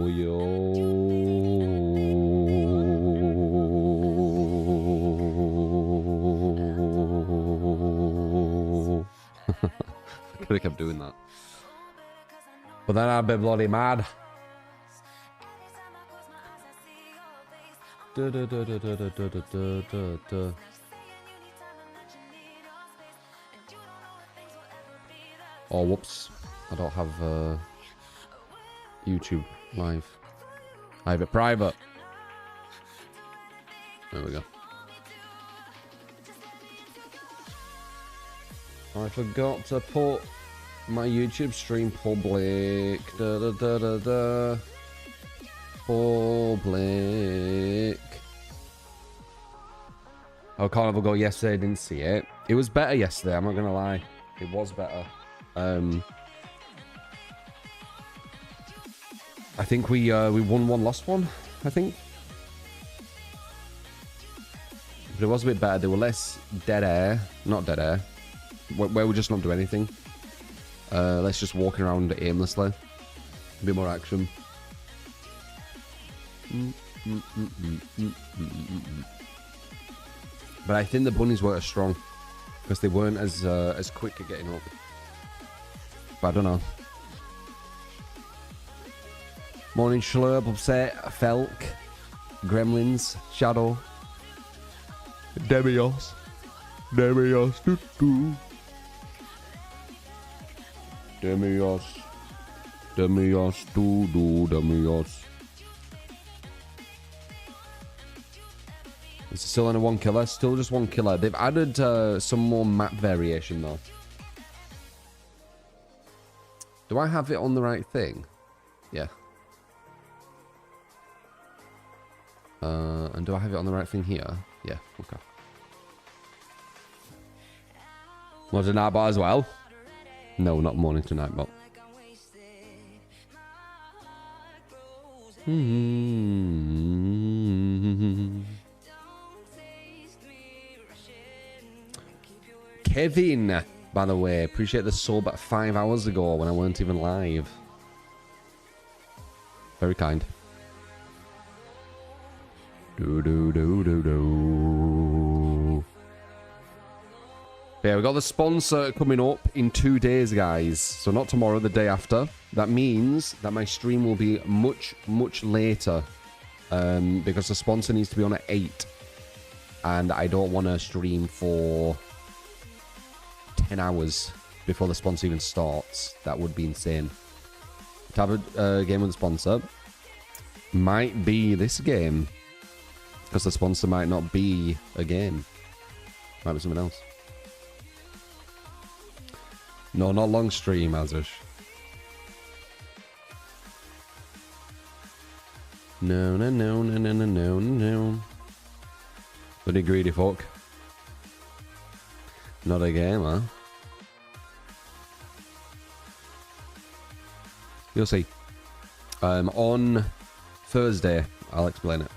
Yo. Could have kept doing that. But then I'd be bloody mad. Oh, whoops. I don't have YouTube live. I have it private. There we go. I forgot to put my YouTube stream public. Public. Oh, Carnival Go yesterday, didn't see it. It was better yesterday, I'm not gonna lie. It was better. I think we won one, lost one, I think. But it was a bit better. There were less dead air. Not dead air. Where we just not do anything. Let's just walking around aimlessly. A bit more action. But I think the bunnies weren't as strong because they weren't as quick at getting up. But I don't know. Morning Schlurp, Upset, Felk, Gremlins, Shadow, Demios, Demios, Demios, Demios, Demios. It's still only one killer, still just one killer. They've added some more map variation though. Do I have it on the right thing? Yeah. And do I have it on the right thing here? Yeah, okay. Morning to Nightbot as well. No, not morning to Nightbot. Kevin, by the way, appreciate the sub at 5 hours ago when I weren't even live. Very kind. Yeah, we got the sponsor coming up in 2 days, guys. So not tomorrow, the day after. That means that my stream will be much, much later. Because the sponsor needs to be on at 8. And I don't want to stream for 10 hours before the sponsor even starts. That would be insane. To have a game with the sponsor might be this game. Because the sponsor might not be a game. Might be something else. No, not long stream, Azush. No, no, no, no, no, no, no, no. Bloody greedy fuck. Not a game, huh? You'll see. On Thursday, I'll explain it.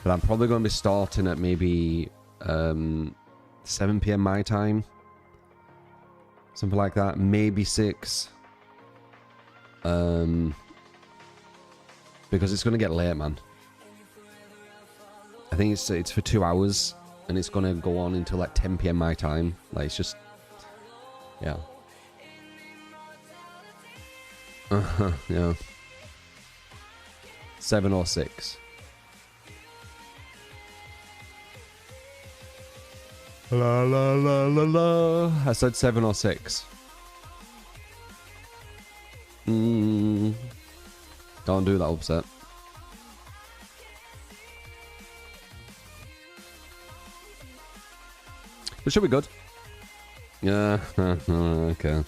But I'm probably going to be starting at maybe 7 PM my time. Something like that. Maybe 6. Because it's going to get late, man. I think it's for 2 hours. And it's going to go on until like 10 PM my time. Like, it's just... Yeah. Yeah. 7 or 6. La la la la la. I said 7 or 6. Don't do that, Upset. It should be good. Yeah. Okay.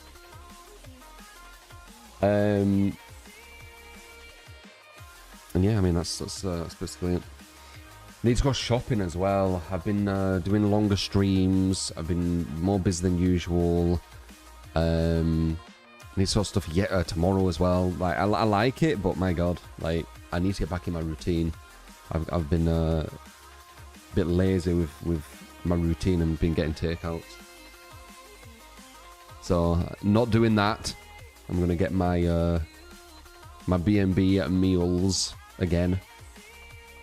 And yeah, I mean that's basically it. Need to go shopping as well. I've been doing longer streams. I've been more busy than usual. Need to sort stuff tomorrow as well. Like I like it, but my god, like I need to get back in my routine. I've been a bit lazy with my routine and been getting takeouts. So not doing that. I'm gonna get my my B&B meals again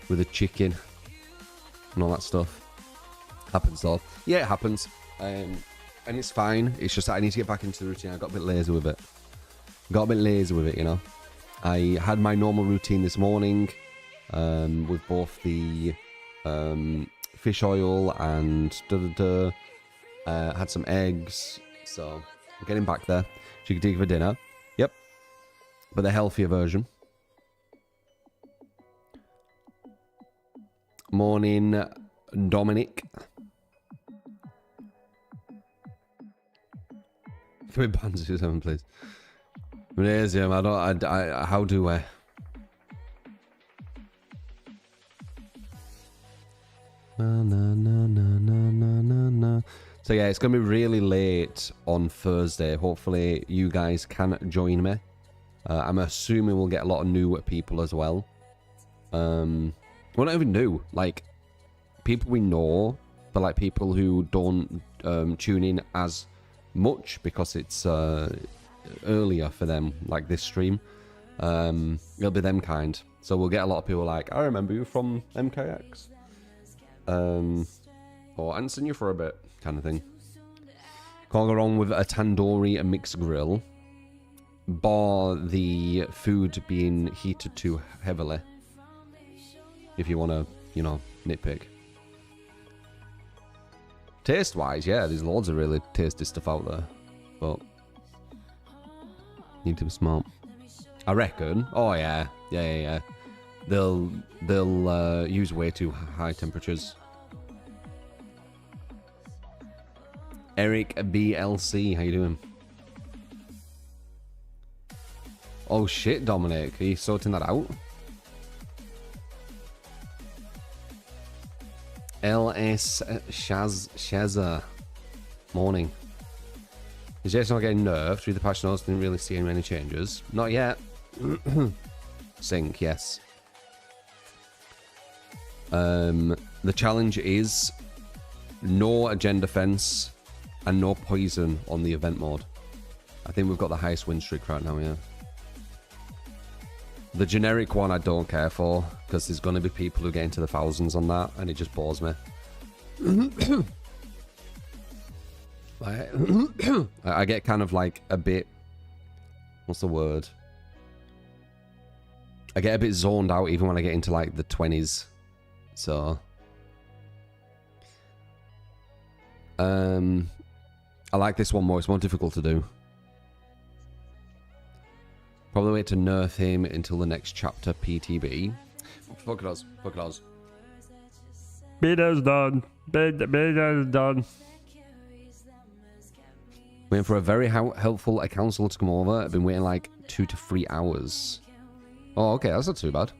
with the chicken and all that stuff. Happens though. Yeah, it happens. And it's fine. It's just that I need to get back into the routine. I got a bit lazy with it. You know. I had my normal routine this morning with both the fish oil and had some eggs. So I'm getting back there. Chicken for dinner. Yep. But the healthier version. Morning, Dominic. Can we ban 7, please? Magnesium, I how do I? So yeah, it's gonna be really late on Thursday. Hopefully you guys can join me. I'm assuming we'll get a lot of new people as well. Well, not even new, like people we know, but like people who don't tune in as much because it's earlier for them, like this stream. It'll be them kind. So we'll get a lot of people like, I remember you from MKX. Or I haven't seen you for a bit, kind of thing. Can't go wrong with a tandoori and mixed grill, bar the food being heated too heavily. If you want to, you know, nitpick. Taste-wise, yeah, there's loads of really tasty stuff out there, but need to be smart. I reckon. Oh yeah. They'll use way too high temperatures. Eric BLC, how you doing? Oh shit, Dominic, are you sorting that out? LS Shazza. Morning. Is Jason not getting nerfed? Through the patch notes, didn't really see any changes. Not yet. Sync, yes. The challenge is no agenda fence and no poison on the event mode. I think we've got the highest win streak right now, yeah. The generic one I don't care for, because there's going to be people who get into the thousands on that, and it just bores me. I get kind of like a bit... What's the word? I get a bit zoned out even when I get into like the 20s. So... I like this one more. It's more difficult to do. Probably wait to nerf him until the next chapter PTB. Fuck it us. Fuck it us. Beta's done. Beta's done. Waiting for a very helpful council to come over. I've been waiting like 2 to 3 hours. Oh, okay. That's not too bad.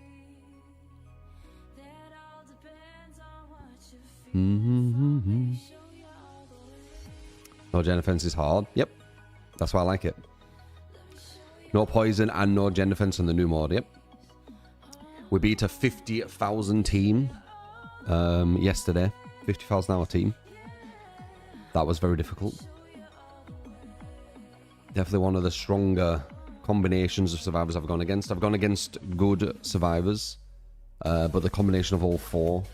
No gen defense is hard. Yep. That's why I like it. No poison and no gen defense on the new mode. Yep. We beat a 50,000 team yesterday. 50,000 hour team. That was very difficult. Definitely one of the stronger combinations of survivors I've gone against. I've gone against good survivors. But the combination of all four,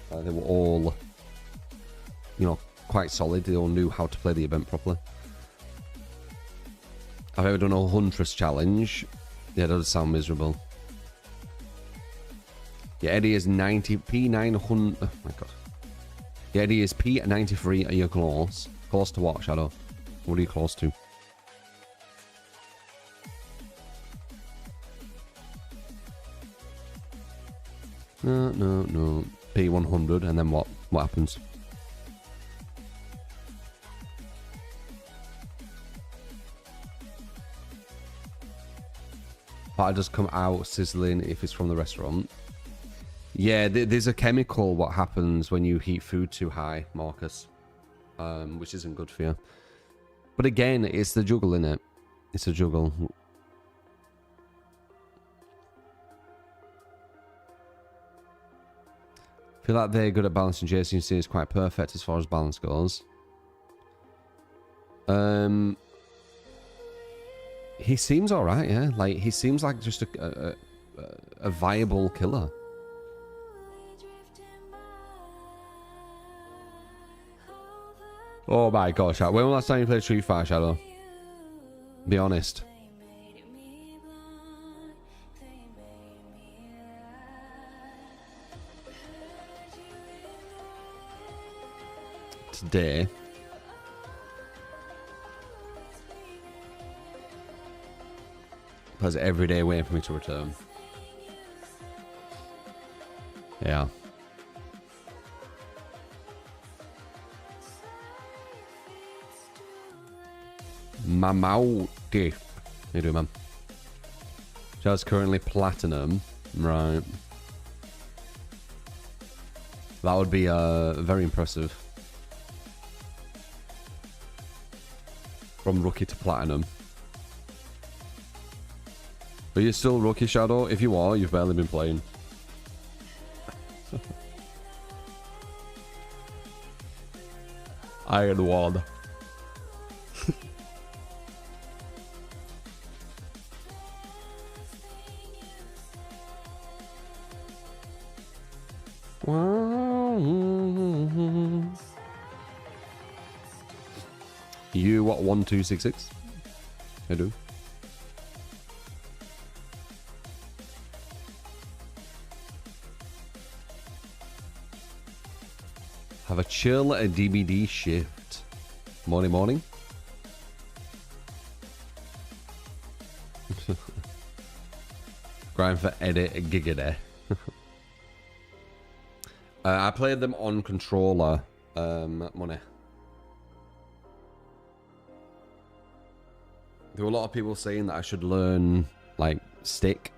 they were all, you know, quite solid. They all knew how to play the event properly. I've ever done a Huntress challenge. Yeah, that does sound miserable. Yeah, Eddie is 90 P900. Oh my god. Yeah, Eddie is P93. Are you close? Close to what, Shadow? What are you close to? No. P100, and then what? What happens? But I just come out sizzling if it's from the restaurant. Yeah, there's a chemical what happens when you heat food too high, Marcus. Which isn't good for you. But again, it's the juggle, innit? It's a juggle. I feel like they're good at balancing. JCC is quite perfect as far as balance goes. He seems alright, yeah. Like, he seems like just a viable killer. Oh my gosh, when was the last time you played Street Fighter, Shadow? Be honest. Today. Plays every day waiting for me to return. Yeah. Mamauti. How you doing, man? Shadow's currently platinum. Right. That would be very impressive. From rookie to platinum. But you're still rookie, Shadow? If you are, you've barely been playing. Iron One. You what 1266? I do. Have a chill at a DBD shift. Morning. Grind for edit gigaday. I played them on controller. Money. There were a lot of people saying that I should learn like stick.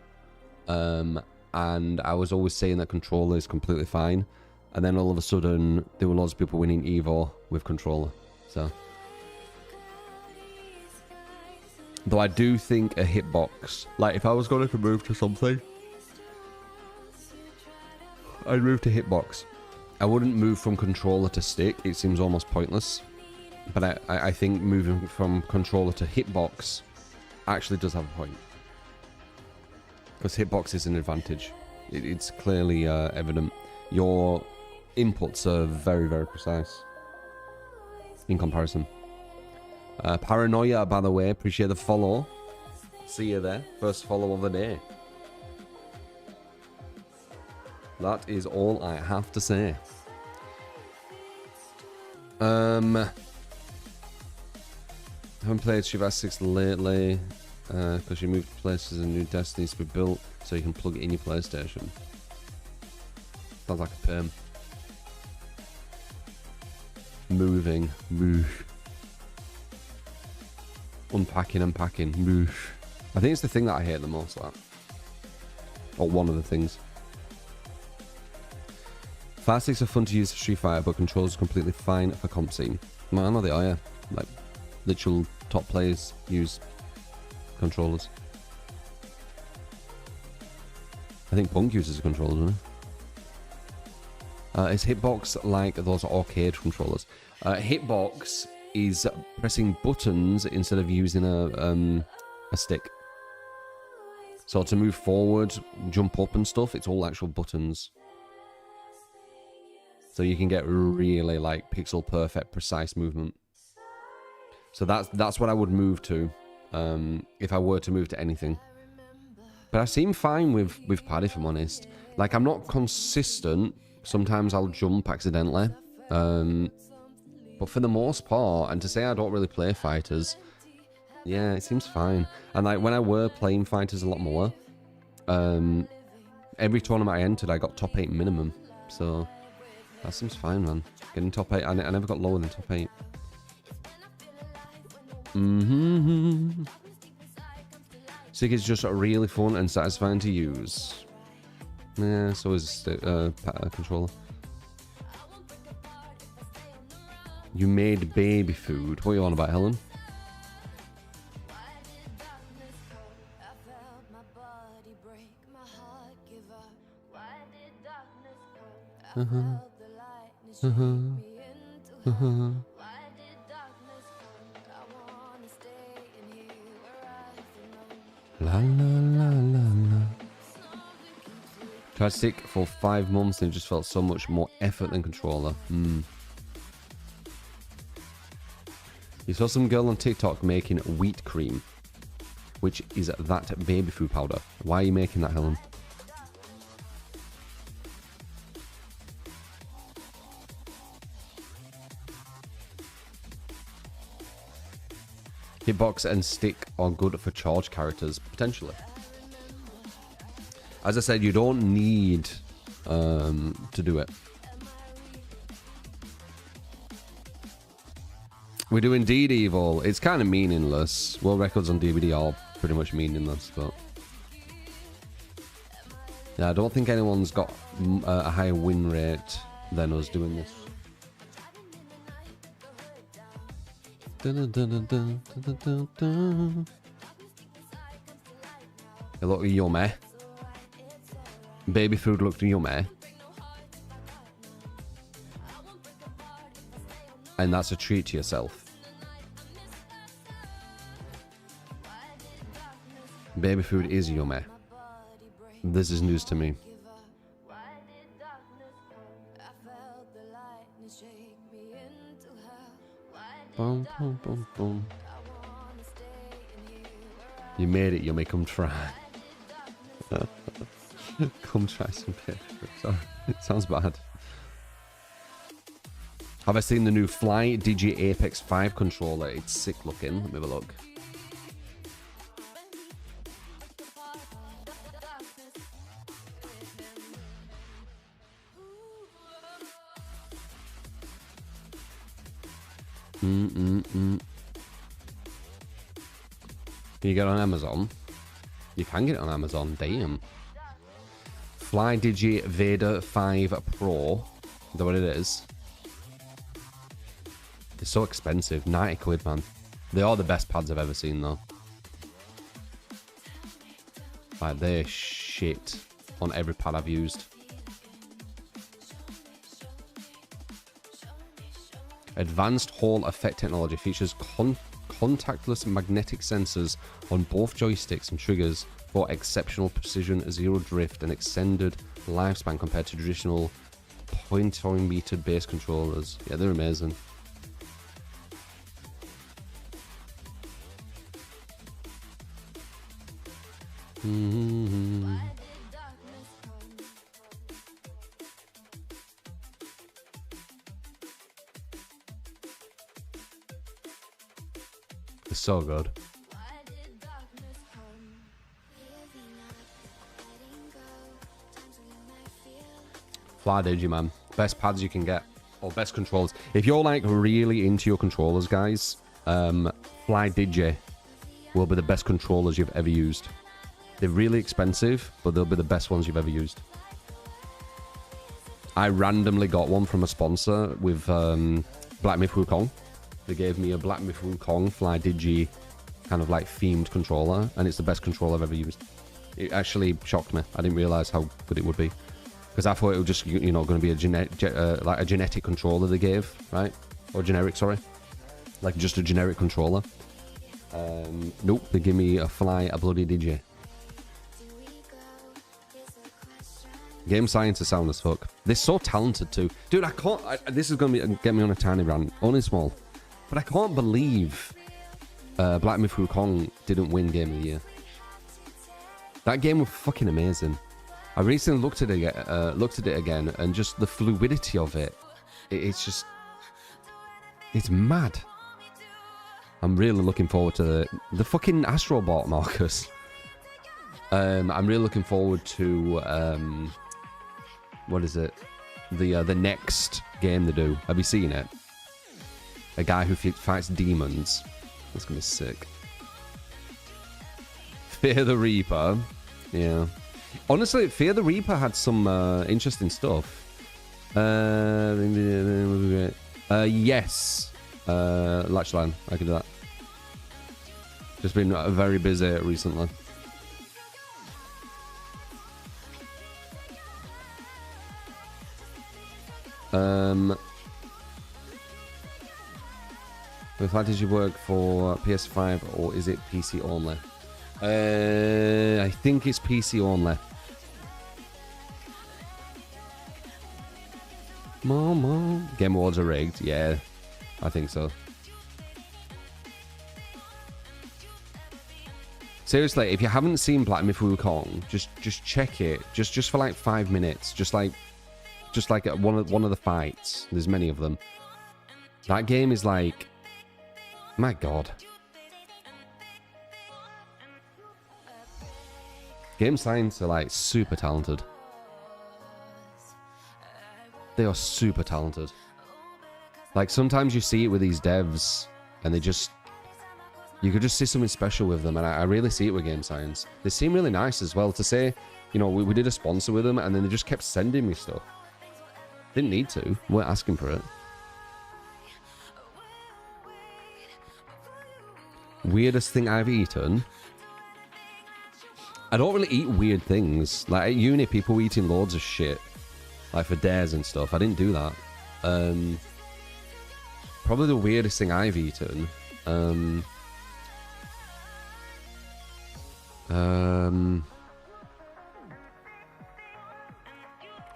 And I was always saying that controller is completely fine. And then all of a sudden, there were lots of people winning Evo with controller. So, though I do think a hitbox, like if I was going to move to something, I'd move to hitbox. I wouldn't move from controller to stick. It seems almost pointless. But I think moving from controller to hitbox actually does have a point. Because hitbox is an advantage. It's clearly evident. Your inputs are very, very precise in comparison. Paranoia, by the way, appreciate the follow. See you there. First follow of the day. That is all I have to say. Haven't played Shiva 6 lately because you moved places and new desks needs to be built so you can plug it in your PlayStation. Sounds like a perm. Moving. Move. Unpacking and packing. Move. I think it's the thing that I hate the most, that. Or one of the things. Fast sticks are fun to use for Street Fighter, but controls are completely fine for comp scene. Well, I know they are, yeah. Like, literal top players use controllers. I think Punk uses a controller, doesn't he? Is Hitbox like those arcade controllers? Hitbox is pressing buttons instead of using a stick. So to move forward, jump up and stuff, it's all actual buttons. So you can get really like pixel perfect, precise movement. So that's what I would move to, if I were to move to anything. But I seem fine with pad, if I'm honest. Like, I'm not consistent. Sometimes I'll jump accidentally. But for the most part, and to say I don't really play fighters, yeah, it seems fine. And like when I were playing fighters a lot more, every tournament I entered, I got top 8 minimum. So that seems fine, man. Getting top 8, I never got lower than top 8. Stick is just really fun and satisfying to use. Yeah, so is a controller. You made baby food. What are you on about, Helen? La la la la la. Tried stick for 5 months and it just felt so much more effort than controller. You saw some girl on TikTok making wheat cream, which is that baby food powder. Why are you making that, Helen? Hitbox and stick are good for charge characters, potentially. As I said, you don't need to do it. We're doing Deed Evil. It's kind of meaningless. World records on DVD are pretty much meaningless, but yeah, I don't think anyone's got a higher win rate than us doing this. It looked yummy. Baby food looked yummy. And that's a treat to yourself. Baby food is yummy. This is news to me. Boom, boom, boom, boom. You made it, yummy. Come try. Come try some baby food. Sorry. It sounds bad. Have I seen the new Fly Digi Apex 5 controller? It's sick looking. Let me have a look. Can you get it on Amazon? You can get it on Amazon. Damn. Fly Digi Vader 5 Pro. Is that what it is? It's so expensive. 90 quid, man. They are the best pads I've ever seen, though. Like, they're shit on every pad I've used. Advanced Hall Effect technology features contactless magnetic sensors on both joysticks and triggers for exceptional precision, zero drift, and extended lifespan compared to traditional point-metered base controllers. Yeah, they're amazing. It's so good. Fly Digi, man. Best pads you can get. Or best controllers. If you're like really into your controllers, guys, Fly Digi will be the best controllers you've ever used. They're really expensive, but they'll be the best ones you've ever used. I randomly got one from a sponsor with Black Myth Wukong. They gave me a Black Myth Wukong Fly Digi kind of like themed controller, and it's the best controller I've ever used. It actually shocked me. I didn't realize how good it would be, because I thought it was just, you know, going to be a like a genetic controller they gave, right? Or generic, sorry, like just a generic controller. Nope, they give me a bloody Digi. Game science is sound as fuck. They're so talented too, dude. I can't. This is gonna get me on a tiny rant, only small, but I can't believe Black Myth Wukong didn't win Game of the Year. That game was fucking amazing. I recently looked at it again, and just the fluidity of it. It's just, it's mad. I'm really looking forward to the fucking Astrobot, Marcus. I'm really looking forward to what is it? The next game they do. Have you seen it? A guy who fights demons. That's gonna be sick. Fear the Reaper. Yeah. Honestly, Fear the Reaper had some interesting stuff. Yes. Latchline. I can do that. Just been very busy recently. How did you work for PS5, or is it PC only? I think it's PC only. Mama. Game Awards are rigged. Yeah, I think so. Seriously, if you haven't seen Black Myth Wukong, just check it. Just for like 5 minutes. Just like at one of the fights. There's many of them. That game is like, my God. Game science are like super talented. They are super talented. Like sometimes you see it with these devs and they just, you could just see something special with them, and I really see it with Game Science. They seem really nice as well to say, you know, we did a sponsor with them and then they just kept sending me stuff. Didn't need to, weren't asking for it. Weirdest thing I've eaten? I don't really eat weird things. Like at uni, people were eating loads of shit. Like for dares and stuff. I didn't do that. Probably the weirdest thing I've eaten.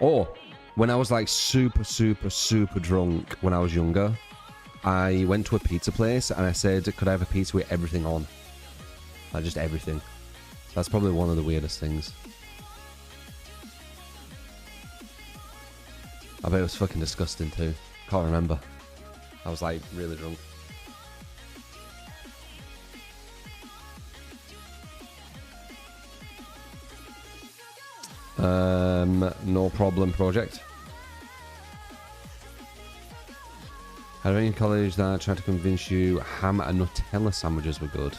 Oh, when I was like super drunk when I was younger, I went to a pizza place and I said, could I have a pizza with everything on? Like just everything. That's probably one of the weirdest things. I bet it was fucking disgusting too. Can't remember. I was like really drunk. No problem project. Had any college that tried to convince you ham and Nutella sandwiches were good?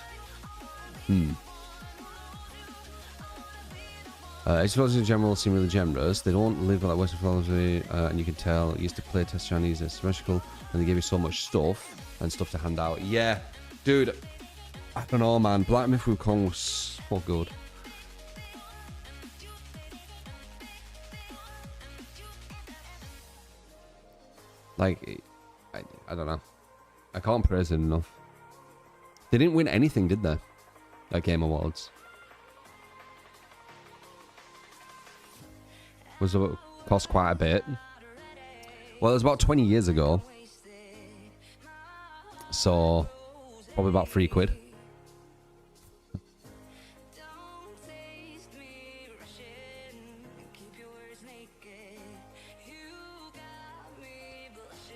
Explorers in general seem really generous. They don't live like Western philosophy, and you can tell. Used to play test Chinese at symmetrical, and they give you so much stuff and stuff to hand out. Yeah, dude, I don't know, man. Black Myth Wukong was so good. Like, I don't know. I can't praise it enough. They didn't win anything, did they? At Game Awards. Was it cost quite a bit? Well, it was about 20 years ago. So, probably about £3.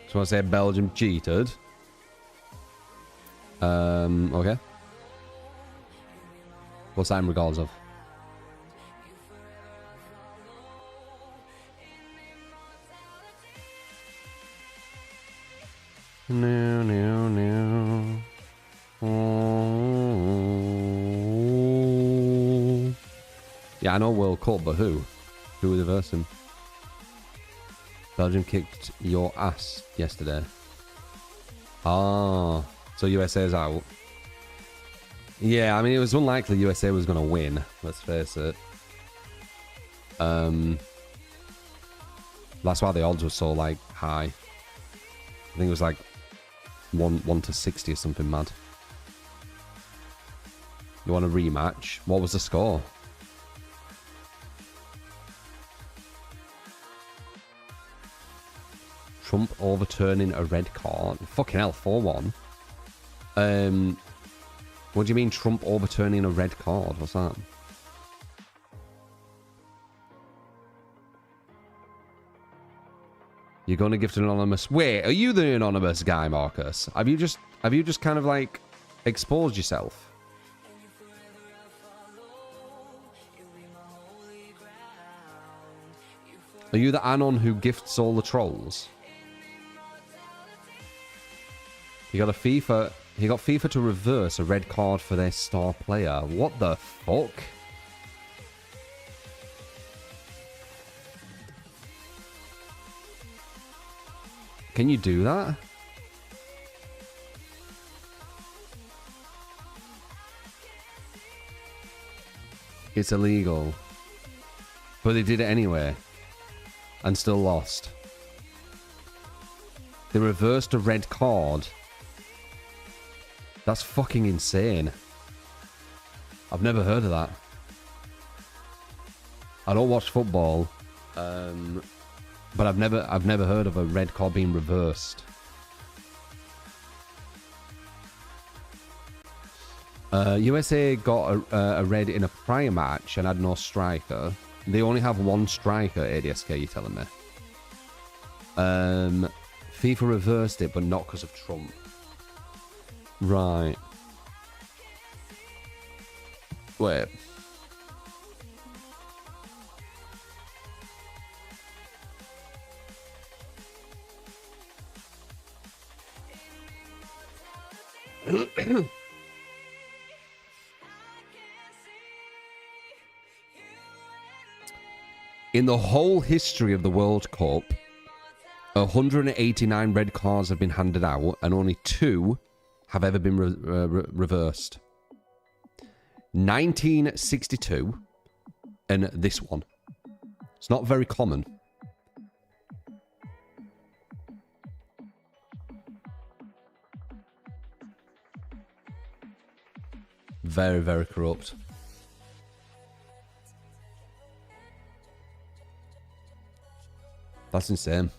So I say Belgium cheated. Okay. What's that in regards of? No. Oh. Yeah, I know World Cup, but who? Who was versing? Belgium kicked your ass yesterday. Ah, so USA is out. Yeah, I mean, it was unlikely USA was going to win. Let's face it. That's why the odds were so, like, high. I think it was, like, 1 to 60 or something mad. You want a rematch? What was the score? Trump overturning a red card. Fucking hell, 4-1. What do you mean Trump overturning a red card? What's that? You're going to give to an anonymous. Wait, are you the anonymous guy, Marcus? Have you just kind of like exposed yourself? Are you the anon who gifts all the trolls? He got FIFA to reverse a red card for their star player. What the fuck? Can you do that? It's illegal. But they did it anyway. And still lost. They reversed a red card. That's fucking insane. I've never heard of that. I don't watch football, but I've never heard of a red card being reversed. USA got a red in a prior match and had no striker. They only have one striker, ADSK, you're telling me. FIFA reversed it, but not because of Trump. Right. Wait. In the whole history of the World Cup, 189 red cards have been handed out, and only 2 have ever been reversed. 1962 and this one. It's not very common. Very, very corrupt. That's insane.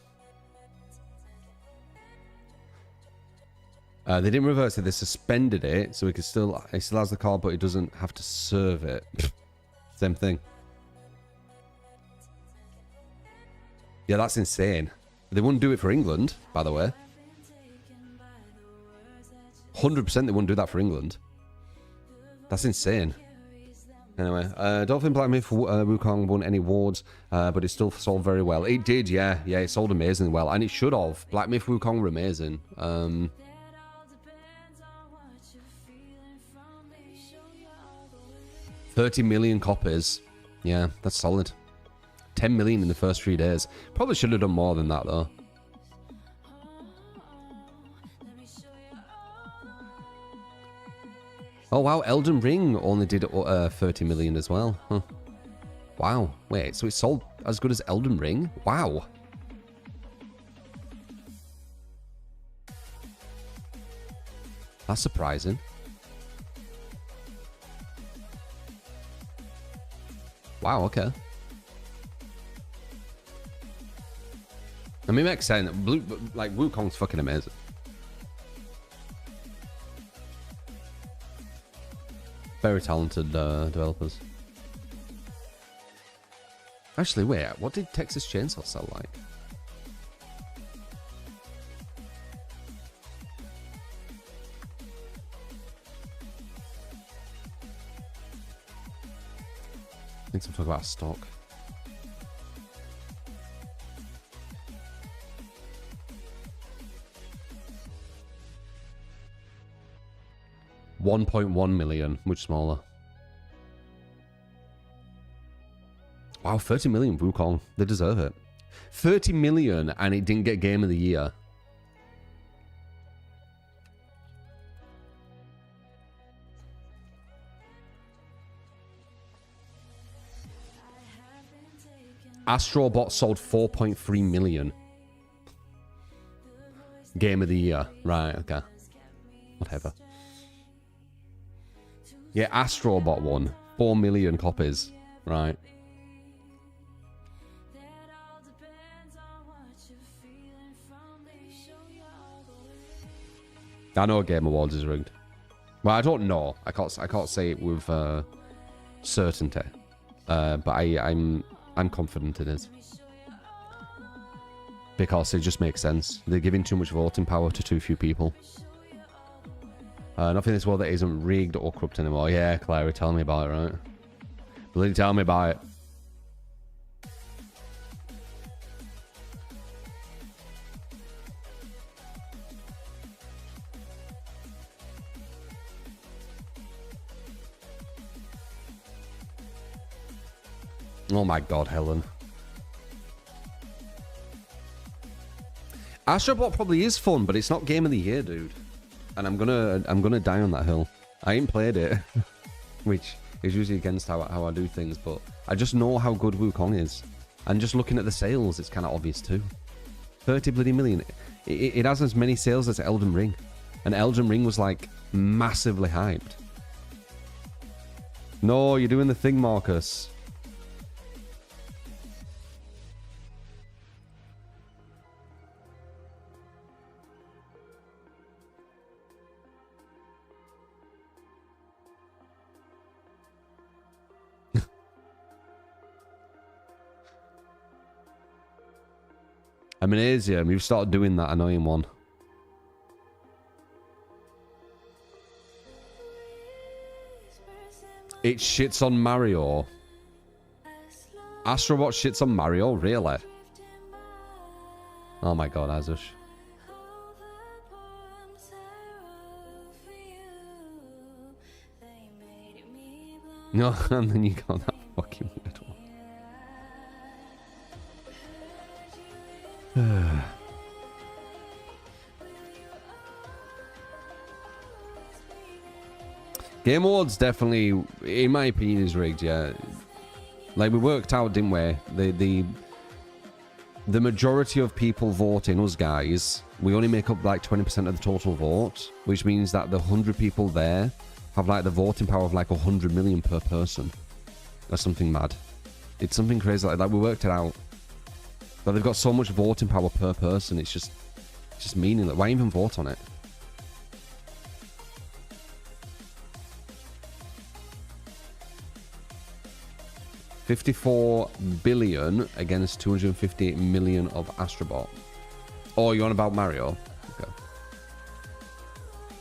They didn't reverse it. They suspended it, so he still has the card, but he doesn't have to serve it. Same thing. Yeah, that's insane. They wouldn't do it for England, by the way. 100% they wouldn't do that for England. That's insane. Anyway, don't think Black Myth Wukong won any awards, but it still sold very well. It did, yeah. Yeah, it sold amazingly well, and it should have. Black Myth Wukong were amazing. 30 million copies. Yeah, that's solid. 10 million in the first 3 days. Probably should have done more than that, though. Oh, wow. Elden Ring only did 30 million as well. Huh. Wow. Wait, so it sold as good as Elden Ring? Wow. That's surprising. Wow, okay. I mean, it makes sense. Like, Wukong's fucking amazing. Very talented developers. Actually, wait, what did Texas Chainsaw sell like? Need to talk about stock. $1.1 million, much smaller. Wow, 30 million Wukong. They deserve it. 30 million and it didn't get Game of the Year. Astrobot sold 4.3 million. Game of the Year. Right, okay. Whatever. Yeah, Astrobot won. 4 million copies. Right. I know Game Awards is rigged. Well, I don't know. I can't say it with certainty. But I'm confident it is. Because it just makes sense. They're giving too much voting power to too few people. Nothing in this world that isn't rigged or corrupt anymore. Yeah, Clary, tell me about it, right? Bloody tell me about it. Oh my god, Helen. Astrobot probably is fun, but it's not Game of the Year, dude. And I'm gonna die on that hill. I ain't played it, which is usually against how I do things, but I just know how good Wukong is. And just looking at the sales, it's kind of obvious too. 30 bloody million. It has as many sales as Elden Ring. And Elden Ring was like massively hyped. No, you're doing the thing, Marcus. Amnesium, you've started doing that annoying one. It shits on Mario. Astrobot shits on Mario? Really? Oh my god, Azush. No, and then you got that fucking weird one. Game Awards definitely, in my opinion, is rigged, yeah. Like, we worked out, didn't we? The majority of people voting, us guys, we only make up like 20% of the total vote, which means that the 100 people there have like the voting power of like 100 million per person. That's something mad. It's something crazy like that. We worked it out. But they've got so much voting power per person, it's just meaningless. Why even vote on it? $54 billion against 258 million of Astrobot. Oh, you're on about Mario? Okay.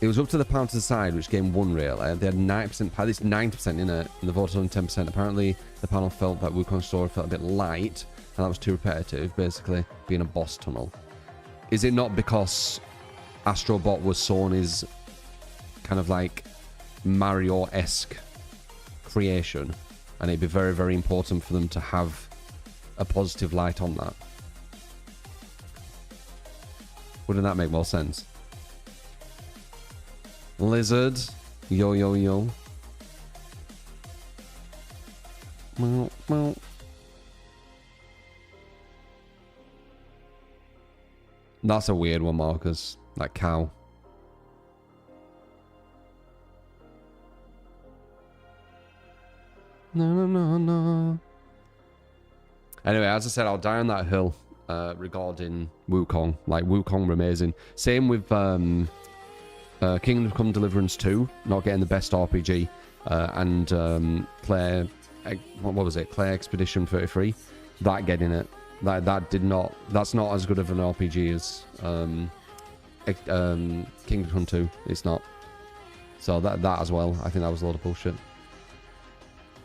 It was up to the pound to the side, which game won, really. They had 9%, at least 9% in it, and the vote was on 10%. Apparently, the panel felt that Wukong's story felt a bit light, and that was too repetitive, basically being a boss tunnel. Is it not because Astrobot was Sony's kind of like Mario-esque creation? And it'd be very, very important for them to have a positive light on that. Wouldn't that make more sense? Lizard. Yo, yo, yo. Meow, meow. That's a weird one, Marcus. That cow. No, no, no, no. Anyway, as I said, I'll die on that hill regarding Wukong. Like, Wukong were amazing. Same with Kingdom Come Deliverance 2, not getting the best RPG. And Claire, what was it? Claire Expedition 33. That getting it. That did not, that's not as good of an RPG as Kingdom Come 2. It's not. So that as well, I think that was a lot of bullshit.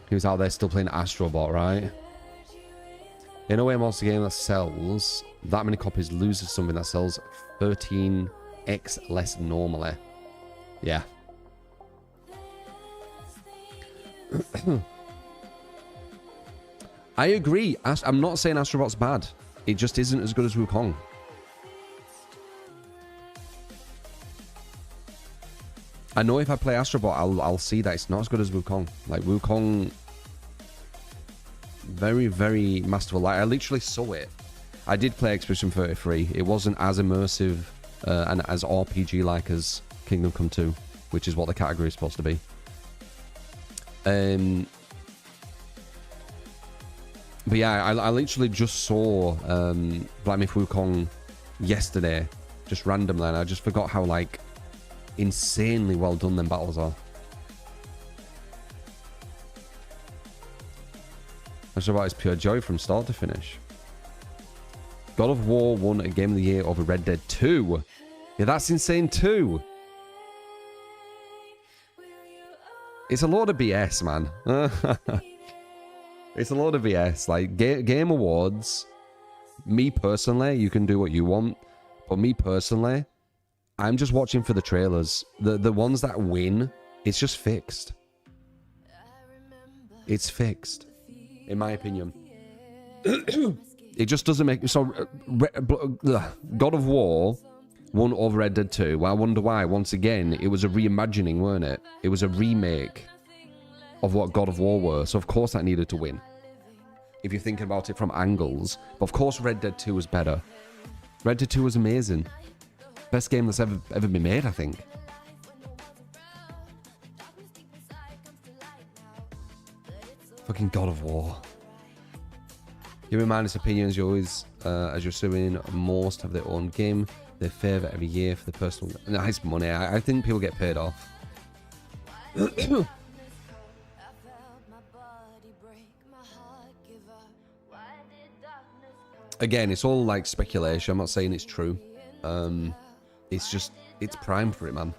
He was out there still playing Astrobot, right? In a way, Monster game that sells that many copies loses something that sells 13x less normally. Yeah. I agree. I'm not saying Astrobot's bad. It just isn't as good as Wukong. I know if I play Astrobot, I'll see that it's not as good as Wukong. Like, Wukong, very, very masterful. Like, I literally saw it. I did play Expedition 33. It wasn't as immersive and as RPG-like as Kingdom Come 2, which is what the category is supposed to be. But yeah, I literally just saw Black Myth Wukong yesterday, just randomly, and I just forgot how, like, insanely well done them battles are. That's about his pure joy from start to finish. God of War won a Game of the Year over Red Dead 2. Yeah, that's insane too. It's a load of BS, man. It's a load of BS. Like, Game Awards, me personally, you can do what you want, but me personally, I'm just watching for the trailers. The ones that win, it's just fixed. It's fixed, in my opinion. It just doesn't make... So, God of War won over Red Dead 2. Well, I wonder why. Once again, it was a reimagining, weren't it? It was a remake of what God of War were. So, of course, that needed to win. If you're thinking about it from angles. But, of course, Red Dead 2 was better. Red Dead 2 was amazing. Best game that's ever been made, I think. Fucking God of War. Giving minus opinions, you always, as you're assuming, most have their own game they favour every year for the personal. Nice money. I think people get paid off. Again, it's all like speculation. I'm not saying it's true. It's just, it's prime for it, man.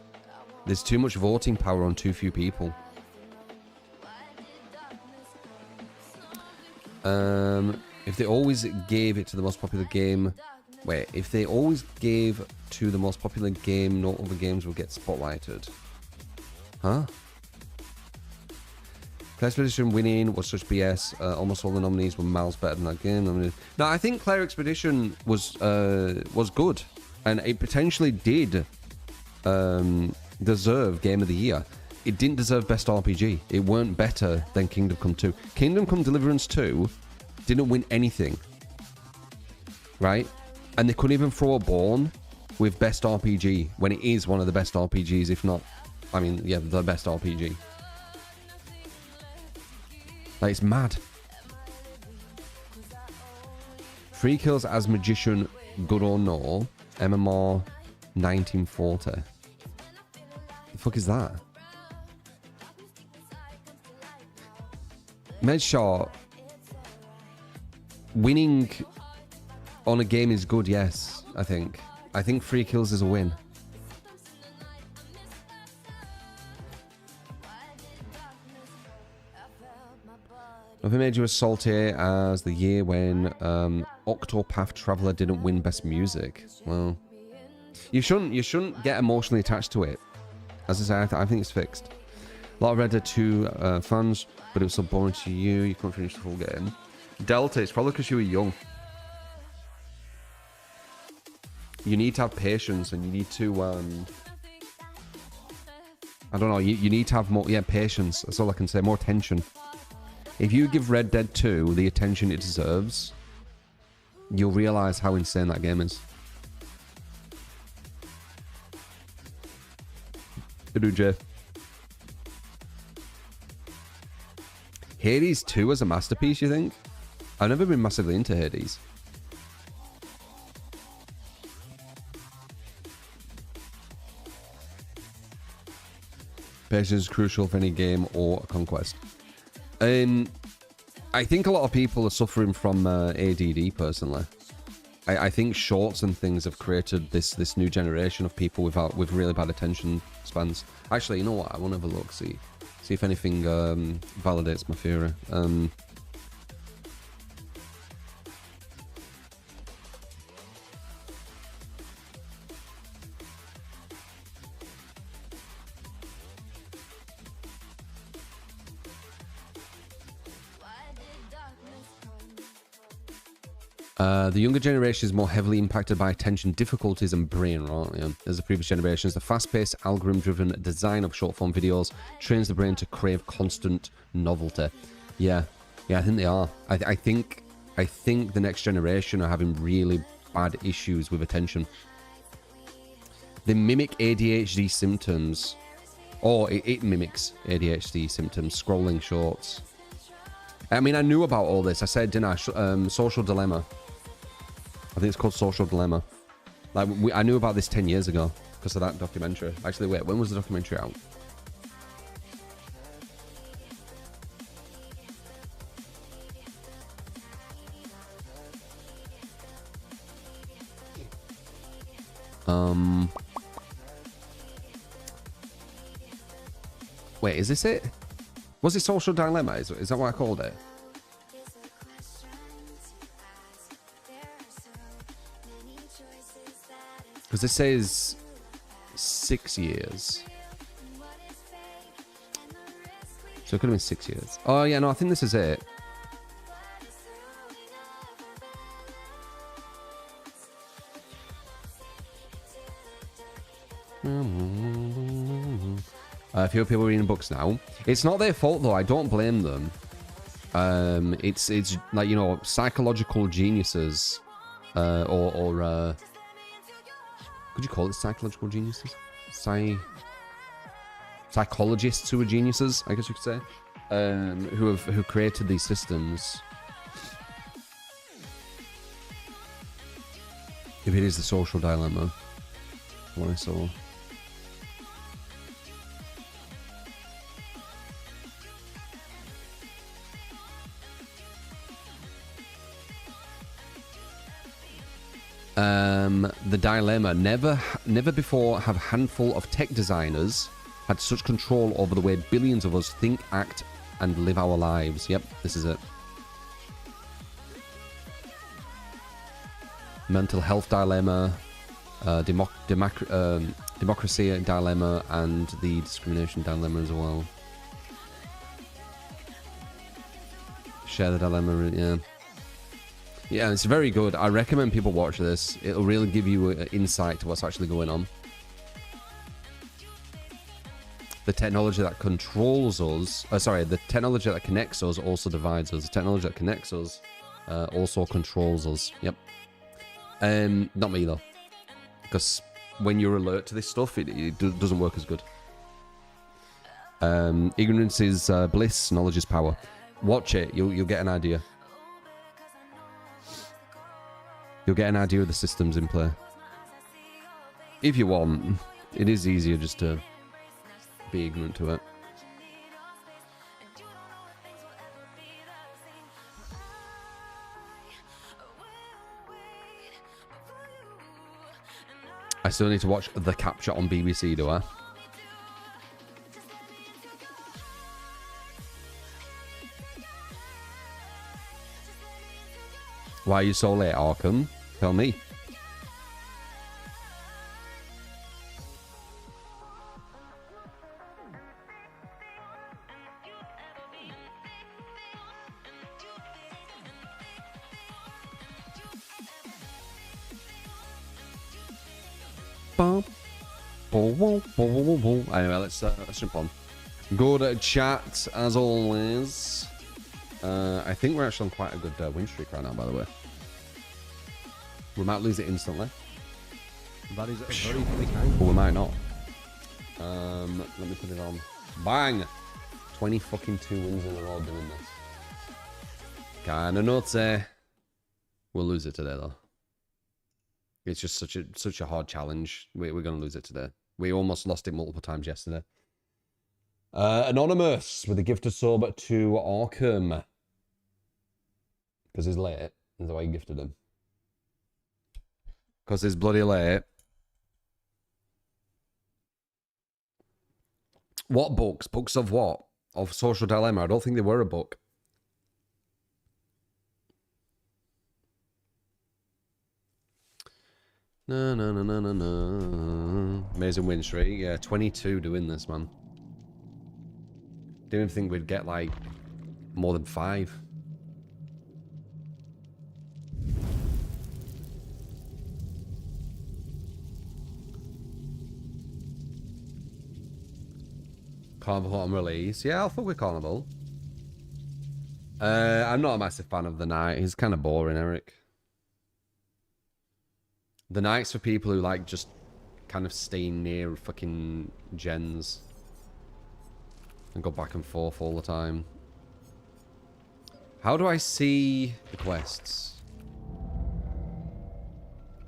There's too much voting power on too few people. If they always gave it to the most popular game... Wait, if they always gave to the most popular game, no other games will get spotlighted. Huh? Claire Expedition winning was such BS. Almost all the nominees were miles better than that game. No, I think Claire Expedition was good. And it potentially did deserve Game of the Year. It didn't deserve Best RPG. It weren't better than Kingdom Come 2. Kingdom Come Deliverance 2 didn't win anything. Right? And they couldn't even throw a bone with Best RPG when it is one of the best RPGs, if not, I mean, yeah, the best RPG. Like, it's mad. 3 kills as magician, good or no. MMR 1940. The fuck is that? Medshot. Winning on a game is good, yes, I think. I think 3 kills is a win. Nothing made you as salty as the year when Octopath Traveler didn't win Best Music. Well, you shouldn't get emotionally attached to it. As I say, I think it's fixed. A lot of Red Dead 2 fans, but it was so boring to you, you couldn't finish the full game. Delta, it's probably because you were young. You need to have patience, and you need to, I don't know, you need to have more, yeah, patience. That's all I can say, more attention. If you give Red Dead 2 the attention it deserves, you'll realise how insane that game is. Hello, Jeff. Hades 2 as a masterpiece, you think? I've never been massively into Hades. Patience is crucial for any game or a conquest. I think a lot of people are suffering from ADD, personally. I think shorts and things have created this new generation of people with really bad attention spans. Actually, you know what? I want to have a look, see if anything validates my theory. The younger generation is more heavily impacted by attention difficulties and brain rot. Yeah. As the previous generations, the fast-paced, algorithm-driven design of short-form videos trains the brain to crave constant novelty. Yeah, I think they are. I think the next generation are having really bad issues with attention. They mimic ADHD symptoms, or it mimics ADHD symptoms. Scrolling shorts. I mean, I knew about all this. I said, didn't I? Social Dilemma. I think it's called Social Dilemma. Like, I knew about this 10 years ago because of that documentary. Actually, wait, when was the documentary out? Wait, is this it? Was it Social Dilemma? Is that what I called it? Because this says 6 years. So it could have been 6 years. Oh, yeah, no, I think this is it. Fewer people reading books now. It's not their fault, though. I don't blame them. It's like, you know, psychological geniuses. Could you call it psychological geniuses? Psychologists who are geniuses, I guess you could say. who created these systems. If it is the social dilemma, what I saw. The dilemma. Never before have a handful of tech designers had such control over the way billions of us think, act, and live our lives. Yep, this is it. Mental health dilemma, democracy dilemma, and the discrimination dilemma as well. Share the dilemma, yeah. Yeah, it's very good. I recommend people watch this. It'll really give you an insight to what's actually going on. The technology that controls us... the technology that connects us also divides us. The technology that connects us also controls us. Yep. Not me, though. Because when you're alert to this stuff, it doesn't work as good. Ignorance is bliss, knowledge is power. Watch it. You'll get an idea. You'll get an idea of the systems in play. If you want, it is easier just to be ignorant to it. I still need to watch The Capture on BBC, do I? Why are you so late, Arkham? Tell me. Anyway, let's jump on. Good chat as always. I think we're actually on quite a good win streak right now, by the way. We might lose it instantly. That is a very quick angle. But we might not. Let me put it on. Bang! 20 fucking 2 wins in a row doing this. Kinda nutsy. We'll lose it today, though. It's just such a hard challenge. We're gonna lose it today. We almost lost it multiple times yesterday. Anonymous with a gift of sub to Arkham. Because he's late. That's why he gifted him. Because he's bloody late. What books? Books of what? Of Social Dilemma? I don't think they were a book. No. Amazing win streak. Yeah, 22 doing this, man. Didn't even think we'd get, like, more than 5. Carnival on release. Yeah, I'll fuck with Carnival. I'm not a massive fan of the night. He's kind of boring, Eric. The night's for people who like just kind of stay near fucking gens and go back and forth all the time. How do I see the quests?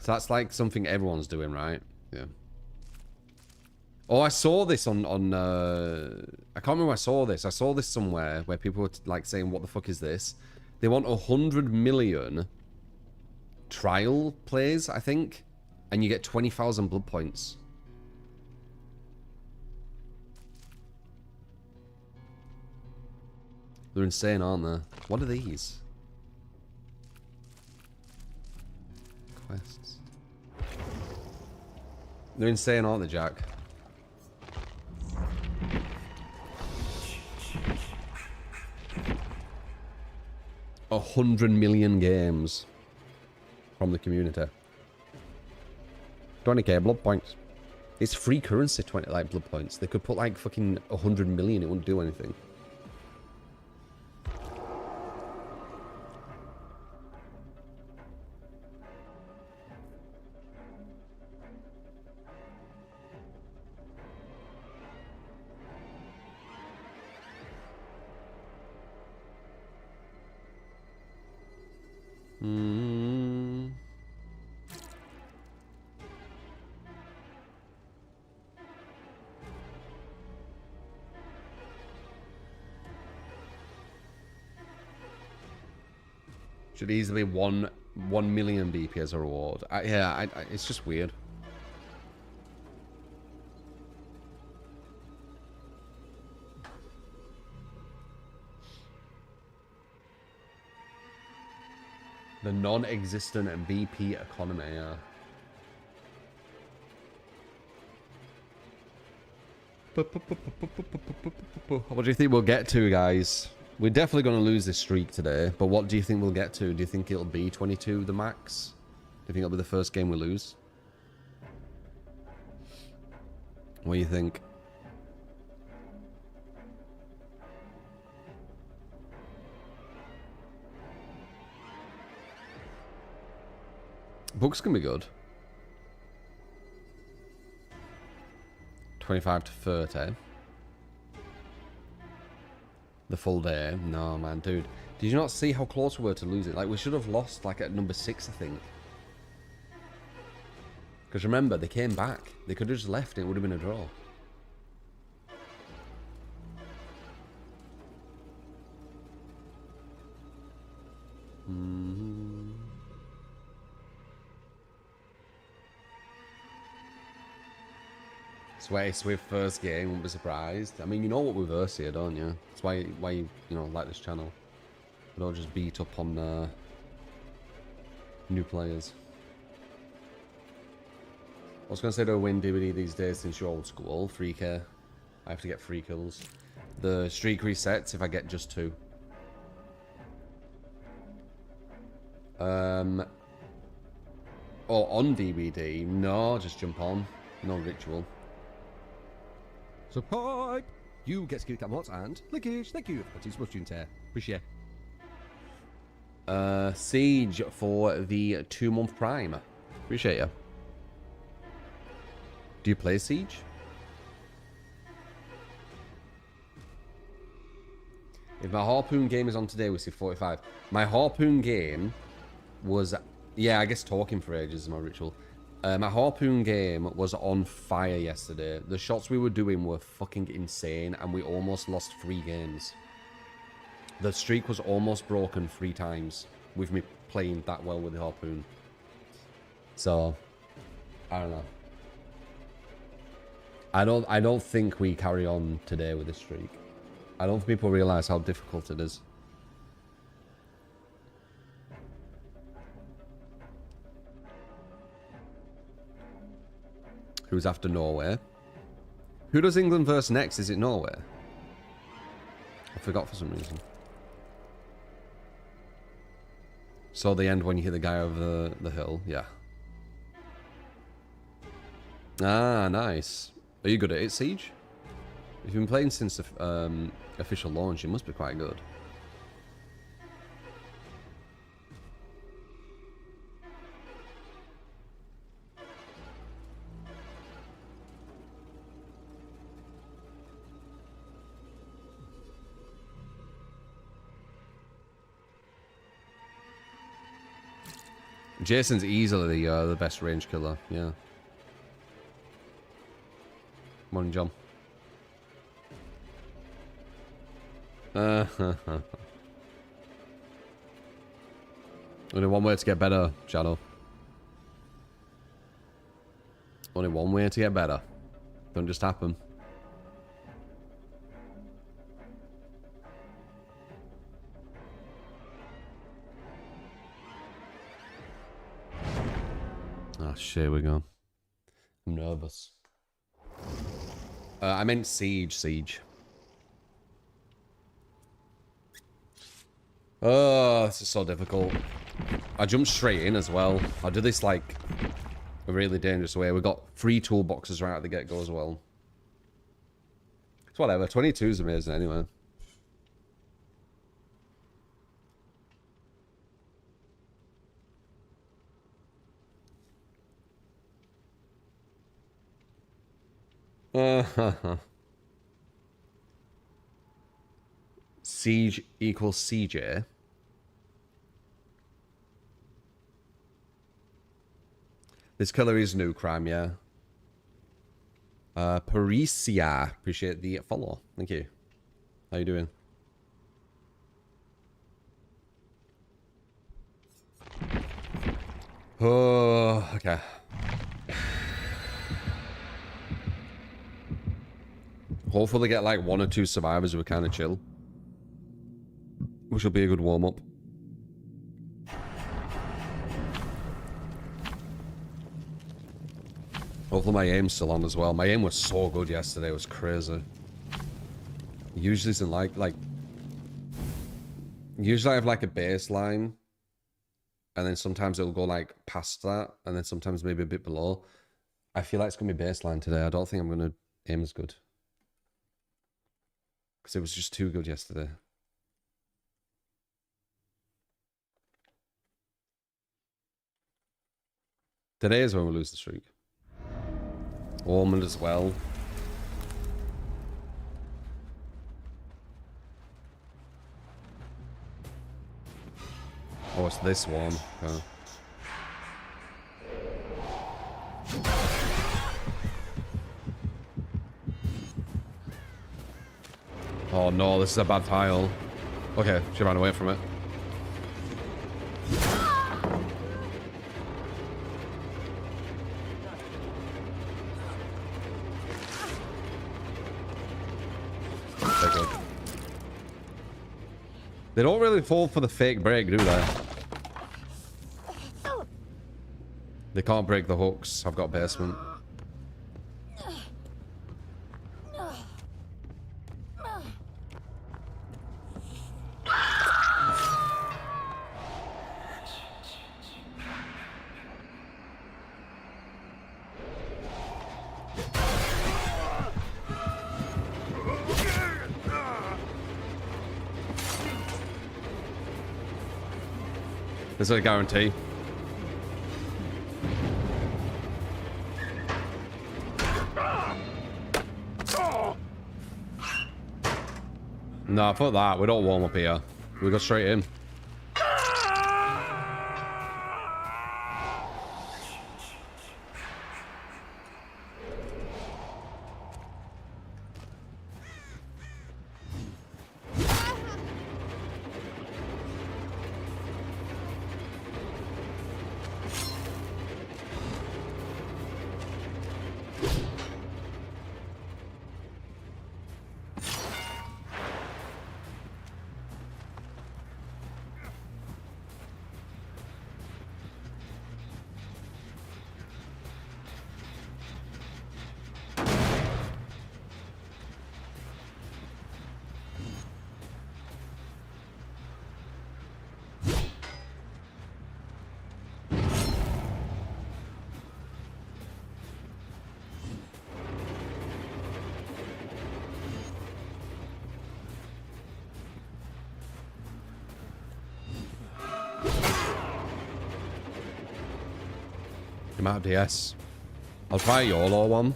So that's like something everyone's doing, right? Yeah. Oh, I saw this on I can't remember where I saw this. I saw this somewhere where people were like saying, what the fuck is this? They want 100 million trial plays, I think, and you get 20,000 blood points. They're insane, aren't they? What are these? Quests. They're insane, aren't they, Jack? A 100 million games from the community. 20k blood points. It's free currency, 20 like blood points. They could put like fucking 100 million, it wouldn't do anything. Mm. Should easily 1 million BP as a reward. It's just weird. The non-existent BP economy, yeah. What do you think we'll get to, guys? We're definitely going to lose this streak today, but what do you think we'll get to? Do you think it'll be 22 the max? Do you think it'll be the first game we lose? What do you think? Books can be good. 25 to 30. The full day. No, man, dude. Did you not see how close we were to losing? Like, we should have lost, like, at number 6, I think. Because remember, they came back. They could have just left and it would have been a draw. Swift first game, won't be surprised. I mean, you know what we verse here, don't you? That's why you know, like this channel. We don't just beat up on new players. I was going to say, do I win DVD these days since you're old school? 3K. I have to get 3 kills. The streak resets if I get just 2. Oh, on DVD? No, just jump on. No ritual. So pipe! You get skill cap mods and Lickish, thank you for the much tear. Appreciate. Siege for the 2-month prime. Appreciate you. Do you play Siege? If my Harpoon game is on today, we see 45. My Harpoon game was... Yeah, I guess talking for ages is my ritual. My Harpoon game was on fire yesterday. The shots we were doing were fucking insane, and we almost lost 3 games. The streak was almost broken 3 times with me playing that well with the Harpoon. So, I don't know. I don't think we carry on today with this streak. I don't think people realize how difficult it is. Who's after Norway? Who does England verse next? Is it Norway? I forgot for some reason. Saw the end when you hit the guy over the hill. Yeah. Ah, nice. Are you good at it, Siege? If you've been playing since the official launch, you must be quite good. Jason's easily the best range killer, yeah. Morning, John. Only one way to get better, Shadow. Only one way to get better. Don't just happen. Oh, shit, here we go. I'm nervous. I meant Siege. Oh, this is so difficult. I jumped straight in as well. I do this like a really dangerous way. We got 3 toolboxes right at the get-go as well. It's whatever. 22 is amazing anyway. Siege equals CJ. This color is new crime, yeah. Parisia, appreciate the follow. Thank you. How you doing? Oh, okay. Hopefully get like 1 or 2 survivors who are kind of chill. Which will be a good warm-up. Hopefully my aim's still on as well. My aim was so good yesterday, it was crazy. Usually isn't like... Usually I have like a baseline. And then sometimes it'll go like past that. And then sometimes maybe a bit below. I feel like it's going to be baseline today. I don't think I'm going to aim as good. Because it was just too good yesterday. Today is when we lose the streak. Ormond as well. Oh, it's this one. Okay. Oh no, this is a bad tile. Okay, she ran away from it. Okay, good. They don't really fall for the fake break, do they? They can't break the hooks. I've got basement. There's a guarantee. No, fuck that. We don't warm up here. We go straight in. You might have DS. I'll try a YOLO one.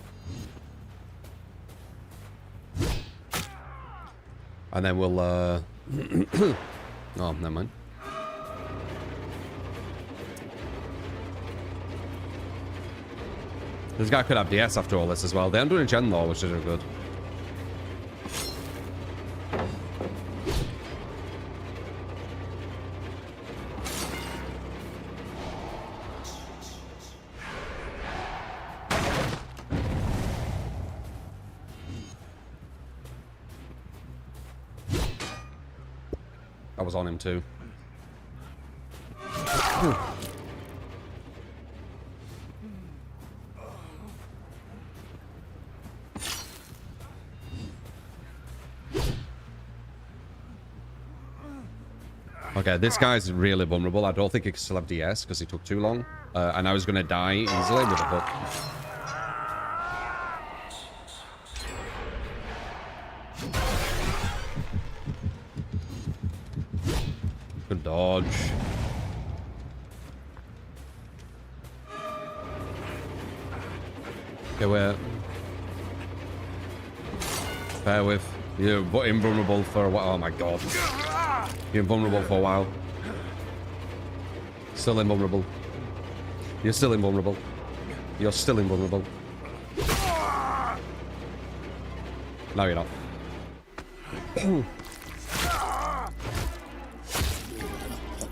And then we'll, oh, never mind. This guy could have DS after all this as well. They aren't doing gen though, which is really good. I was on him too. Okay, this guy's really vulnerable. I don't think he can still have DS because he took too long. And I was going to die easily with a hook. Good dodge. Okay, where? Bear with. You're invulnerable for a while. Oh my god. You're invulnerable for a while. Still invulnerable. You're still invulnerable. You're still invulnerable. No, you're not.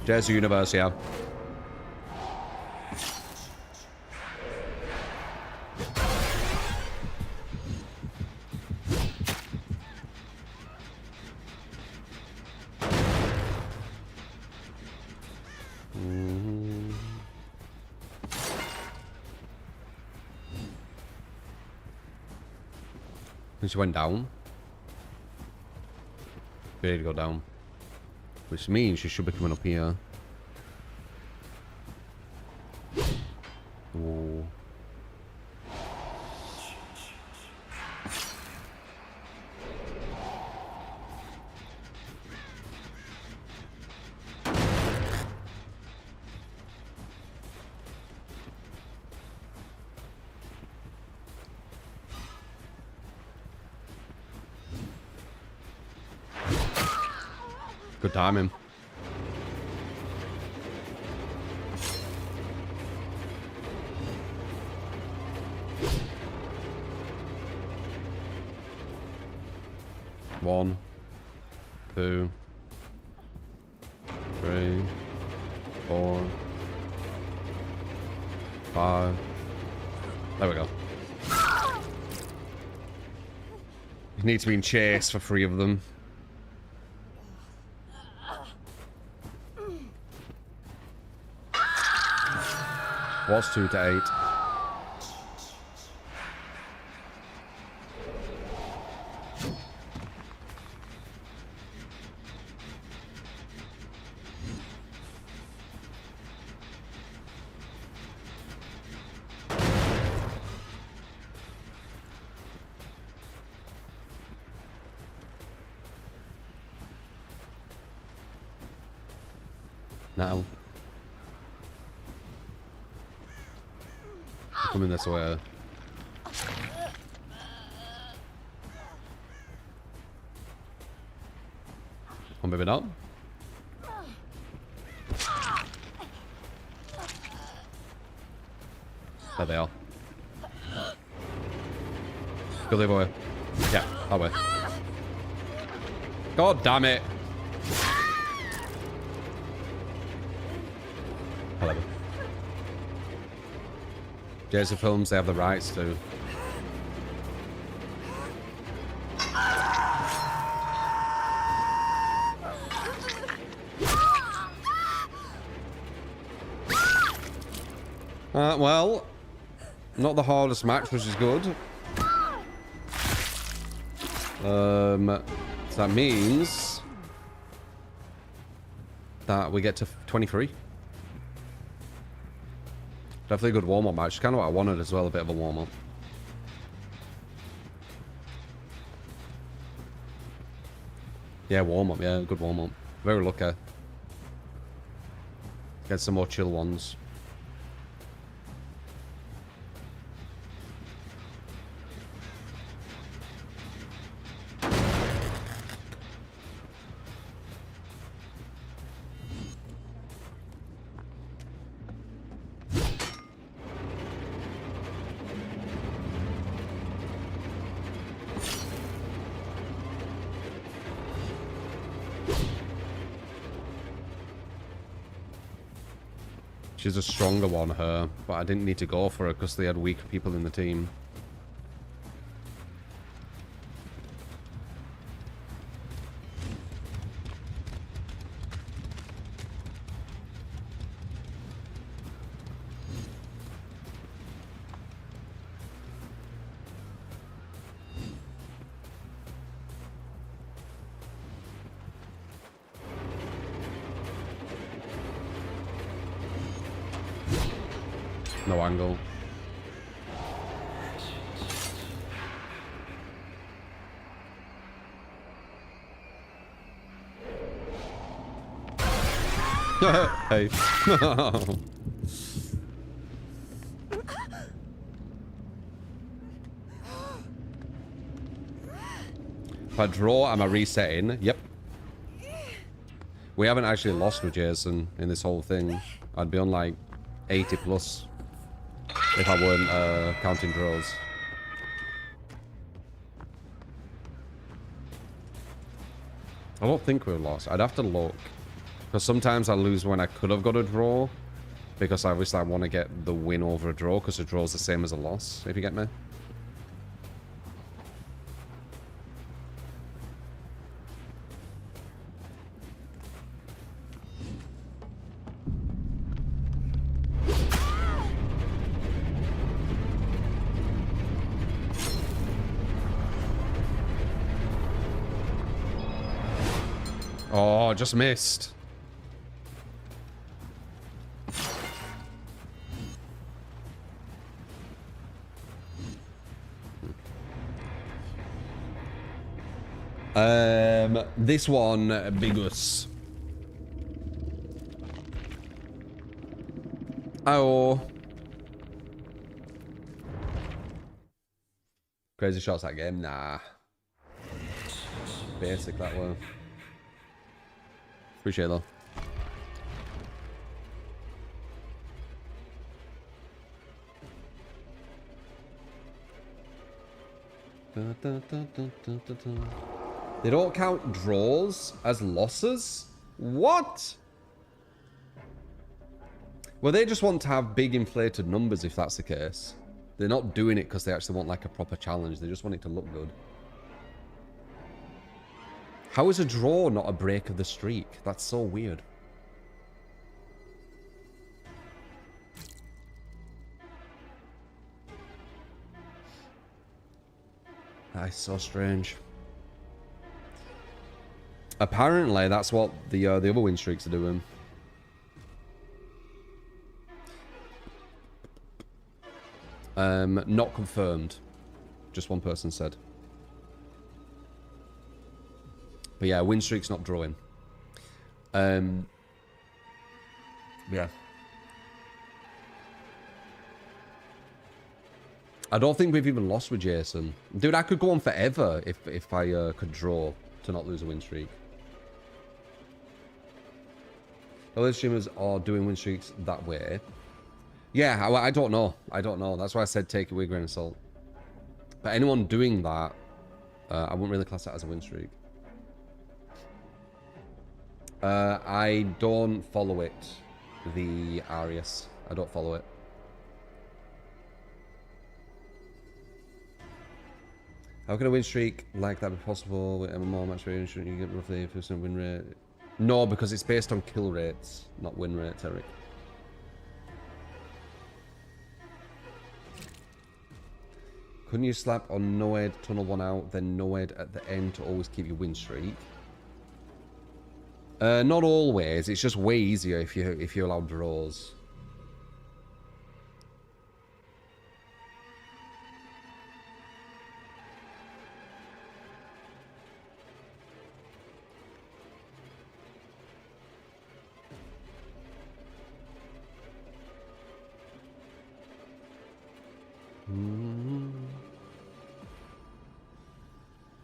There's the universe, yeah. She went down. Ready to go down. Which means she should be coming up here. Ooh. Good timing. One, 2, 3, 4, 5. There we go. You need to be in chase for 3 of them. Was 2 to 8. Now. Coming this way. Or maybe not. There they are. Go the other way. Yeah, that way. God damn it. Hello. Jason Films, they have the rights to. Well, not the hardest match, which is good. So that means that we get to 23. Definitely a good warm-up match. Kind of what I wanted as well, a bit of a warm-up. Yeah, warm-up. Yeah, good warm-up. Very lucky. Get some more chill ones. She's a stronger one, her, but I didn't need to go for her because they had weaker people in the team. No angle. Hey. If I draw, am I resetting? Yep. We haven't actually lost with Jason in this whole thing. I'd be on like 80 plus. if I weren't counting draws. I don't think we've lost. I'd have to look. Because sometimes I lose when I could have got a draw. Because obviously I want to get the win over a draw. Because a draw is the same as a loss, if you get me. Oh, just missed. This one, Bigus. Oh. Crazy shots that game? Nah. Basic that one. Appreciate it though. They don't count draws as losses? What? Well, they just want to have big inflated numbers if that's the case. They're not doing it because they actually want like a proper challenge. They just want it to look good. How is a draw not a break of the streak? That's so weird. That is so strange. Apparently, that's what the other win streaks are doing. Not confirmed. Just one person said. But yeah, win streak's not drawing. Yeah. I don't think we've even lost with Jason. Dude, I could go on forever if I could draw to not lose a win streak. Other streamers are doing win streaks that way. Yeah, I don't know. I don't know. That's why I said take it with a grain of salt. But anyone doing that, I wouldn't really class that as a win streak. I don't follow it. The Arius. I don't follow it. How can a win streak like that be possible with MMR match rate? Shouldn't you get roughly a 50% win rate? No, because it's based on kill rates, not win rates, Eric. Couldn't you slap on Noed, tunnel one out, then Noed at the end to always keep your win streak? Not always. It's just way easier if you allow draws.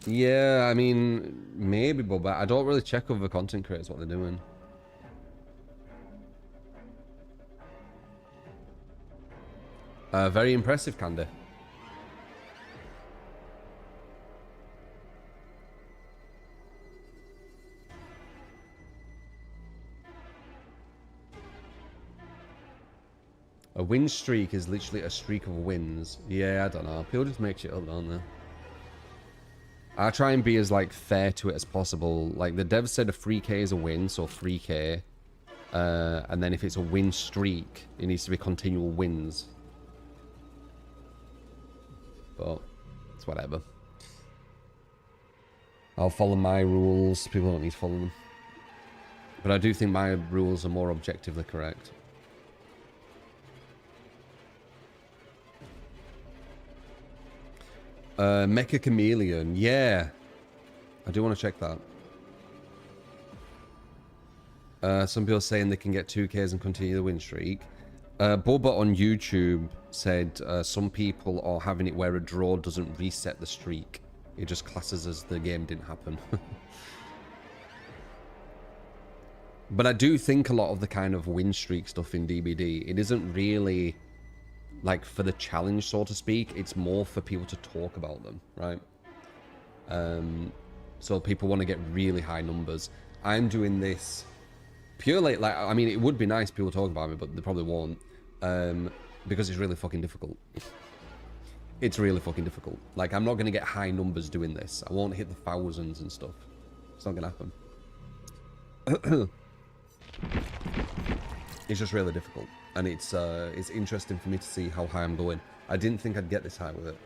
Yeah, I mean, maybe, but I don't really check other content creators what they're doing. Very impressive, Candy. A win streak is literally a streak of wins. Yeah, I don't know. People just make shit up, don't they? I try and be as like fair to it as possible. Like the devs said, a 3k is a win, so 3k. And then if it's a win streak, it needs to be continual wins. But it's whatever. I'll follow my rules. People don't need to follow them. But I do think my rules are more objectively correct. Mecha Chameleon, yeah. I do want to check that. Some people saying they can get 2Ks and continue the win streak. Boba on YouTube said some people are having it where a draw doesn't reset the streak. It just classes as the game didn't happen. But I do think a lot of the kind of win streak stuff in DBD, it isn't really like for the challenge, so to speak. It's more for people to talk about them, right? So people want to get really high numbers. I'm doing this purely, like, I mean, it would be nice people talking about me, but they probably won't, because it's really fucking difficult. It's really fucking difficult. Like, I'm not going to get high numbers doing this. I won't hit the thousands and stuff. It's not going to happen. It's just really difficult. And it's interesting for me to see how high I'm going. I didn't think I'd get this high with it.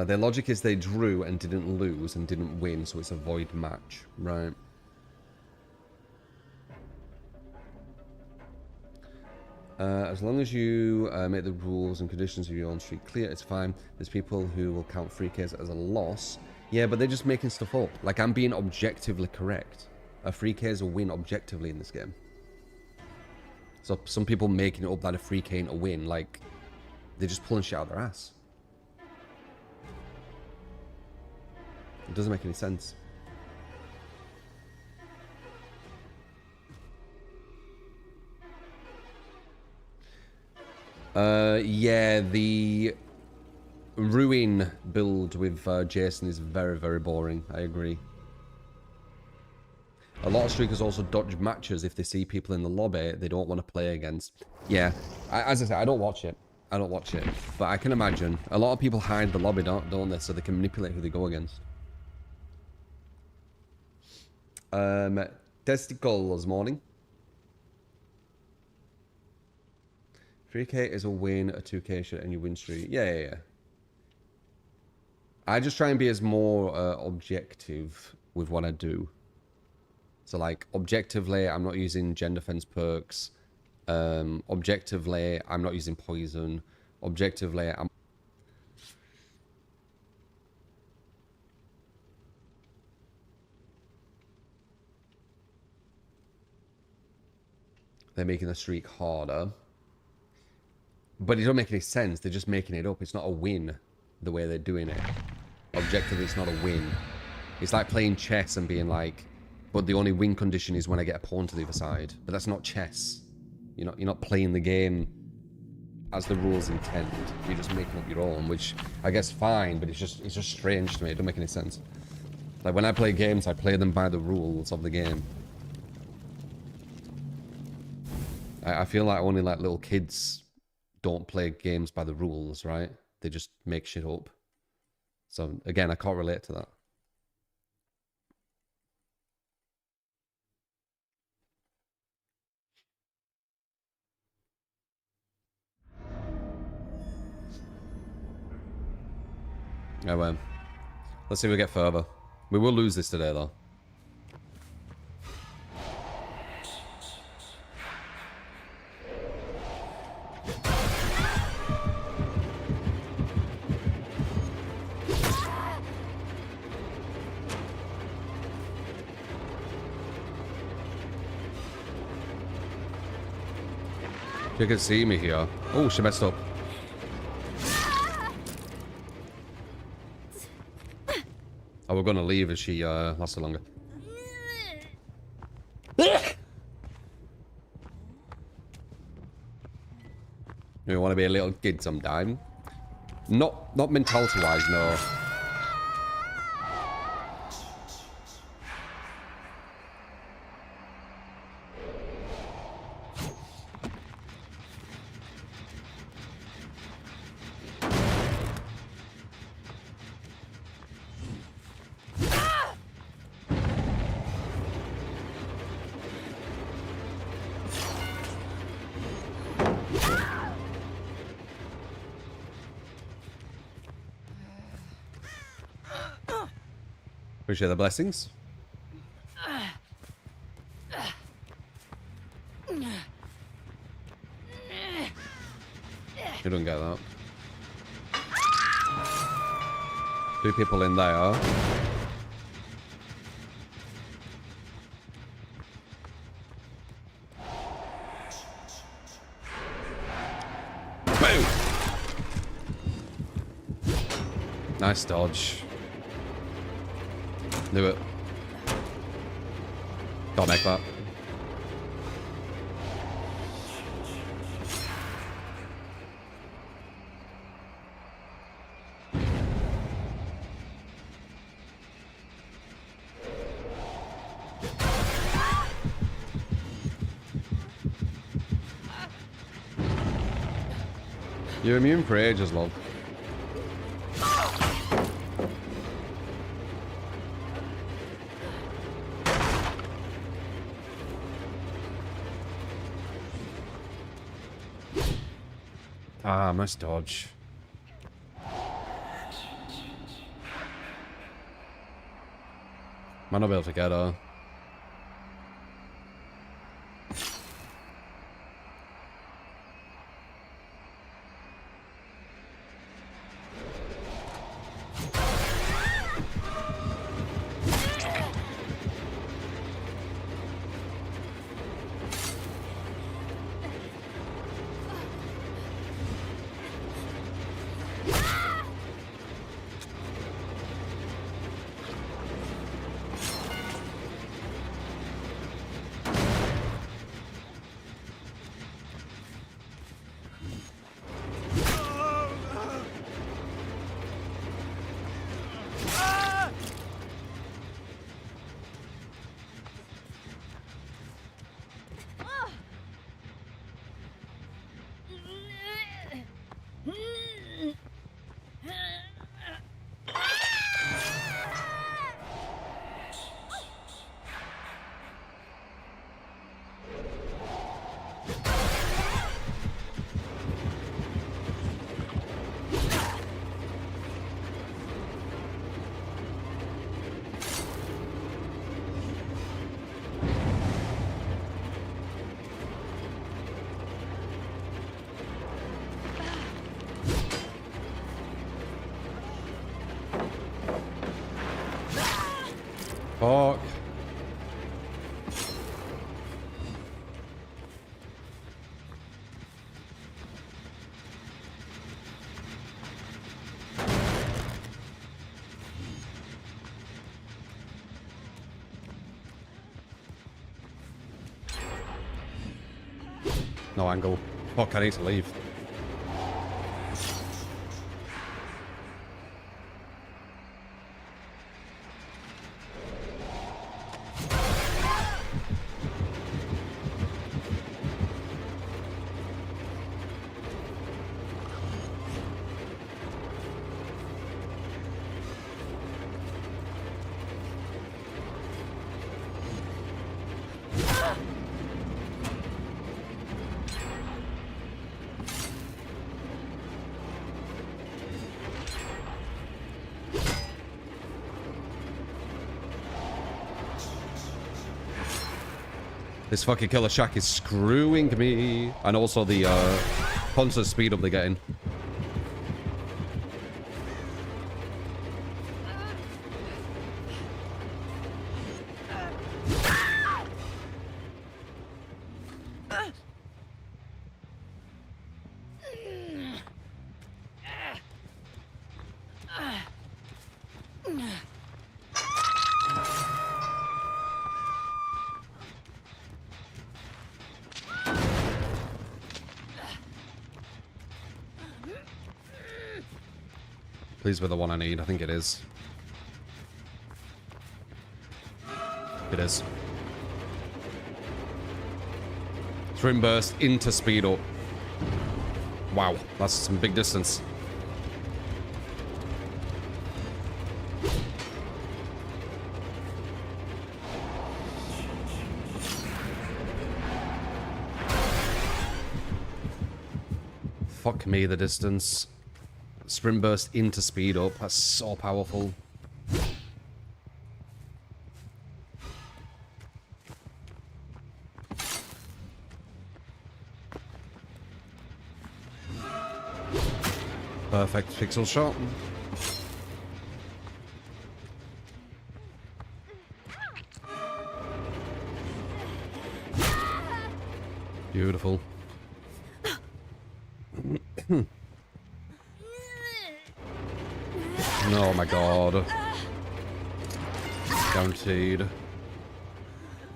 Their logic is they drew and didn't lose and didn't win, so it's a void match, right? As long as you make the rules and conditions of your own street clear, it's fine. There's people who will count 3Ks as a loss. Yeah, but they're just making stuff up. Like, I'm being objectively correct. A 3K is a win objectively in this game. So some people making it up that a 3K ain't a win, like, they're just pulling shit out of their ass. It doesn't make any sense. Yeah, the Ruin build with Jason is very, very boring. I agree. A lot of streakers also dodge matches if they see people in the lobby they don't want to play against. Yeah, as I said, I don't watch it. I don't watch it. But I can imagine. A lot of people hide the lobby, don't they? So they can manipulate who they go against. Testicles morning. 3K is a win, a 2K shit, and you win streak. Yeah. I just try and be as more objective with what I do. So, like, objectively, I'm not using gen defense perks. Objectively, I'm not using poison. Objectively, I'm... They're making the streak harder. But it don't make any sense. They're just making it up. It's not a win the way they're doing it. Objectively, it's not a win. It's like playing chess and being like, but the only win condition is when I get a pawn to the other side. But that's not chess. You're not playing the game as the rules intend. You're just making up your own, which I guess fine, but it's just strange to me. It don't make any sense. Like when I play games, I play them by the rules of the game. I feel like only like little kids don't play games by the rules, right? They just make shit up. So again, I can't relate to that. Yeah, well, let's see if we get further. We will lose this today, though. You can see me here. Oh, she messed up. Oh, we're gonna leave if she lasts longer. You want to be a little kid sometime? Not mentality-wise, no. Appreciate the blessings. You don't get that. 2 people in there. Boom! Nice dodge. Do it. Can't make that. You're immune for ages, love. Ah, must dodge. Might not be able to get her. Fuck. No angle. Fuck, I need to leave. This fucking killer shack is screwing me. And also the constant speed up they're getting. Please be the one I need. I think it is. It is. Swim burst into speed up. Wow, that's some big distance. Fuck me, the distance. Sprint burst into speed up. That's so powerful. Perfect pixel shot. Beautiful. Oh my god. Guaranteed.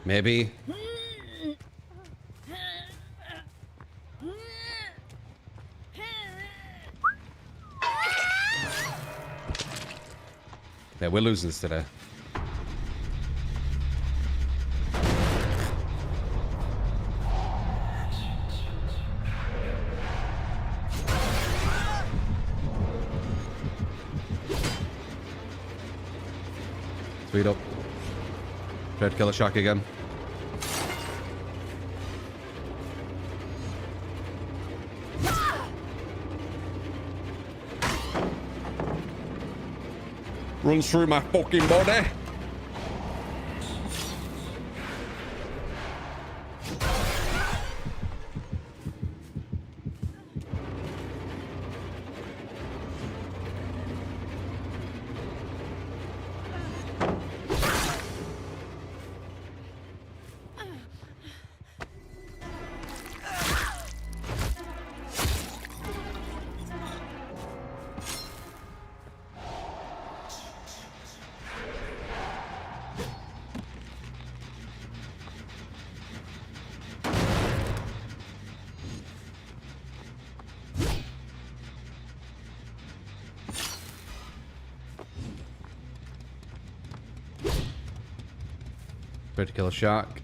Maybe. Yeah, we're losing this today. Speed up. Try to kill a shark again. Runs through my fucking body. Try to kill a shark.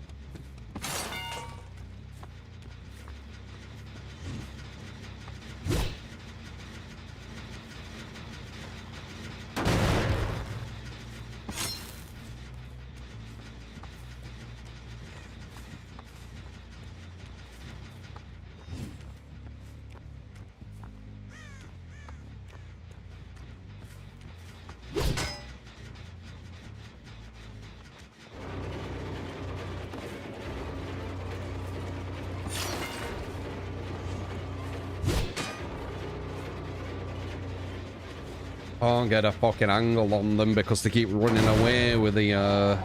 Can't get a fucking angle on them because they keep running away with the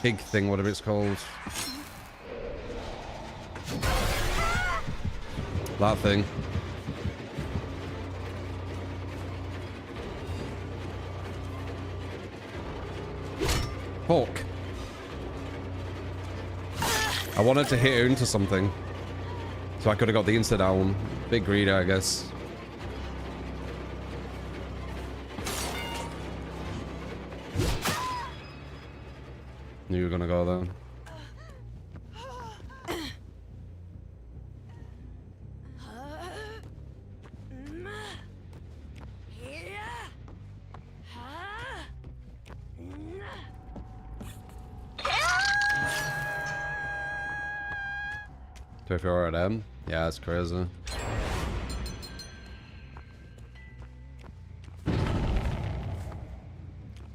big thing, whatever it's called. That thing. Fuck. I wanted to hit her into something. So I could have got the insta down. Big greedy, I guess. Knew you were gonna go there. So if you're at M, yeah, that's crazy.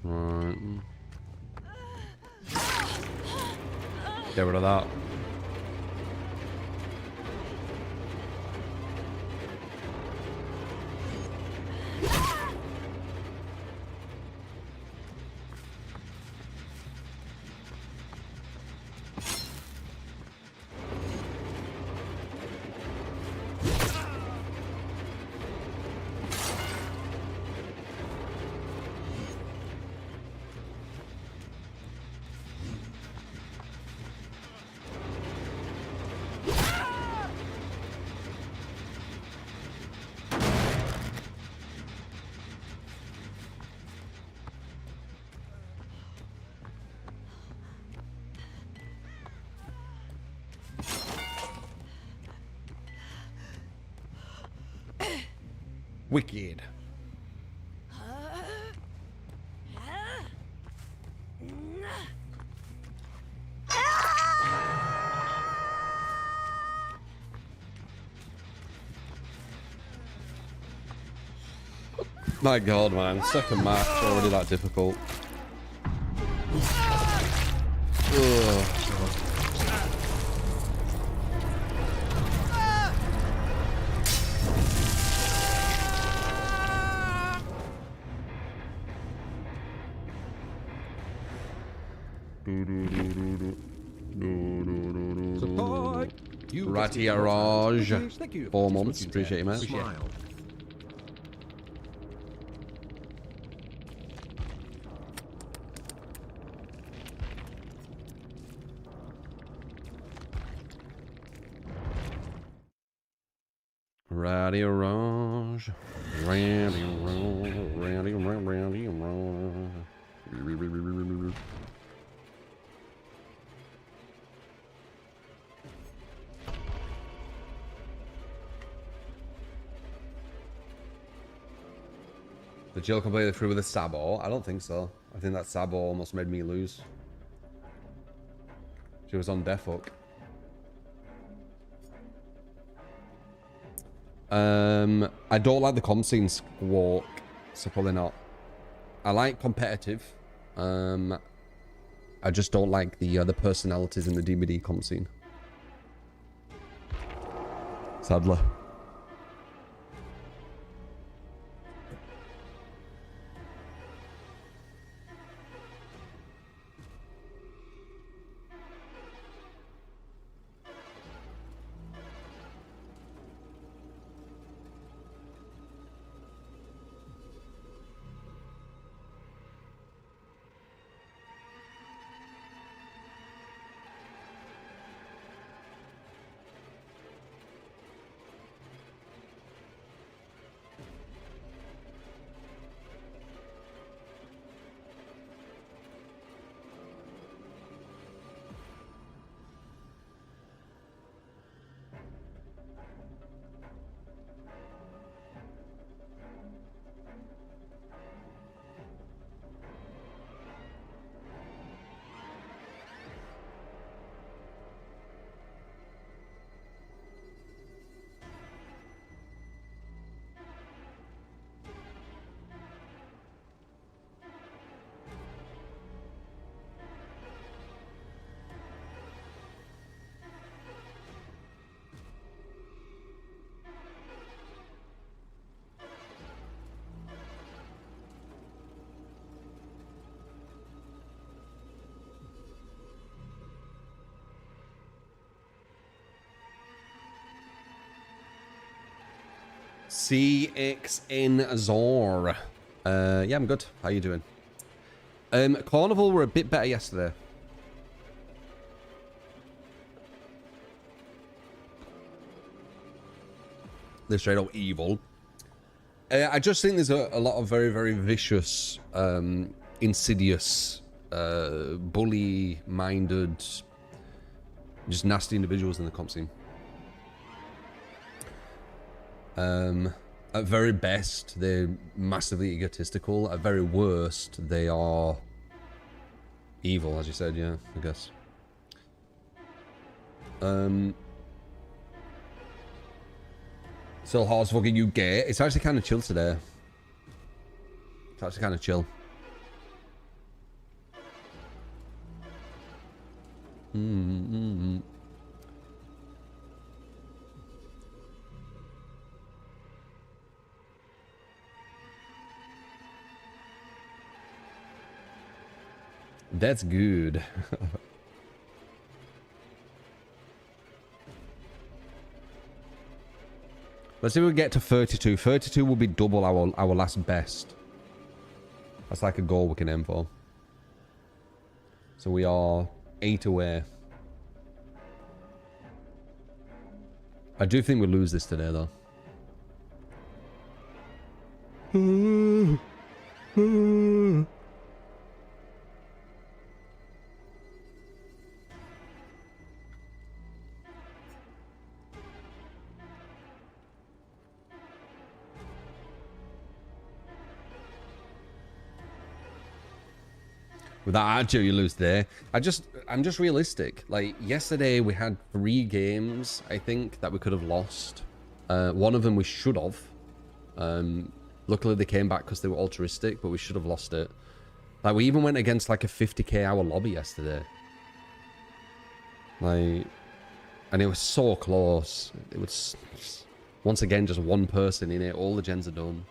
Right. Get rid of that. Wicked. My god, man. Second match, already that difficult. Ugh. Support. You get skill cam Ratiaraj. mods. Thank you. 4 months. Appreciate you, mate. Smile. Radio Rouge. Radio Rouge. Radio Rouge. The Jill completely through with a Sabo? I don't think so. I think that Sabo almost made me lose. She was on Death Hook. I don't like the comp scene Squawk, so probably not. I like competitive. I just don't like the personalities in the DBD comp scene. Sadly. CXN Zor. Yeah, I'm good. How you doing? Carnival were a bit better yesterday. They're straight up evil. I just think there's a lot of very, very vicious, insidious, bully-minded, just nasty individuals in the comp scene. At very best, they're massively egotistical. At very worst, they are evil, as you said, yeah, I guess. So hard as fucking you get. It's actually kind of chill today. It's actually kind of chill. That's good. Let's see if we get to 32. 32 will be double our last best. That's like a goal we can aim for. So we are 8 away. I do think we lose this today, though. With that attitude, you lose there. I'm just realistic. Like, yesterday we had 3 games, I think, that we could have lost. One of them we should have. Luckily they came back because they were altruistic, but we should have lost it. Like, we even went against like a 50k hour lobby yesterday. Like, and it was so close. It was, once again, just one person in it. All the gens are done.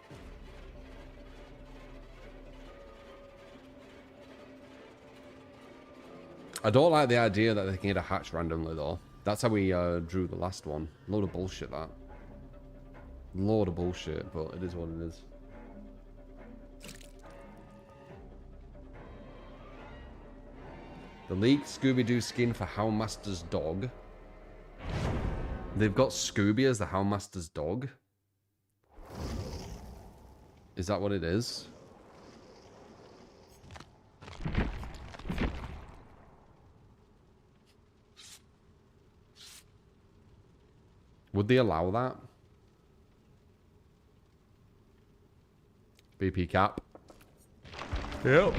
I don't like the idea that they can get a hatch randomly, though. That's how we drew the last one. Load of bullshit, that. Load of bullshit, but it is what it is. The leaked Scooby-Doo skin for Houndmaster's dog. They've got Scooby as the Houndmaster's dog. Is that what it is? Would they allow that? BP cap. Yep.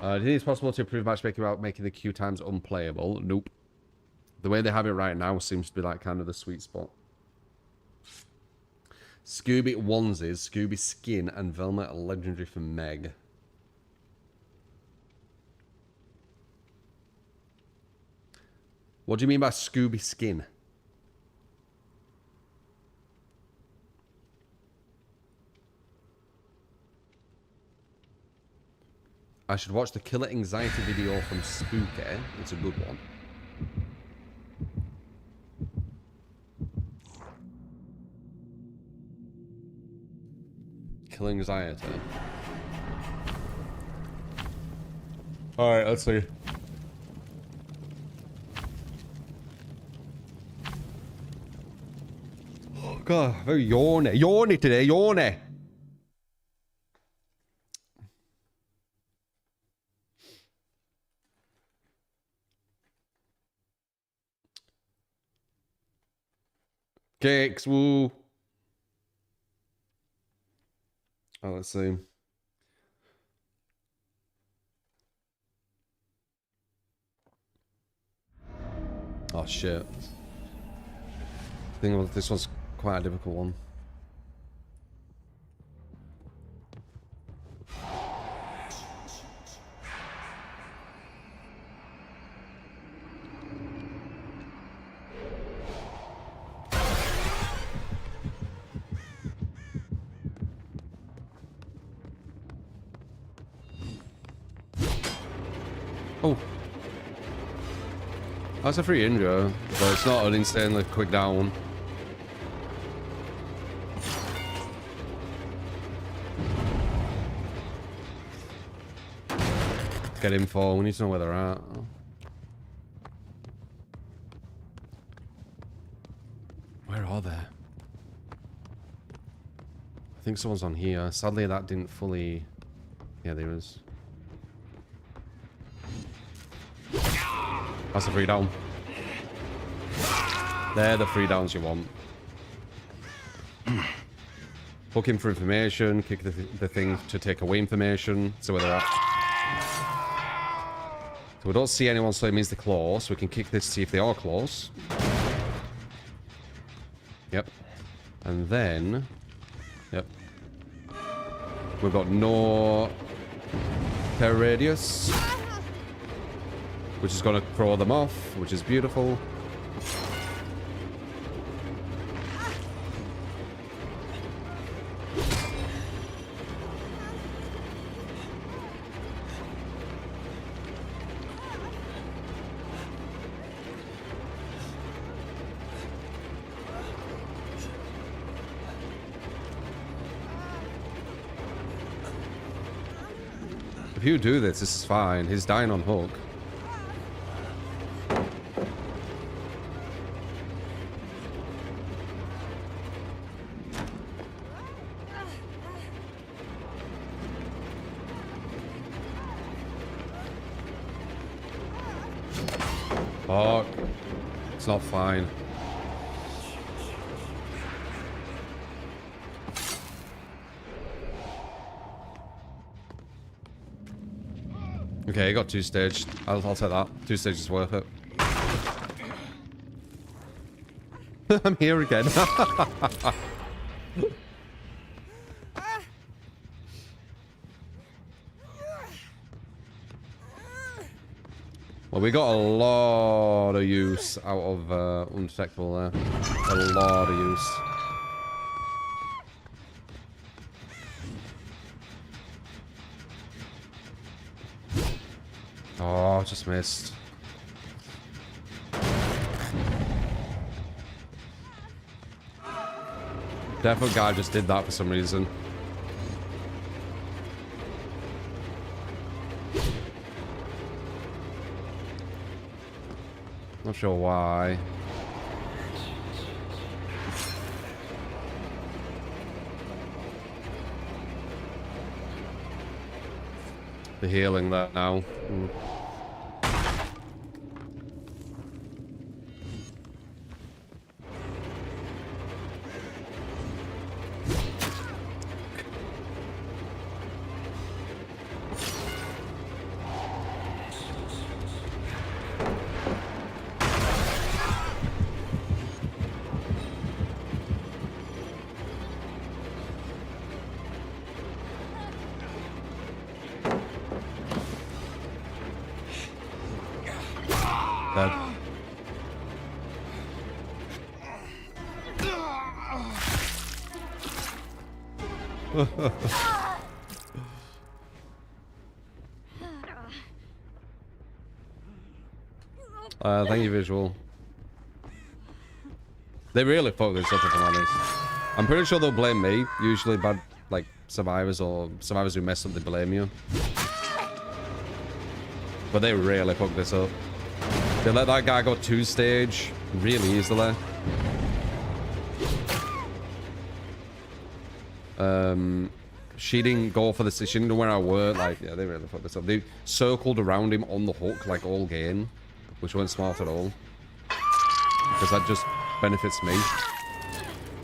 Do you think it's possible to improve matchmaking without making the queue times unplayable? Nope. The way they have it right now seems to be like kind of the sweet spot. Scooby onesies, Scooby skin, and Velma are legendary for Meg. What do you mean by Scooby skin? I should watch the killer anxiety video from Spooky. It's a good one. Killer anxiety. Alright, let's see. Oh god, very yawny. Yawny today, yawny. Cakes, woo. Oh, let's see. Oh shit. I think this one's quite a difficult one. Oh. That's a free intro, but it's not an insanely quick down. Get info, we need to know where they're at. Where are they? I think someone's on here. Sadly, that didn't fully... Yeah, there is. That's a free down. They're the free downs you want. Hook him for information, kick the thing to take away information, so where they're at. So we don't see anyone, so it means they're close. We can kick this to see if they are close. Yep. And then... Yep. We've got no... Terror radius. Which is going to throw them off, which is beautiful. If you do this, this is fine. He's dying on hook. Fuck. It's not fine. Okay, I got 2 staged. I'll take that. 2 stages is worth it. I'm here again. Well, we got a lot of use out of Undetectable there. A lot of use. Oh, just missed. Definitely guy just did that for some reason. Not sure why. The healing there now. Mm. Dead. Thank you, Visual. They really fuck this up, if I'm honest. I'm pretty sure they'll blame me. Usually bad, like, survivors or survivors who mess up, they blame you. But they really fucked this up. They let that guy go 2-stage really easily. She didn't go for the... She didn't know where I were. Like, yeah, they really fucked this up. They circled around him on the hook, like, all game. Which wasn't smart at all. Because that just benefits me.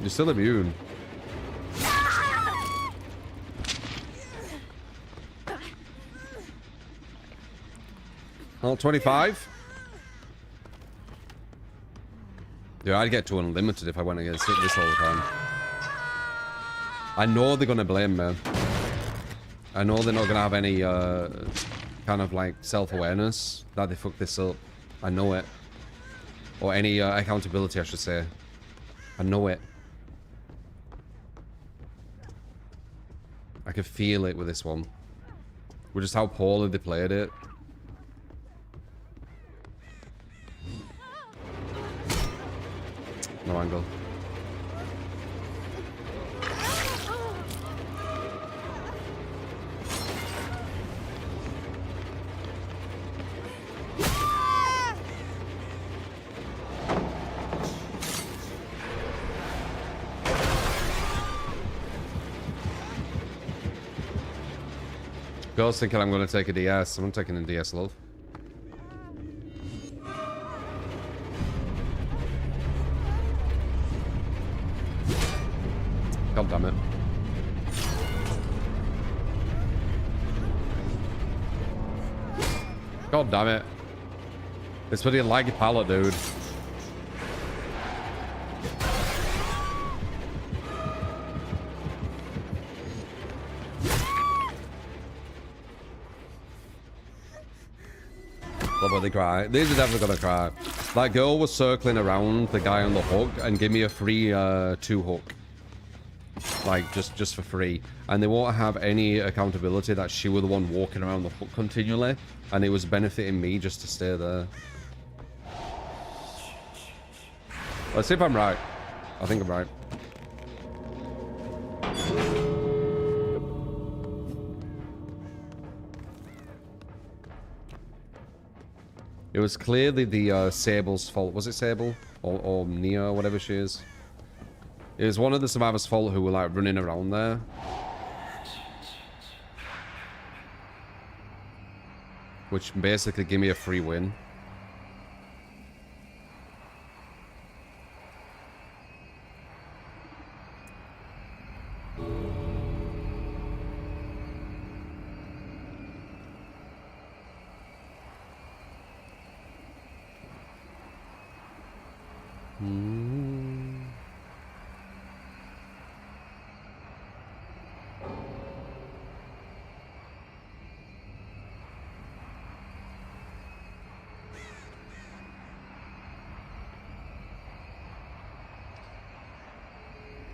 You're still immune. Oh, 25? Dude, I'd get to unlimited if I went against it this all the time. I know they're gonna blame me. I know they're not gonna have any kind of like self-awareness that they fucked this up. I know it. Or any accountability, I should say. I know it. I can feel it with this one. With just how poorly they played it. No angle. Girls thinking I'm going to take a DS. I'm taking a DS, love. God damn it. God damn it. It's pretty laggy palette, dude. Love they cry. These are definitely gonna cry. That girl was circling around the guy on the hook and give me a free 2 hook. Like, just for free. And they won't have any accountability that she was the one walking around the hook continually. And it was benefiting me just to stay there. Let's see if I'm right. I think I'm right. It was clearly the Sable's fault. Was it Sable? Or Nia, whatever she is. It was one of the survivors' fault who were like running around there. Which basically gave me a free win.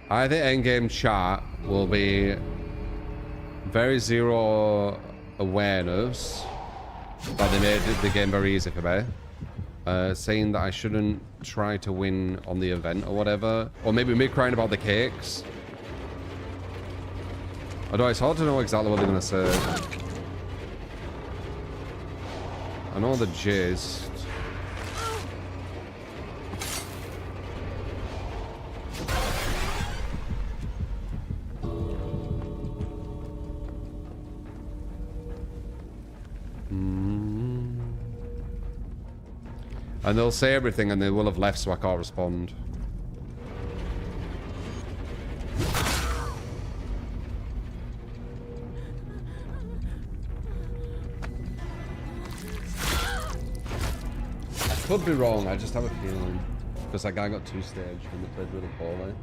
I think endgame chat will be very zero awareness that they made the game very easy for me. Saying that I shouldn't try to win on the event or whatever. Or maybe me crying about the cakes. Although it's hard to know exactly what they're going to say. I know the gist. And they'll say everything and they will have left so I can't respond. I could be wrong, I just have a feeling. Because that guy got 2-staged and they played really poorly.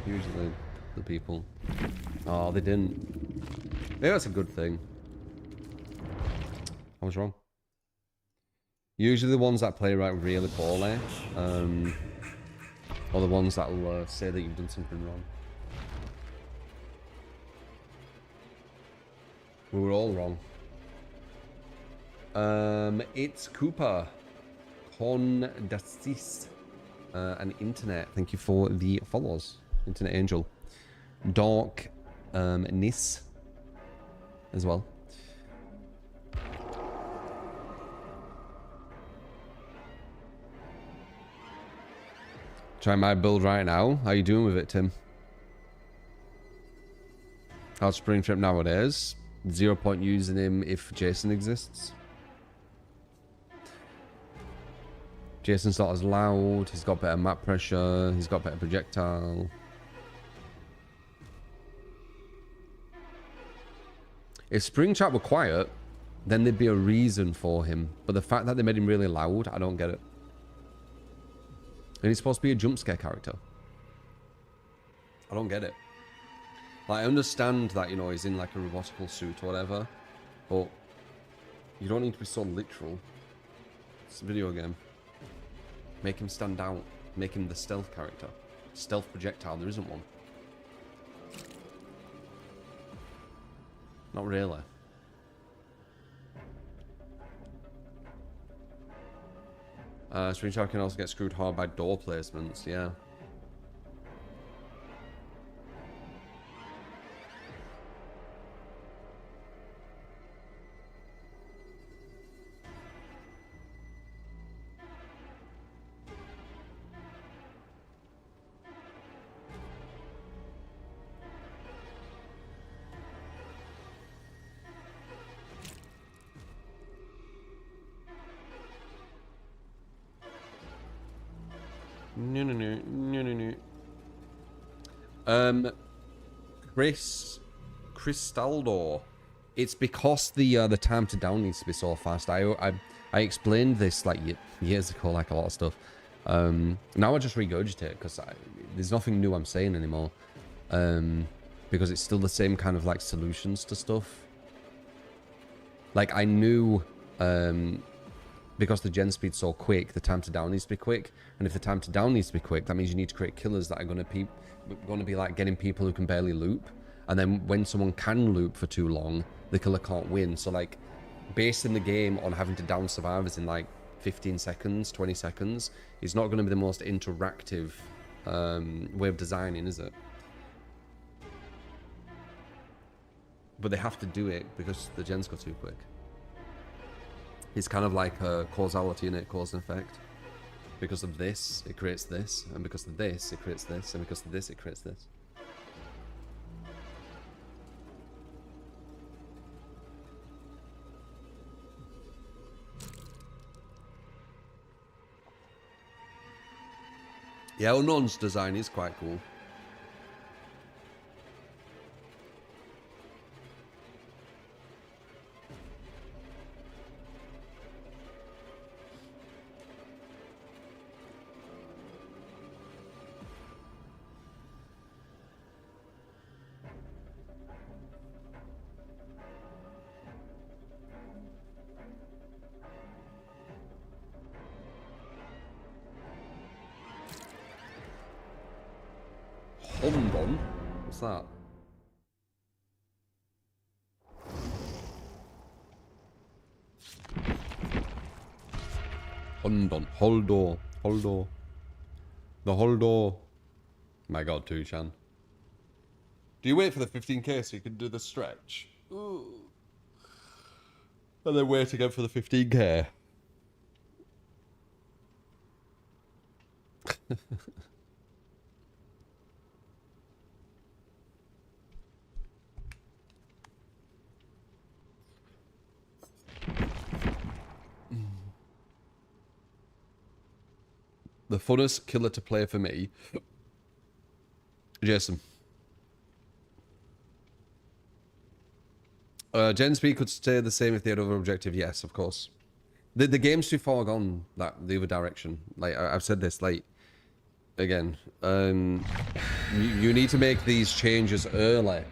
Usually the people. Oh, they didn't. Maybe that's a good thing. I was wrong. Usually the ones that play right really poorly, or the ones that will say that you've done something wrong. We were all wrong. It's Cooper. Condastis. And Internet. Thank you for the follows. Internet Angel. Dark Nis as well. Try my build right now. How you doing with it, Tim? How's Spring Trip nowadays? 0 point using him if Jason exists. Jason's not as loud. He's got better map pressure. He's got better projectile. If Springtrap were quiet, then there'd be a reason for him. But the fact that they made him really loud, I don't get it. And he's supposed to be a jump scare character. I don't get it. Like, I understand that, you know, he's in like a robotical suit or whatever, but you don't need to be so literal. It's a video game. Make him stand out. Make him the stealth character. Stealth projectile, there isn't one. Not really. Screenshot can also get screwed hard by door placements, yeah. Cristaldo. It's because the time to down needs to be so fast. I explained this like years ago, like a lot of stuff. Now I just regurgitate because there's nothing new I'm saying anymore. Because it's still the same kind of like solutions to stuff. Like I knew because the gen speed's so quick, the time to down needs to be quick. And if the time to down needs to be quick, that means you need to create killers that are going to be like getting people who can barely loop. And then when someone can loop for too long, the killer can't win. So like basing the game on having to down survivors in like 15 seconds, 20 seconds is not going to be the most interactive way of designing, is it? But they have to do it because the gens go too quick. It's kind of like a causality in it, cause and effect. Because of this, it creates this, and because of this, it creates this, and because of this, it creates this. Yeah, Unknown's design is quite cool. Hondon? What's that? Hondon. Holdo. Holdo. The Holdo. My god, Tushan. Do you wait for the 15k so you can do the stretch? Ooh. And then wait again for the 15k? The funnest killer to play for me. Jason. Gen Speed could stay the same if they had other objective. Yes, of course. The game's too far gone the other direction. Like I've said this, like again, you need to make these changes early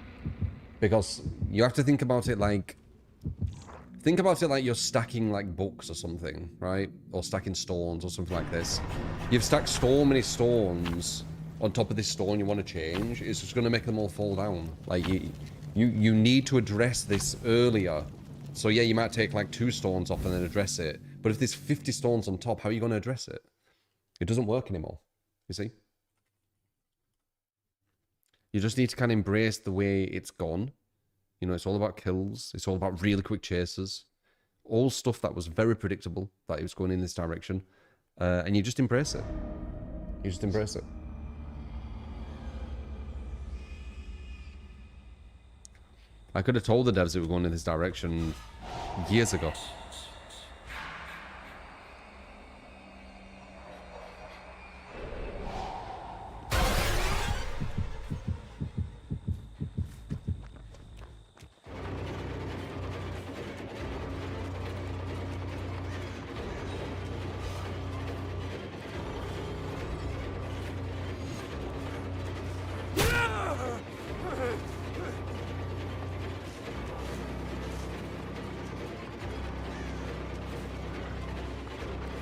because you have to think about it like you're stacking like books or something, right? Or stacking stones or something like this. You've stacked so many stones on top of this stone you want to change. It's just going to make them all fall down. Like you need to address this earlier. So yeah, you might take like 2 stones off and then address it. But if there's 50 stones on top, how are you going to address it? It doesn't work anymore. You see? You just need to kind of embrace the way it's gone. You know, it's all about kills. It's all about really quick chases. All stuff that was very predictable, that it was going in this direction. And you just embrace it. You just embrace it. I could have told the devs it was going in this direction years ago.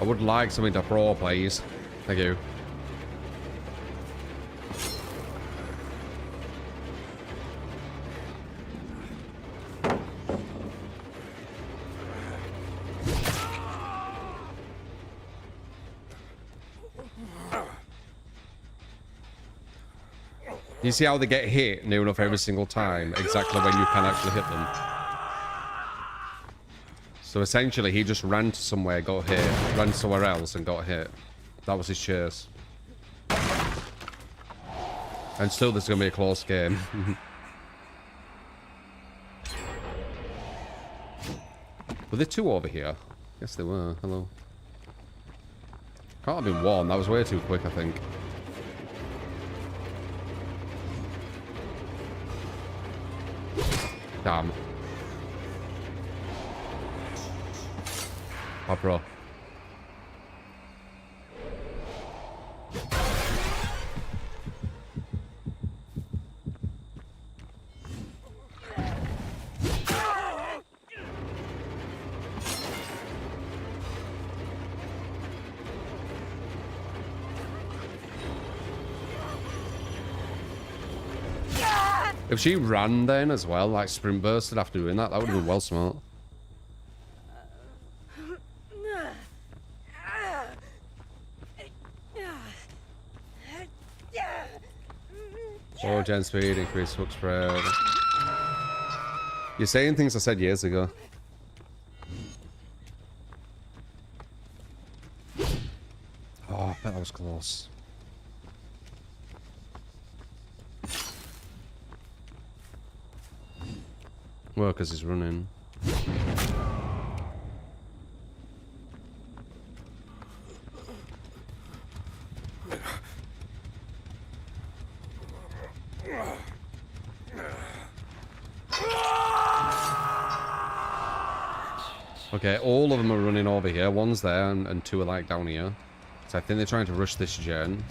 I would like something to throw, please. Thank you. You see how they get hit near enough every single time, exactly when you can actually hit them. So essentially, he just ran to somewhere, got hit, ran somewhere else, and got hit. That was his chase. And still, there's going to be a close game. Were there 2 over here? Yes, there were. Hello. Can't have been 1. That was way too quick, I think. Damn. Oh, bro. If she ran then as well, like sprint bursted after doing that, that would have been well smart. Oh, gen speed, increase hook spread. You're saying things I said years ago. Oh, I bet that was close. Well, because he's running. Okay, all of them are running over here. One's there and 2 are like down here. So I think they're trying to rush this gen.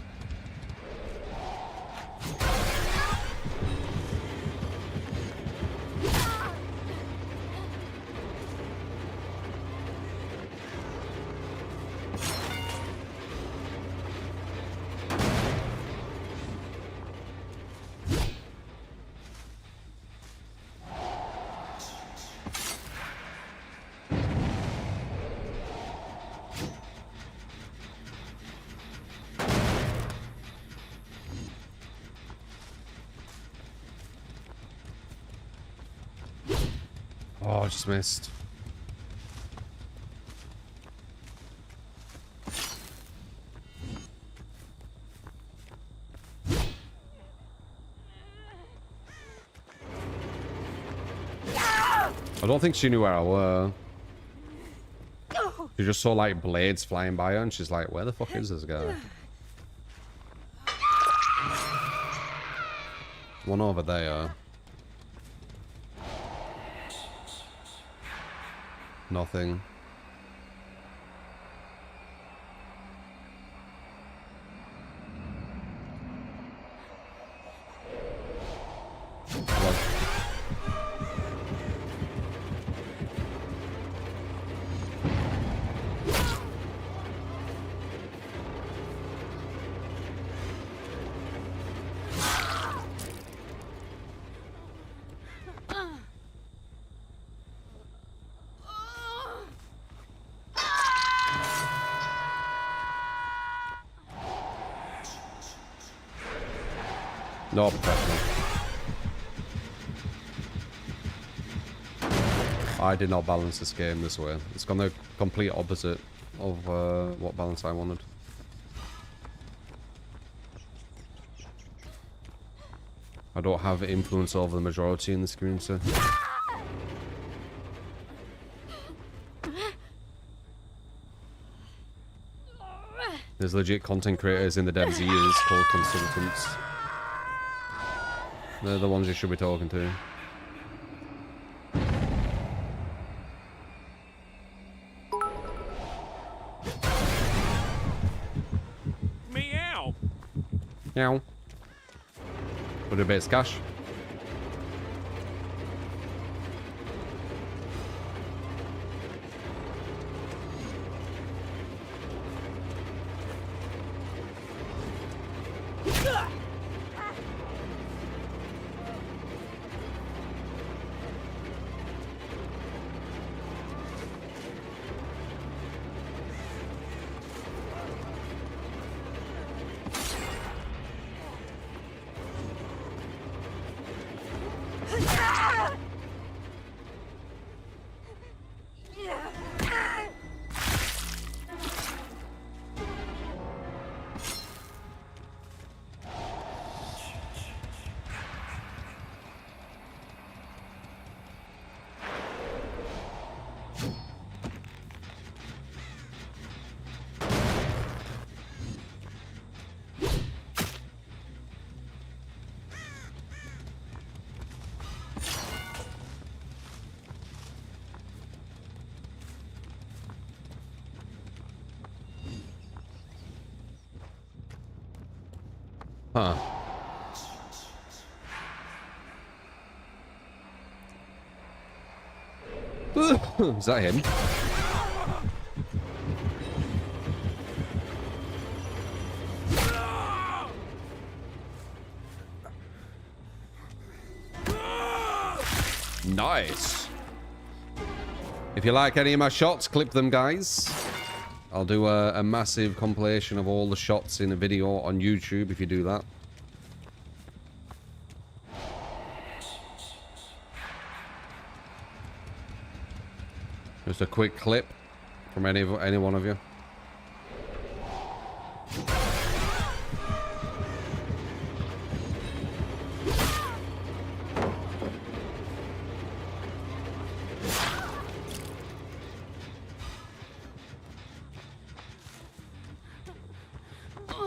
Oh, I just missed. I don't think she knew where I were. She just saw like blades flying by her and she's like, where the fuck is this guy? One over there. Nothing. Hello. No professional. I did not balance this game this way. It's gone the complete opposite of what balance I wanted. I don't have influence over the majority in this community. There's legit content creators in the devs' ears called consultants. They're the ones you should be talking to. Meow. Meow. With a bit of cash. Huh. Is that him? Nice. If you like any of my shots, clip them, guys. I'll do a massive compilation of all the shots in a video on YouTube if you do that. Just a quick clip from any one of you.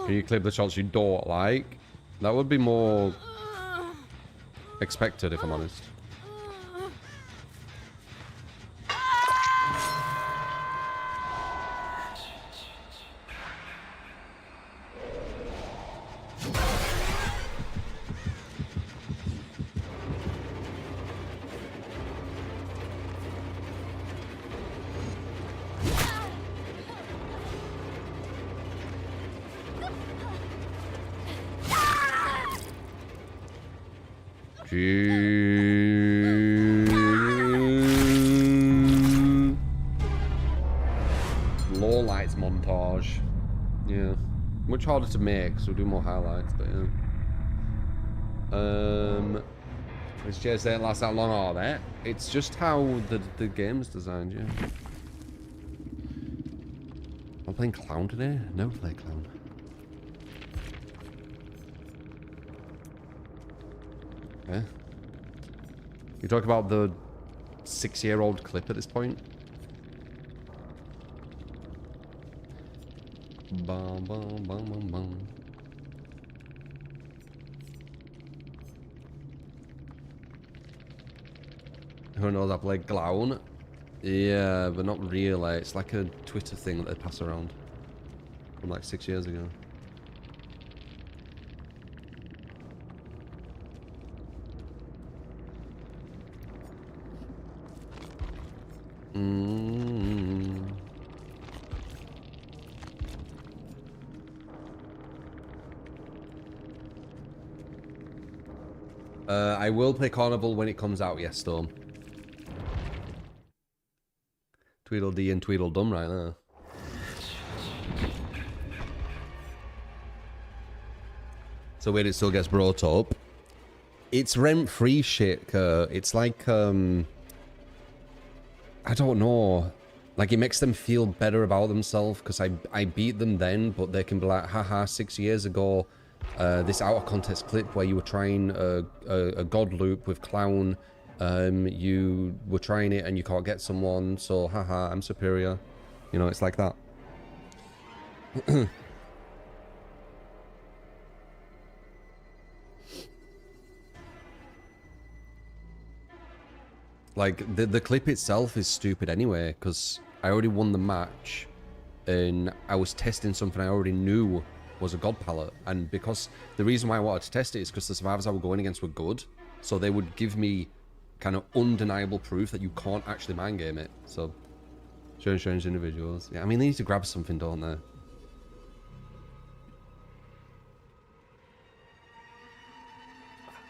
Can you clip the shots you don't like? That would be more expected, if I'm honest. Lowlights montage. Yeah. Much harder to make, so we'll do more highlights, but yeah. This chairs don't last that long, are they? It's just how the game's designed, yeah. I'm playing clown today? No play clown. Yeah. You talk about the 6-year-old clip at this point? Bum, bum, bum, bum, bum. Who knows I play Glown? Yeah, but not really. It's like a Twitter thing that they pass around from like 6 years ago. I will play Carnival when it comes out, yes, Storm. Tweedledee and Tweedledum right there. So when it still gets brought up, it's rent-free shit, it's like, I don't know. Like, it makes them feel better about themselves, because I beat them then, but they can be like, haha, 6 years ago, this out-of-context clip where you were trying a god loop with Clown, you were trying it and you can't get someone, so haha, I'm superior. You know, it's like that. Like, the clip itself is stupid anyway, because I already won the match, and I was testing something I already knew was a god palette, and because the reason why I wanted to test it is because the survivors I were going against were good, so they would give me kind of undeniable proof that you can't actually mind game it. So, showing strange individuals. Yeah, I mean, they need to grab something, don't they?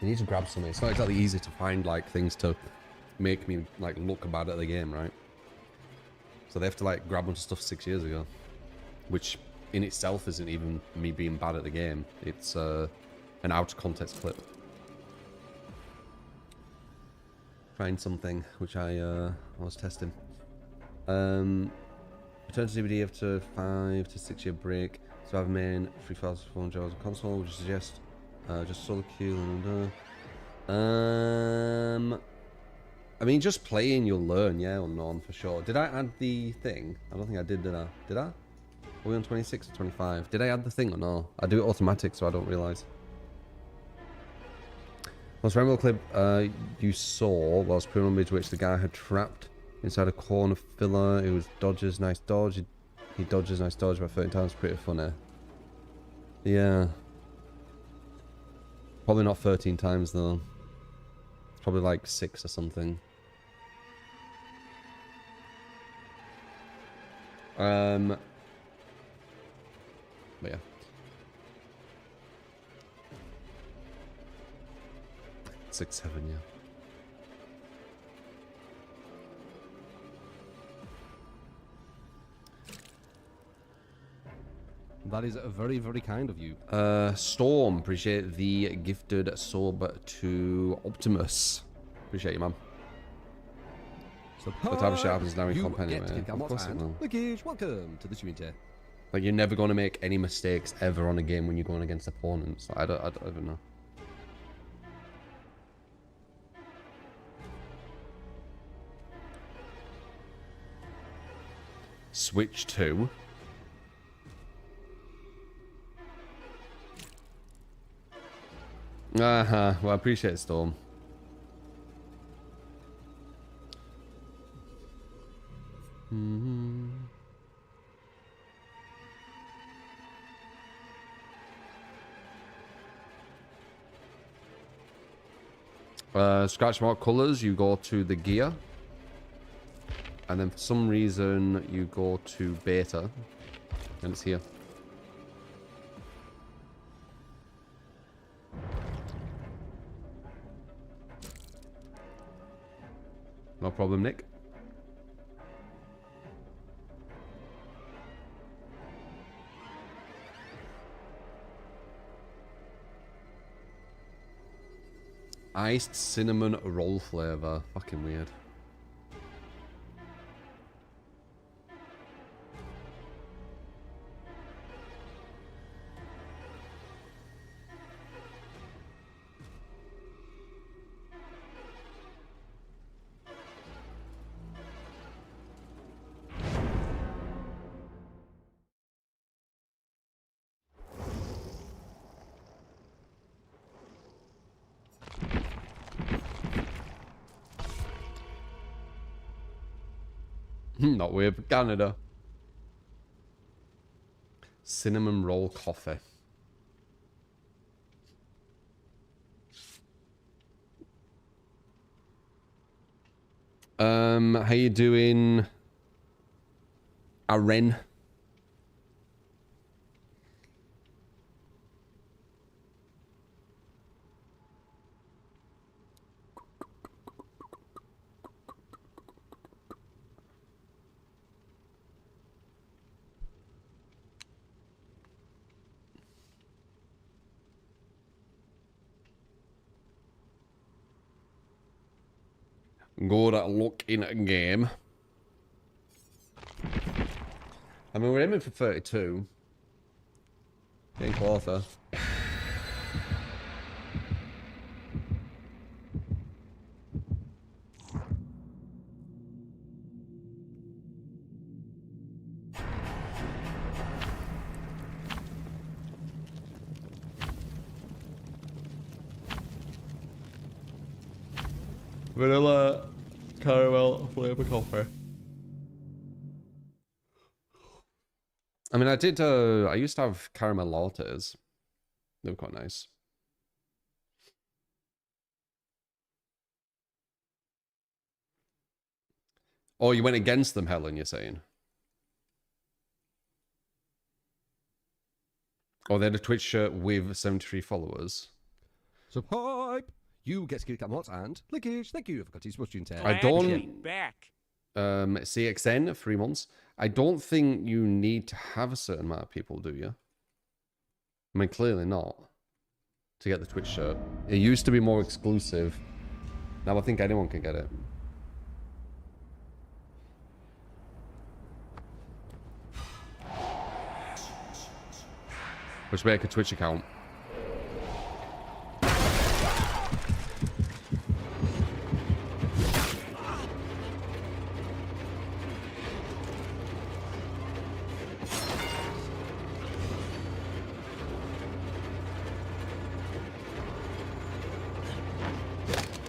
They need to grab something. It's not exactly easy to find, like, things to make me, like, look bad at the game, right? So they have to, like, grab a bunch of stuff 6 years ago, which in itself isn't even me being bad at the game. It's an out-of-context clip. Find something, which I was testing. Return to CBD after 5 to 6 year break. So I've made 3,400 hours of console, which suggest just solo queue. I mean, just playing, you'll learn, yeah, or none, for sure. Did I add the thing? I don't think I did I? Did I? Are we on 26 or 25? Did I add the thing or no? I do it automatic, so I don't realise. Most memorable clip you saw was Pyramid, which the guy had trapped inside a corner filler. It was dodges, nice dodge. He dodges, nice dodge about 13 times. Pretty funny. Yeah. Probably not 13 times, though. It's probably like 6 or something. But yeah. Six, 7, yeah. That is very, very kind of you. Storm, appreciate the gifted sub to Optimus. Appreciate you, man. So The type of shit happens now in you comp get anyway. to Of course it will. Lickage, welcome to the community. Like, you're never going to make any mistakes ever on a game when you're going against opponents. I don't even know. Switch 2. Well, I appreciate it, Storm. Scratch mark colors, you go to the gear. And then for some reason, you go to beta. And it's here. No problem, Nick. Iced cinnamon roll flavor. Fucking weird. Not with Canada. Cinnamon roll coffee. How you doing, Aren? Good luck in a game. I mean, we're aiming for 32. Getting closer. Vanilla caramel flavor coffee. I mean, I used to have caramel lattes. They were quite nice. Oh, you went against them, Helen, you're saying? Oh, they had a Twitch shirt with 73 followers. Subscribe. You get Kit Kat Mods and Lickish. Thank you for cutting Smudge Tear. I Glad don't- to be back. CXN, 3 months. I don't think you need to have a certain amount of people, do you? I mean, clearly not. To get the Twitch shirt. It used to be more exclusive. Now I think anyone can get it. We should make a Twitch account.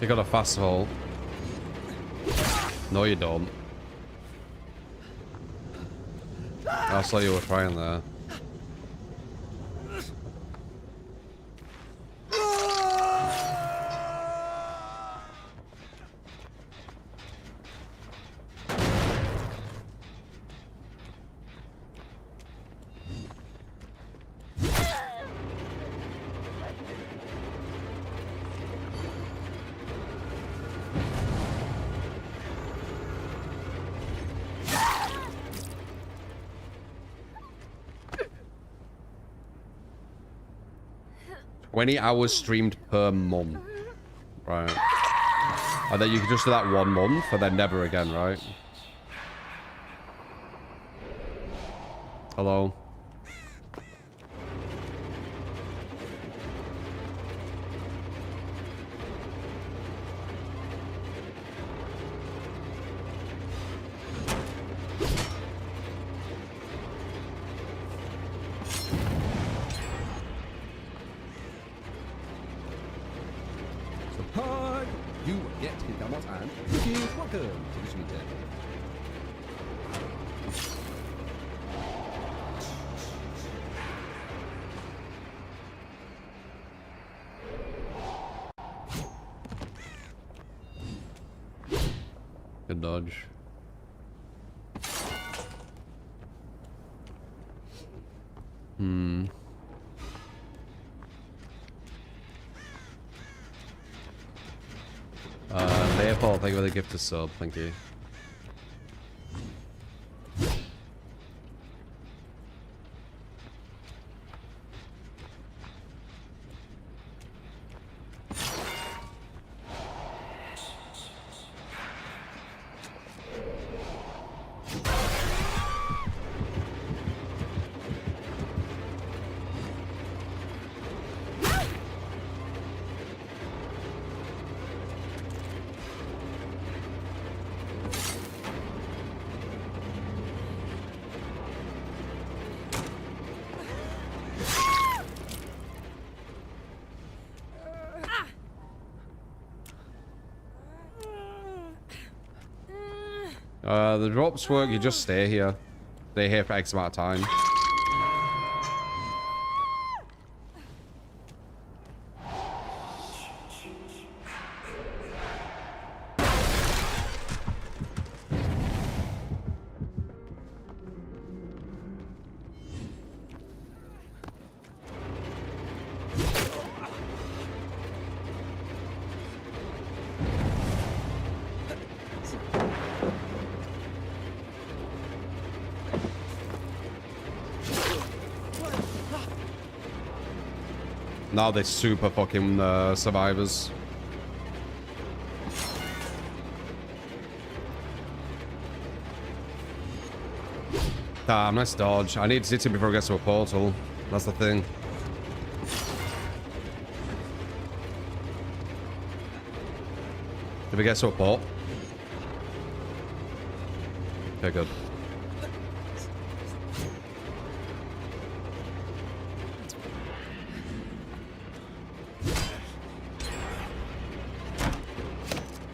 You got a fast hole. No, you don't. I saw you were trying there. $20 streamed per month. Right. And then you can just do that 1 month and then never again, right? Hello? Subscribe. You get Kit Kat Mods and Lickish. Welcome to the Sweet Tear. Good dodge. Leopold, thank you for the gift of sub, thank you. The drops work, you just stay here. Stay here for X amount of time. Now they're super fucking survivors. Damn, nice dodge. I need to hit him before he gets to a portal. That's the thing. Did we get to a port? Okay, good.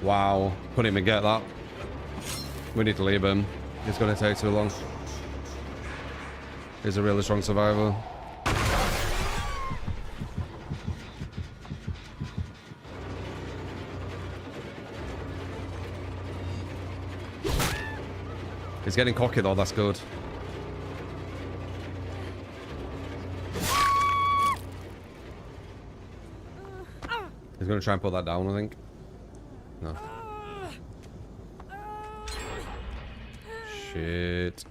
Wow, couldn't even get that. We need to leave him. It's going to take too long. He's a really strong survivor. He's getting cocky though, that's good. He's going to try and put that down, I think. No. Shit.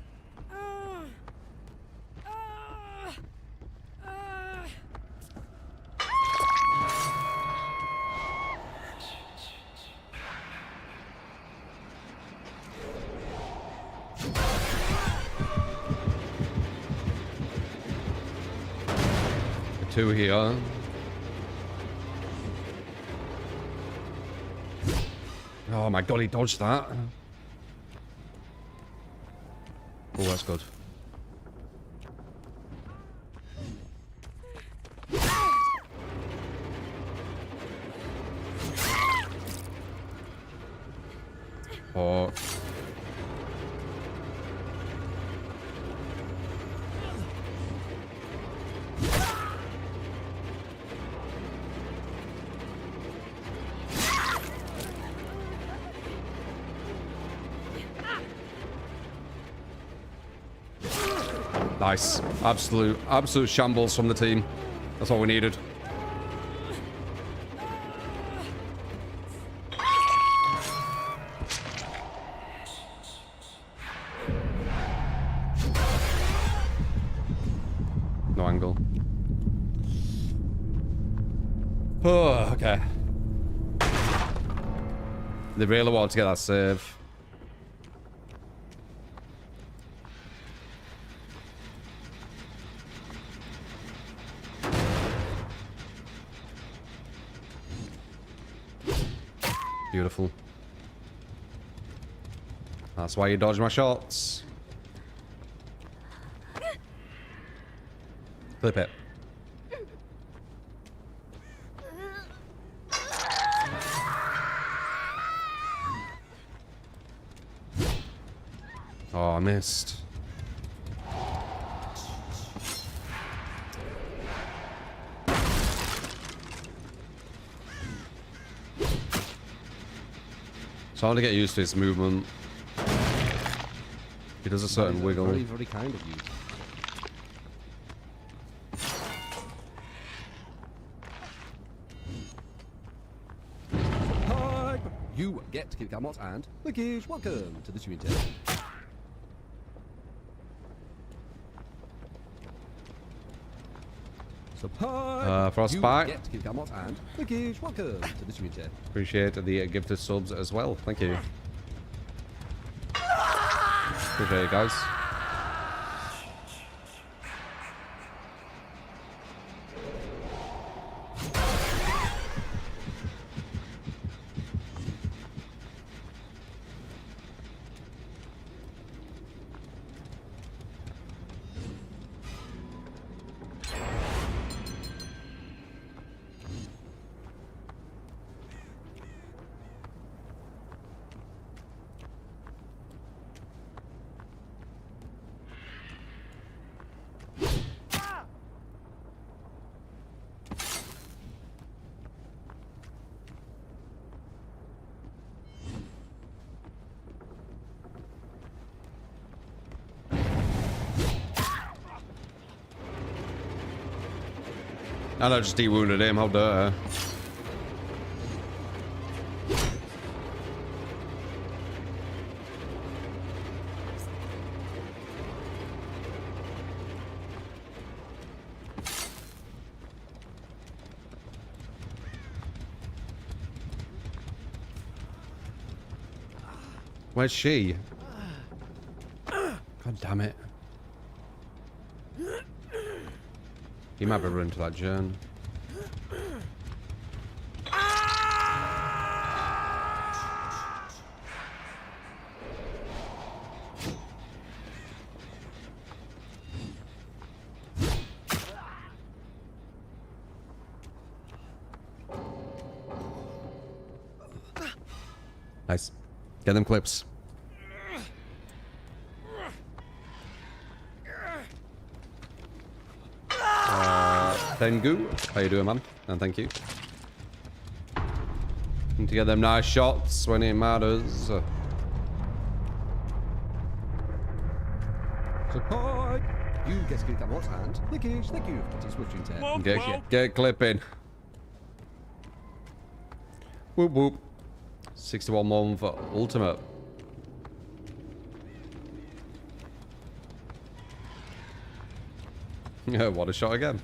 Two here. Oh my god, he dodged that. Oh, that's good. Oh. Nice. Absolute shambles from the team. That's what we needed. No angle. Oh, okay. They really want to get that save. Beautiful. That's why you dodge my shots. Flip it. Oh, I missed. It's hard to get used to his movement. He does a certain wiggle. Very, very kind of you. Hi, you get Kit Kat and Lickage. Welcome to the stream table. So hi, Frostbite. you get Kit Kat and Lickage. Welcome to the stream table. Appreciate the gifted subs as well. Thank you. Appreciate it, guys. And I just de-wounded him, how dare. Where's she? God damn it. You might be running to that Jern. Nice. Get them clips. Tengu, how you doing, man? And thank you. Need to get them nice shots when it matters. Support! You get skill cam and Lickage, thank you. That is switching tear. Whoa, Get, whoa. get clipping. Whoop whoop. 61 month ultimate. Yeah, what a shot again.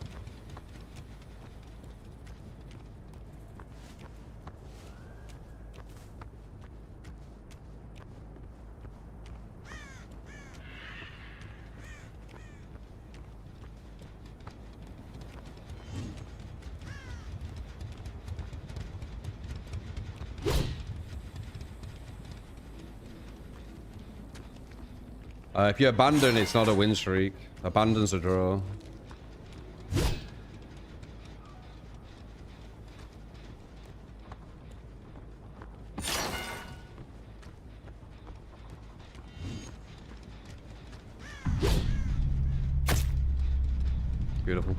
If you abandon, it's not a win streak. Abandon's a draw. Beautiful.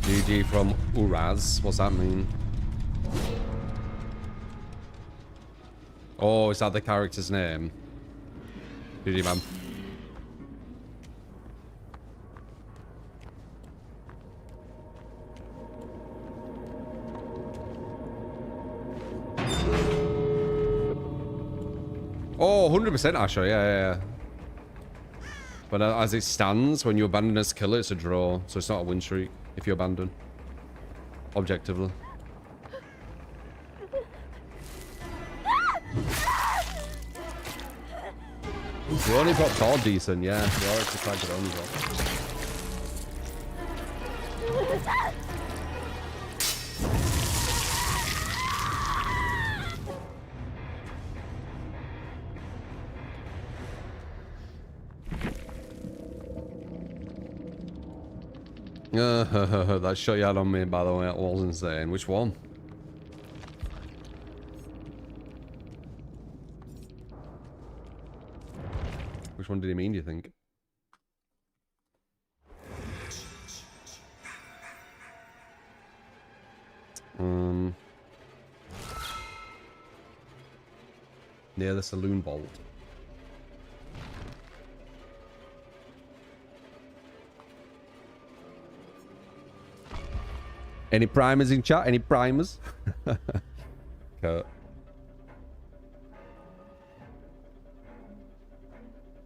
GG from Uraz. What's that mean? Oh, is that the character's name? GG, man. Oh, 100% Asher, yeah. But as it stands, when you abandon as killer, it's a draw. So it's not a win streak if you abandon. Objectively. You only got Thor decent, yeah. You are actually quite good on that shot you had on me, by the way, that was insane. Which one? Which one did he mean, do you think? Near the saloon vault. Any primers in chat? Any primers? Kurt.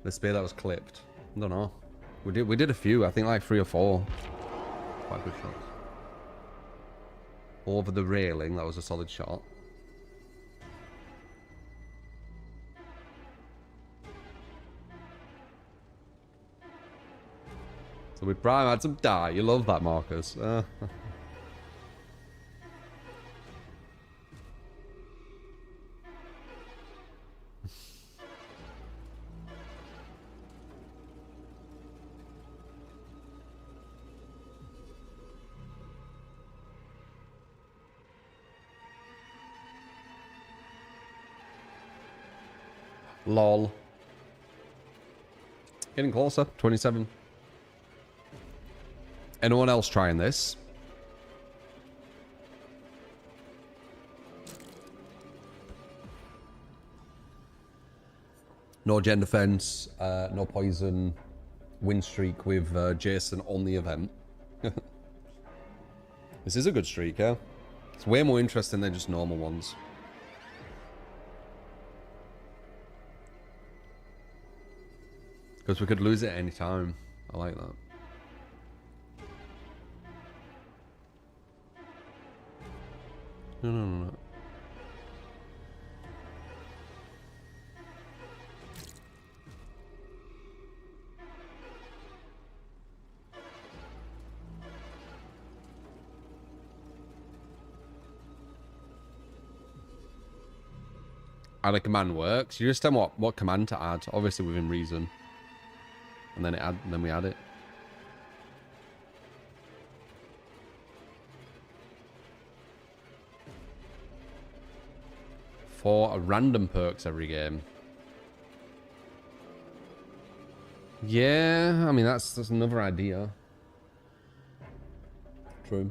The spear that was clipped. I don't know. We did a few. I think like 3 or 4. Quite good shots. Over the railing. That was a solid shot. So we prime had some die. You love that, Marcus. Lol. Getting closer. 27. Anyone else trying this? No gen defense, no poison, win streak with Jason on the event. This is a good streak, yeah? It's way more interesting than just normal ones. Because we could lose it any time. I like that. No. How the command works. You just tell me what command to add, obviously within reason. And then we add it. For random perks every game. Yeah, I mean that's another idea. True.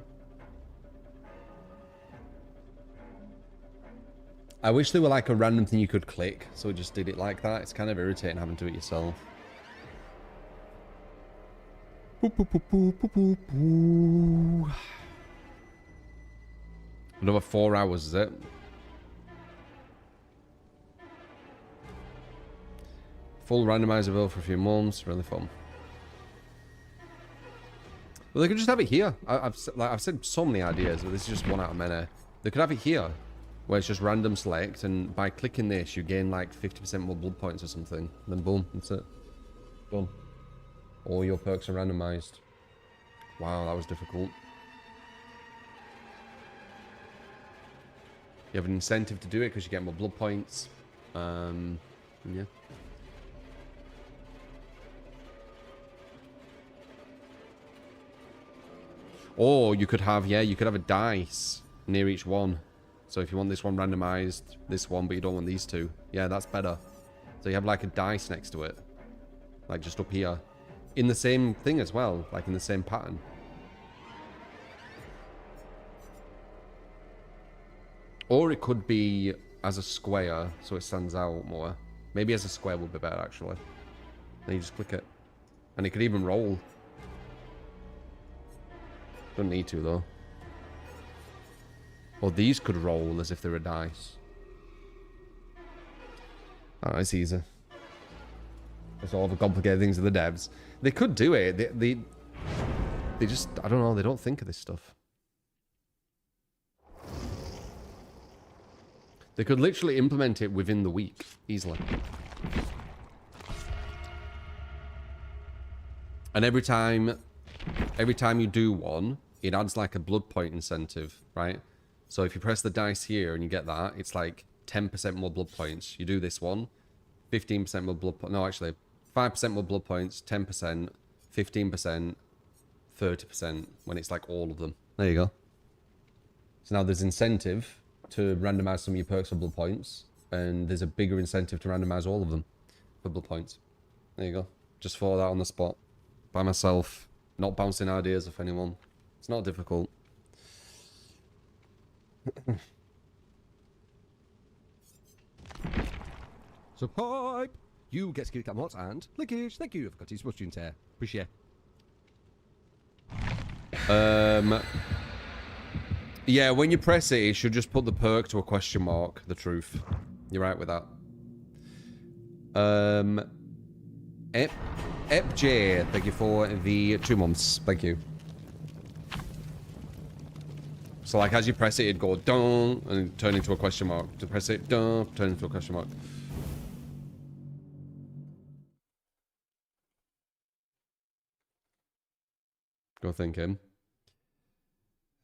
I wish there were like a random thing you could click, so it just did it like that. It's kind of irritating having to do it yourself. Boop, boop, boop, boop, boop, boop, boop. Another 4 hours, is it? Full randomizable for a few months. Really fun. Well, they could just have it here. I've said so many ideas, but this is just one out of many. They could have it here, where it's just random select, and by clicking this, you gain like 50% more blood points or something. And then boom, that's it. Done. All your perks are randomized. Wow, that was difficult. You have an incentive to do it because you get more blood points. Yeah. Or you could have, yeah, you could have a dice near each one. So if you want this one randomized, this one, but you don't want these two. Yeah, that's better. So you have like a dice next to it. Like just up here. In the same thing as well, like in the same pattern. Or it could be as a square, so it stands out more. Maybe as a square would be better, actually. Then you just click it. And it could even roll. Don't need to, though. Or these could roll as if they were dice. Oh, it's easy. It's all the complicated things of the devs. They could do it. They just, I don't know, they don't think of this stuff. They could literally implement it within the week, easily. And every time you do one, it adds like a blood point incentive, right? So if you press the dice here and you get that, it's like 10% more blood points. You do this one, 15% more blood points. No, actually, 5% more blood points, 10%, 15%, 30% when it's like all of them. There you go. So now there's incentive to randomize some of your perks for blood points, and there's a bigger incentive to randomize all of them for blood points. There you go. Just thought that on the spot. By myself. Not bouncing ideas off anyone. It's not difficult. So pipe, you get skilled mods and Lickage. Thank you for got his watching tear. Appreciate. Yeah, when you press it, it should just put the perk to a question mark. The truth. You're right with that. EpJ, thank you for the 2 months. Thank you. So like as you press it, it'd go dun and turn into a question mark. To press it, dun, turn into a question mark. Go thinking.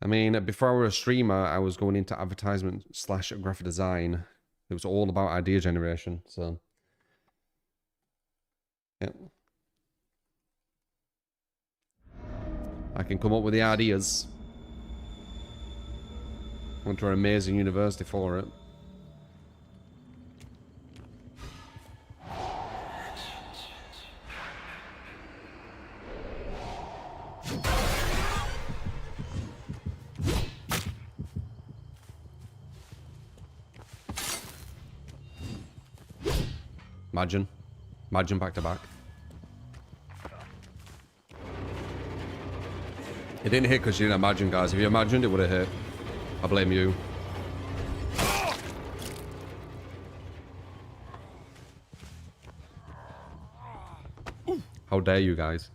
I mean, before I was a streamer, I was going into advertisement / graphic design. It was all about idea generation, so. Yeah. I can come up with the ideas. Went to an amazing university for it. Imagine back to back. It didn't hit because you didn't imagine, guys. If you imagined, it would have hit. I blame you. How dare you, guys?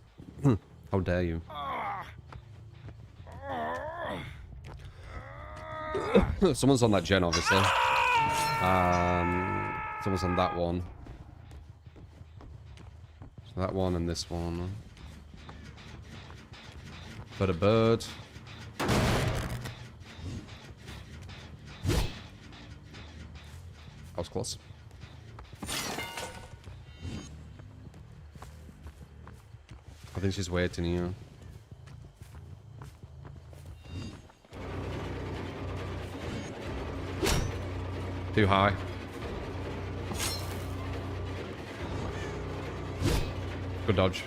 How dare you? Someone's on that gen, obviously. Someone's on that one. So that one and this one. But a bird. That was close. I think she's waiting here. Too high. Good dodge.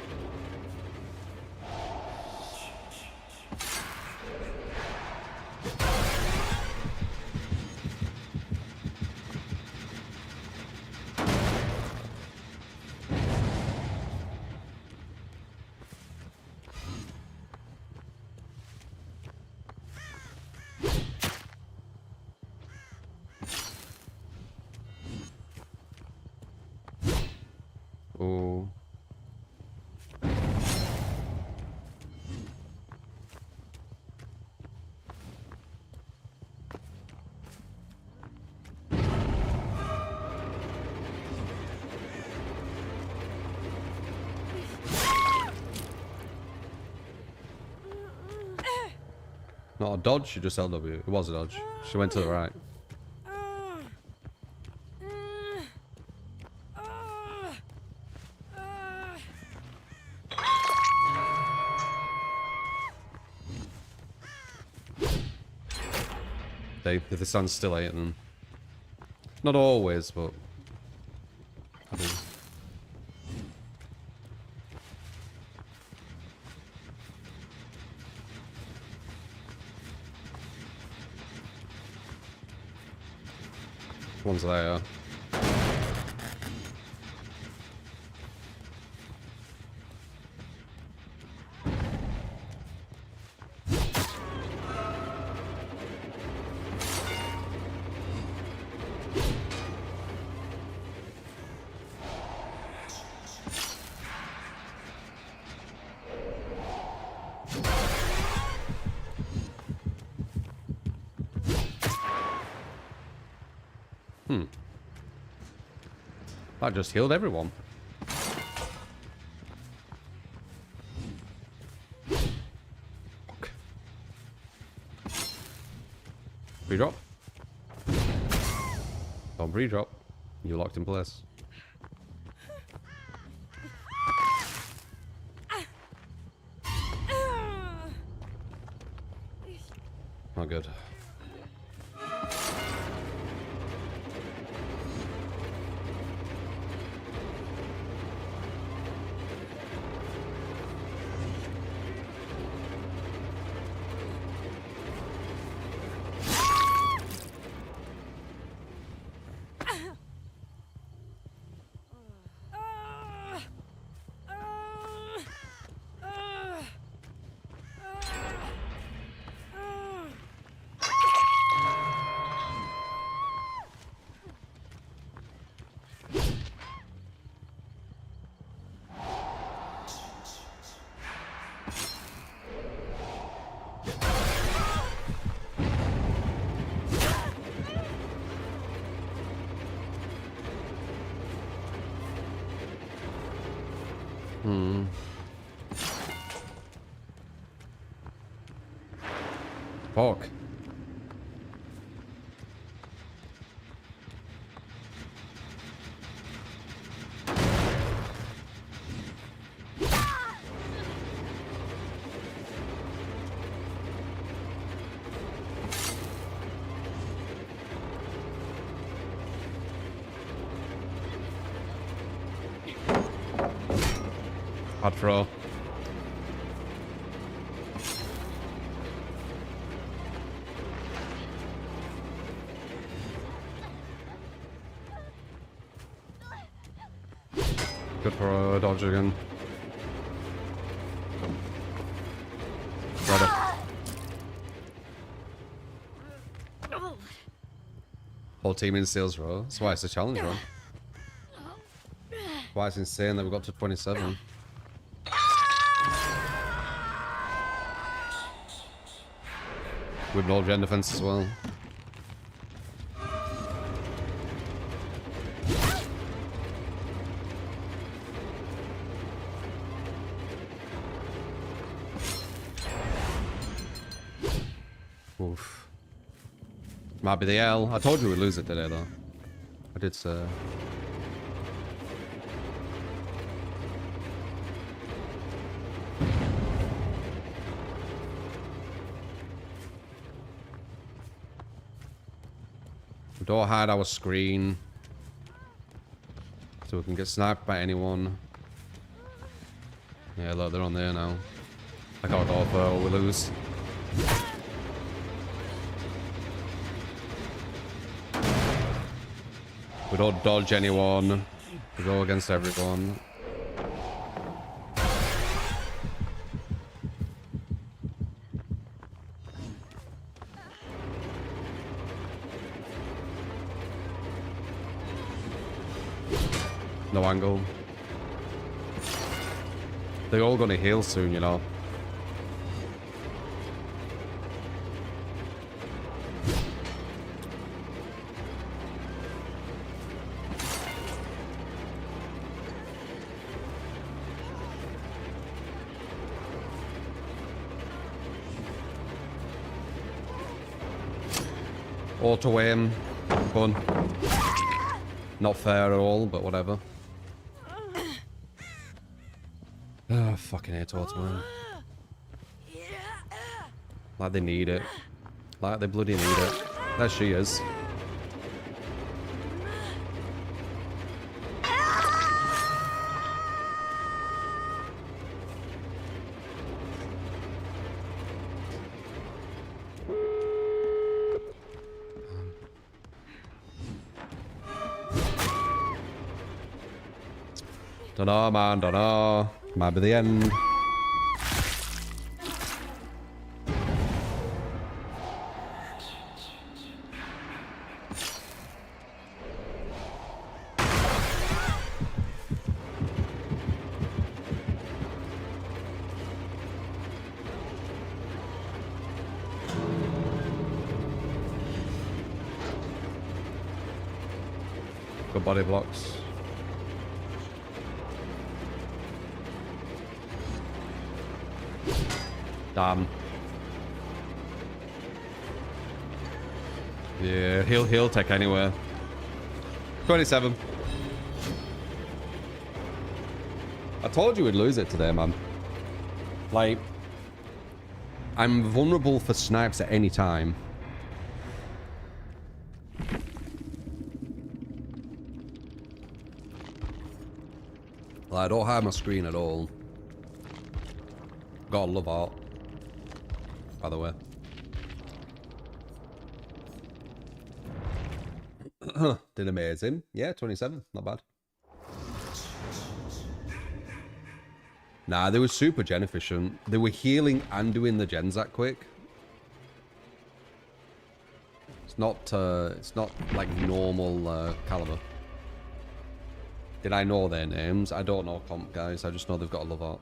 Oh. Not a dodge, she just LW. It was a dodge. She went to the right. If the sun's still hitting them. Not always, but I do. One's there. That just healed everyone. Redrop. Don't redrop. You're locked in place. Not good. Fuck. Hot throw. Good for a dodge again. Got it. Whole team in sales row. That's why it's a challenge run. Why it's insane that we got to 27. With no gen defense as well. Oof. Might be the L. I told you we'd lose it today, though. I did say. We don't hide our screen. So we can get sniped by anyone. Yeah, look, they're on there now. I got it off, we lose. We don't dodge anyone. We go against everyone. No angle. They're all gonna heal soon, you know. Auto aim. Fun. Not fair at all, but whatever. Oh, fucking hate auto aim. Like they need it. Like they bloody need it. There she is. Dunno, man, dunno. Might be the end. Good body blocks. Damn. Yeah, he'll take anywhere. 27. I told you we'd lose it today, man. Like, I'm vulnerable for snipes at any time. Like, I don't hide my screen at all. Gotta love art. By the way. Did amazing. Yeah, 27. Not bad. Nah, they were super gen efficient. They were healing and doing the gens that quick. It's not like normal caliber. Did I know their names? I don't know comp, guys. I just know they've got a love art.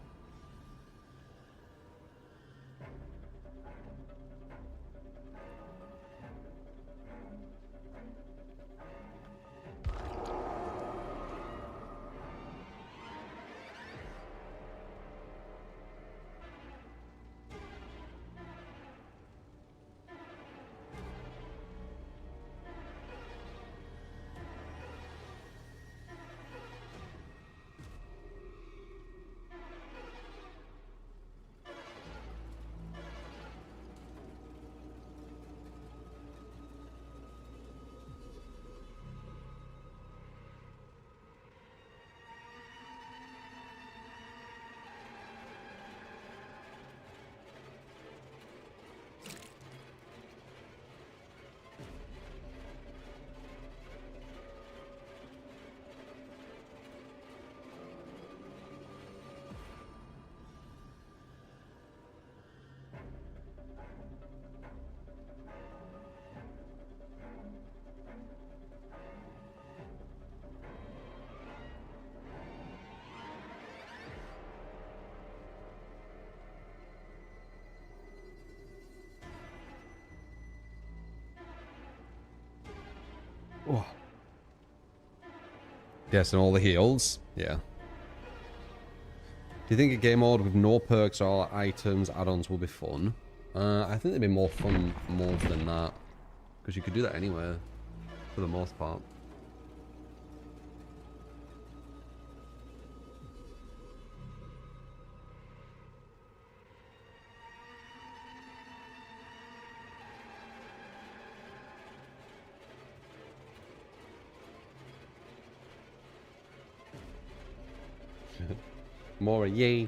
Oh. Yes, and all the heals. Yeah. Do you think a game mode with no perks or items, add-ons will be fun? I think there'd be more fun modes than that. Because you could do that anywhere, for the most part. More yay.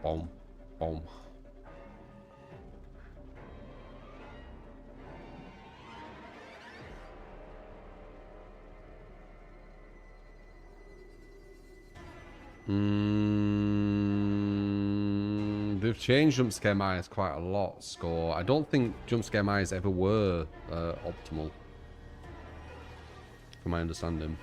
Boom. Boom. They've changed jump scare mines quite a lot, Score. I don't think jump scare mines ever were optimal, from my understanding.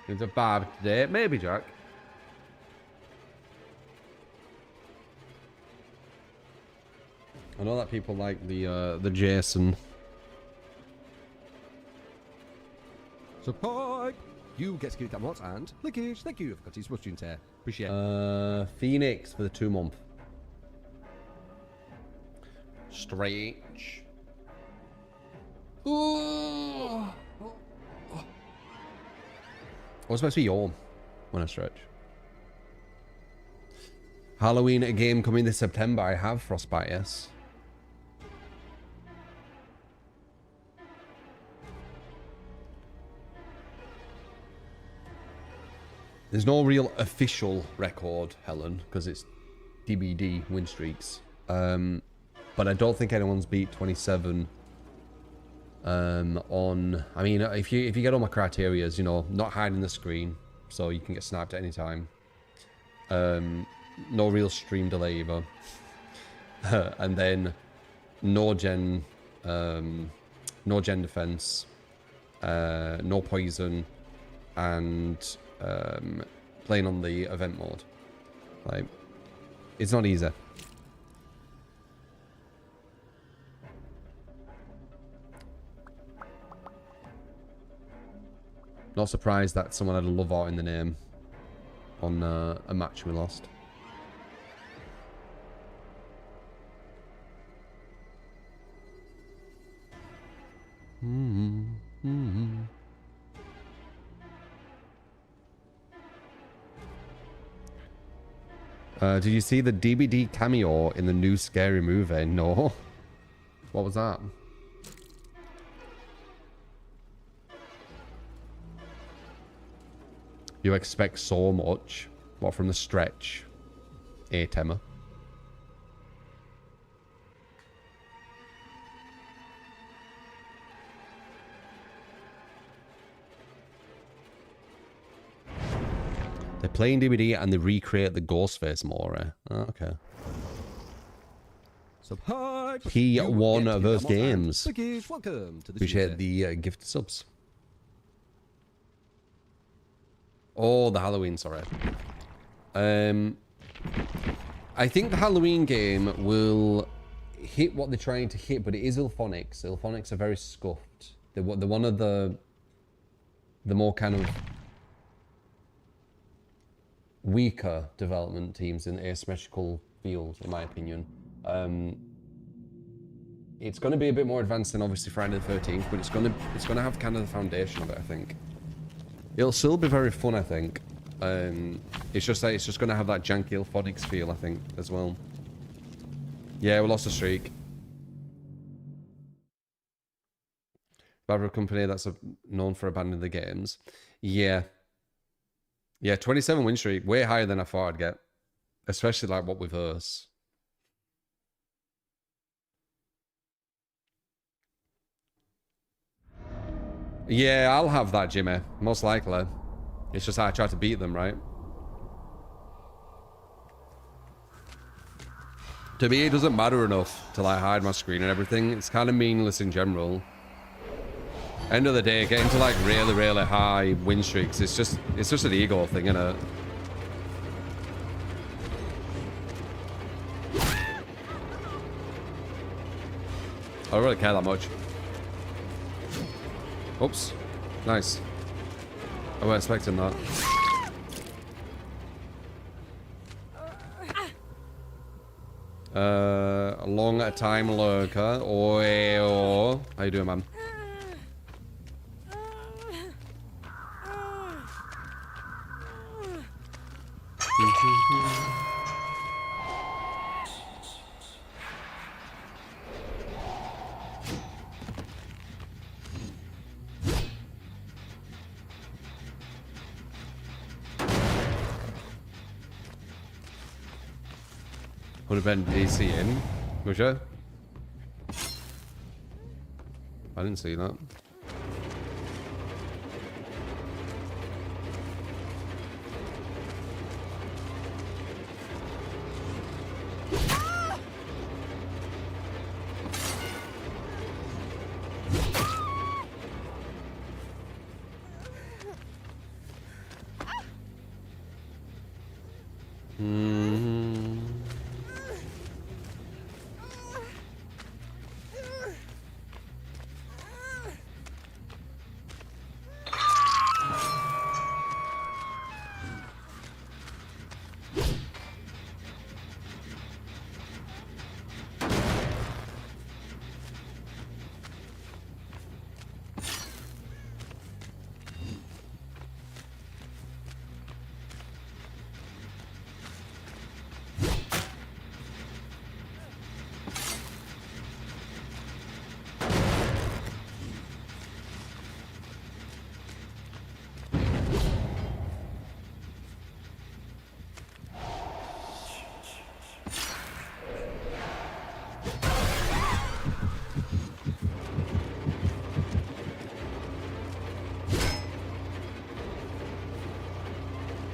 It's a bad day. Maybe, Jack. I know that people like the Jason. So pipe, you get skill mods and Lickish, thank you for cutting smudging tear. Appreciate it. Phoenix for the 2-month. Stretch. Ooh. I was supposed to be yawn when I stretch. Halloween, a game coming this September. I have Frostbite, yes. There's no real official record, Helen, because it's DBD win streaks. But I don't think anyone's beat 27 on... I mean, if you get all my criterias, you know, not hiding the screen, so you can get sniped at any time. No real stream delay either. And then no gen defense, no poison, and playing on the event mode. Like, it's not easy. Not surprised that someone had a love art in the name on a match we lost. Did you see the DBD cameo in the new Scary Movie? No. What was that? You expect so much. What, from the stretch? Temma. They're playing DBD and they recreate the Ghostface Mora. Oh, okay. So hi, P1 versus games. Lickish, welcome to the Appreciate the gift subs. Oh, the Halloween, sorry. I think the Halloween game will hit what they're trying to hit, but it is Ilphonics. Ilphonics are very scuffed. They're one of the more kind of weaker development teams in the asymmetrical field, in my opinion. It's going to be a bit more advanced than obviously Friday the 13th, but it's going to have kind of the foundation of it, I think. It'll still be very fun, I think. It's just that it's just going to have that janky Ilphonics feel, I think, as well. Yeah, we lost a streak. Barbara company that's known for abandoning the games. Yeah. Yeah, 27 win streak, way higher than I thought I'd get. Especially like what with us. Yeah, I'll have that, Jimmy. Most likely. It's just I try to beat them, right? To me, it doesn't matter enough to like hide my screen and everything. It's kind of meaningless in general. End of the day, getting to like really, really high win streaks, it's just an ego thing, innit? I don't really care that much. Oops. Nice. I wasn't expecting that. A long time lurker. Oh, how you doing, man? Would have been DC in, was you? I didn't see that.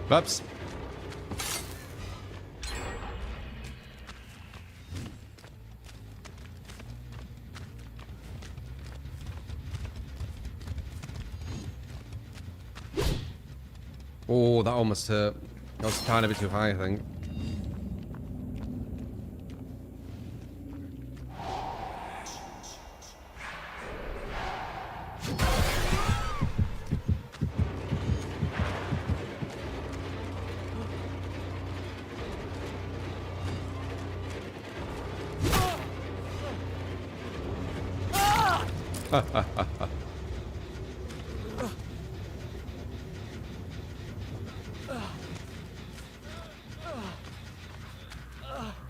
Whoops. Oh, that almost hurt. That was a tiny bit too high, I think.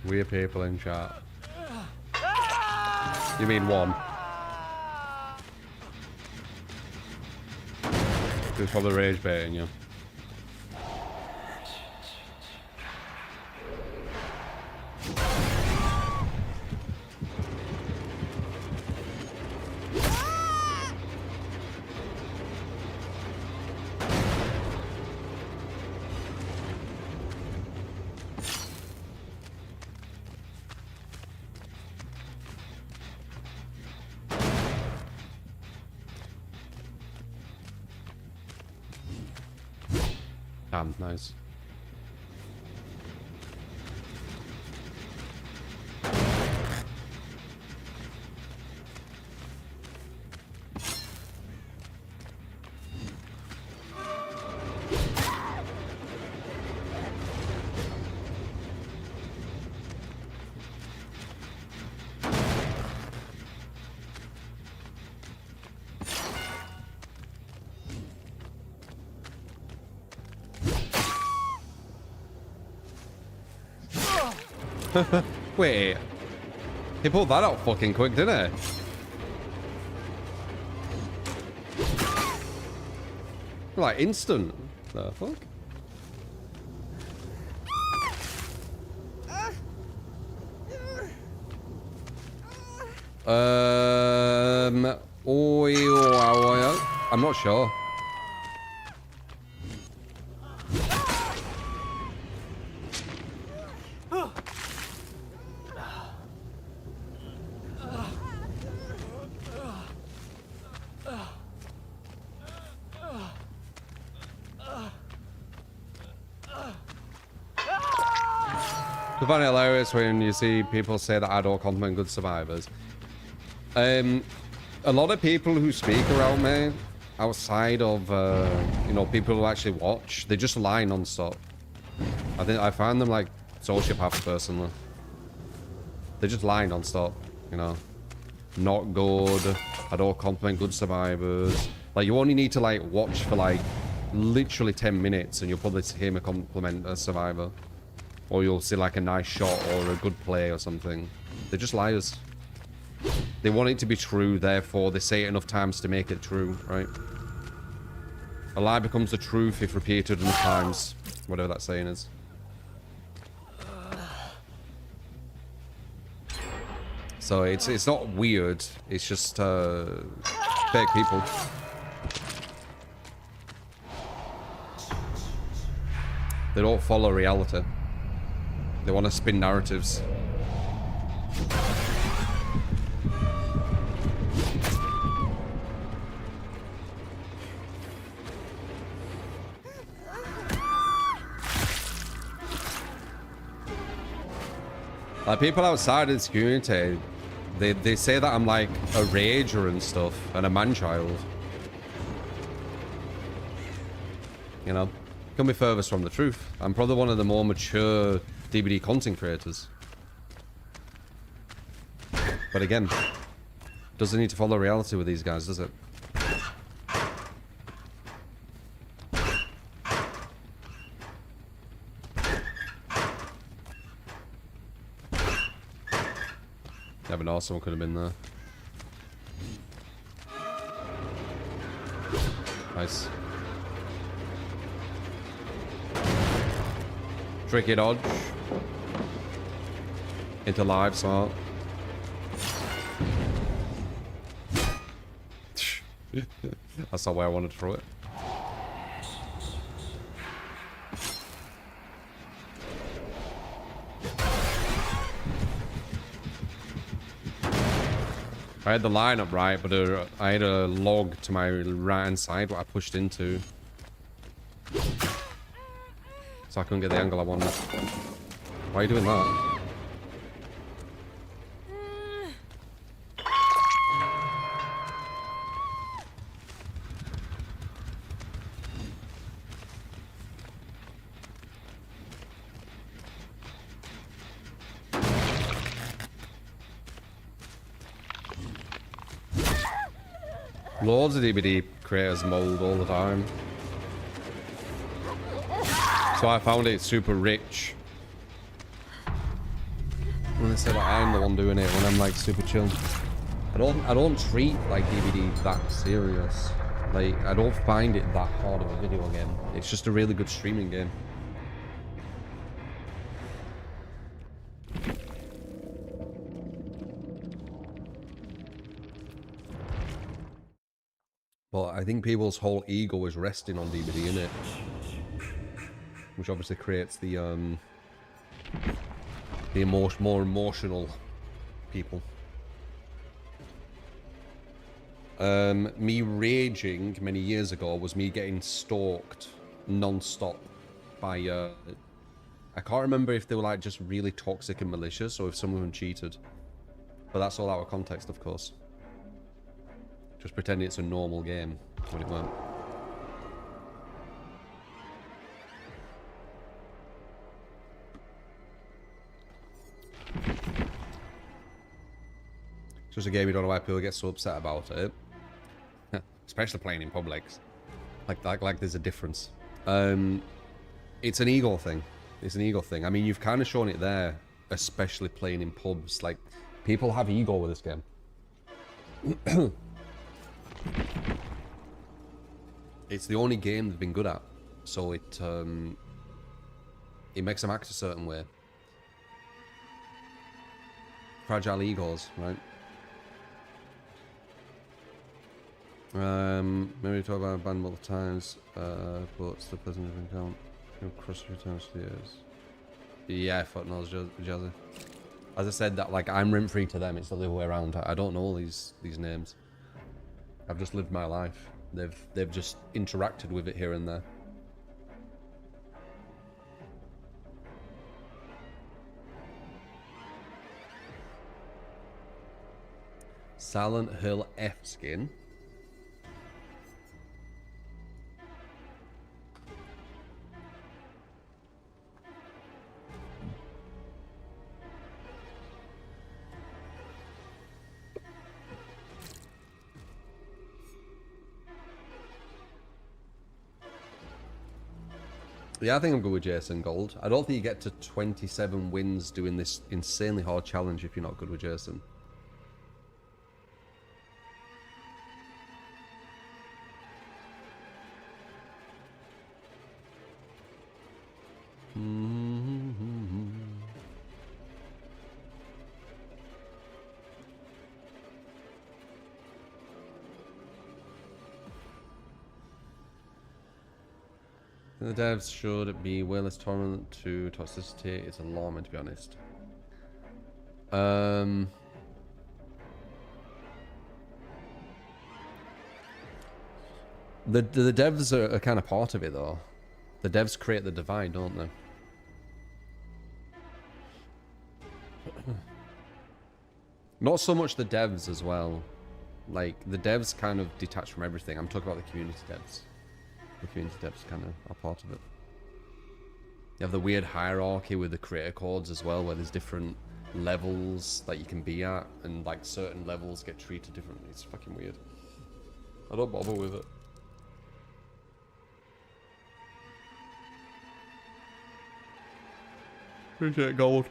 Weird people in chat. You mean one? Who's probably rage baiting you. Damn, nice. Wait. He pulled that out fucking quick, didn't he? Like instant. The fuck? I'm not sure. I find it hilarious when you see people say that I don't compliment good survivors. A lot of people who speak around me, outside of you know, people who actually watch, they just lie non-stop. I find them like sociopaths personally. They just lie non-stop, you know. Not good. I don't compliment good survivors. Like, you only need to like watch for like literally 10 minutes and you'll probably hear me compliment a survivor. Or you'll see like a nice shot or a good play or something. They're just liars. They want it to be true, therefore they say it enough times to make it true, right? A lie becomes the truth if repeated enough times. Whatever that saying is. So it's not weird, it's just fake people. They don't follow reality. They want to spin narratives. Like, people outside of this community, they say that I'm like a rager and stuff, and a man-child. You know? Can be furthest from the truth. I'm probably one of the more mature DBD content creators. But again, doesn't need to follow reality with these guys, does it? Never know, someone could have been there. Nice. Tricky dodge. Into live smart. That's not where I wanted to throw it. I had the line up right, but I had a log to my right hand side what I pushed into. So I couldn't get the angle I wanted. Why are you doing that? Loads of DBD creators mold all the time. So I found it super rich. When they say that I'm the one doing it, when I'm like super chill. I don't treat like DBD that serious. Like, I don't find it that hard of a video game. It's just a really good streaming game. But I think people's whole ego is resting on DBD, innit? Which obviously creates the more emotional people. Me raging many years ago was me getting stalked non-stop by I can't remember if they were like just really toxic and malicious or if some of them cheated. But that's all out of context, of course. Just pretending it's a normal game when it weren't. It's just a game, you don't know why people get so upset about it. Especially playing in public. Like there's a difference. It's an ego thing. It's an ego thing. I mean, you've kind of shown it there, especially playing in pubs. Like, people have ego with this game. It's the only game they've been good at, so it makes them act a certain way. Fragile egos, right? Maybe talk about a band multiple times, but still pleasant to count. Cross a few times for years. Yeah, fuck knows Jazzy. As I said, that like I'm rent free to them. It's the other way around. I don't know all these names. I've just lived my life. They've just interacted with it here and there. Silent Hill F skin. Yeah, I think I'm good with Jason Gold. I don't think you get to 27 wins doing this insanely hard challenge if you're not good with Jason. The devs should be way less tolerant to toxicity. It's alarming, to be honest. The devs are kind of part of it, though. The devs create the divide, don't they? Not so much the devs as well. Like, the devs kind of detach from everything. I'm talking about the community devs. The community devs kind of are part of it. You have the weird hierarchy with the creator codes as well, where there's different levels that you can be at, and like certain levels get treated differently. It's fucking weird. I don't bother with it. Appreciate gold.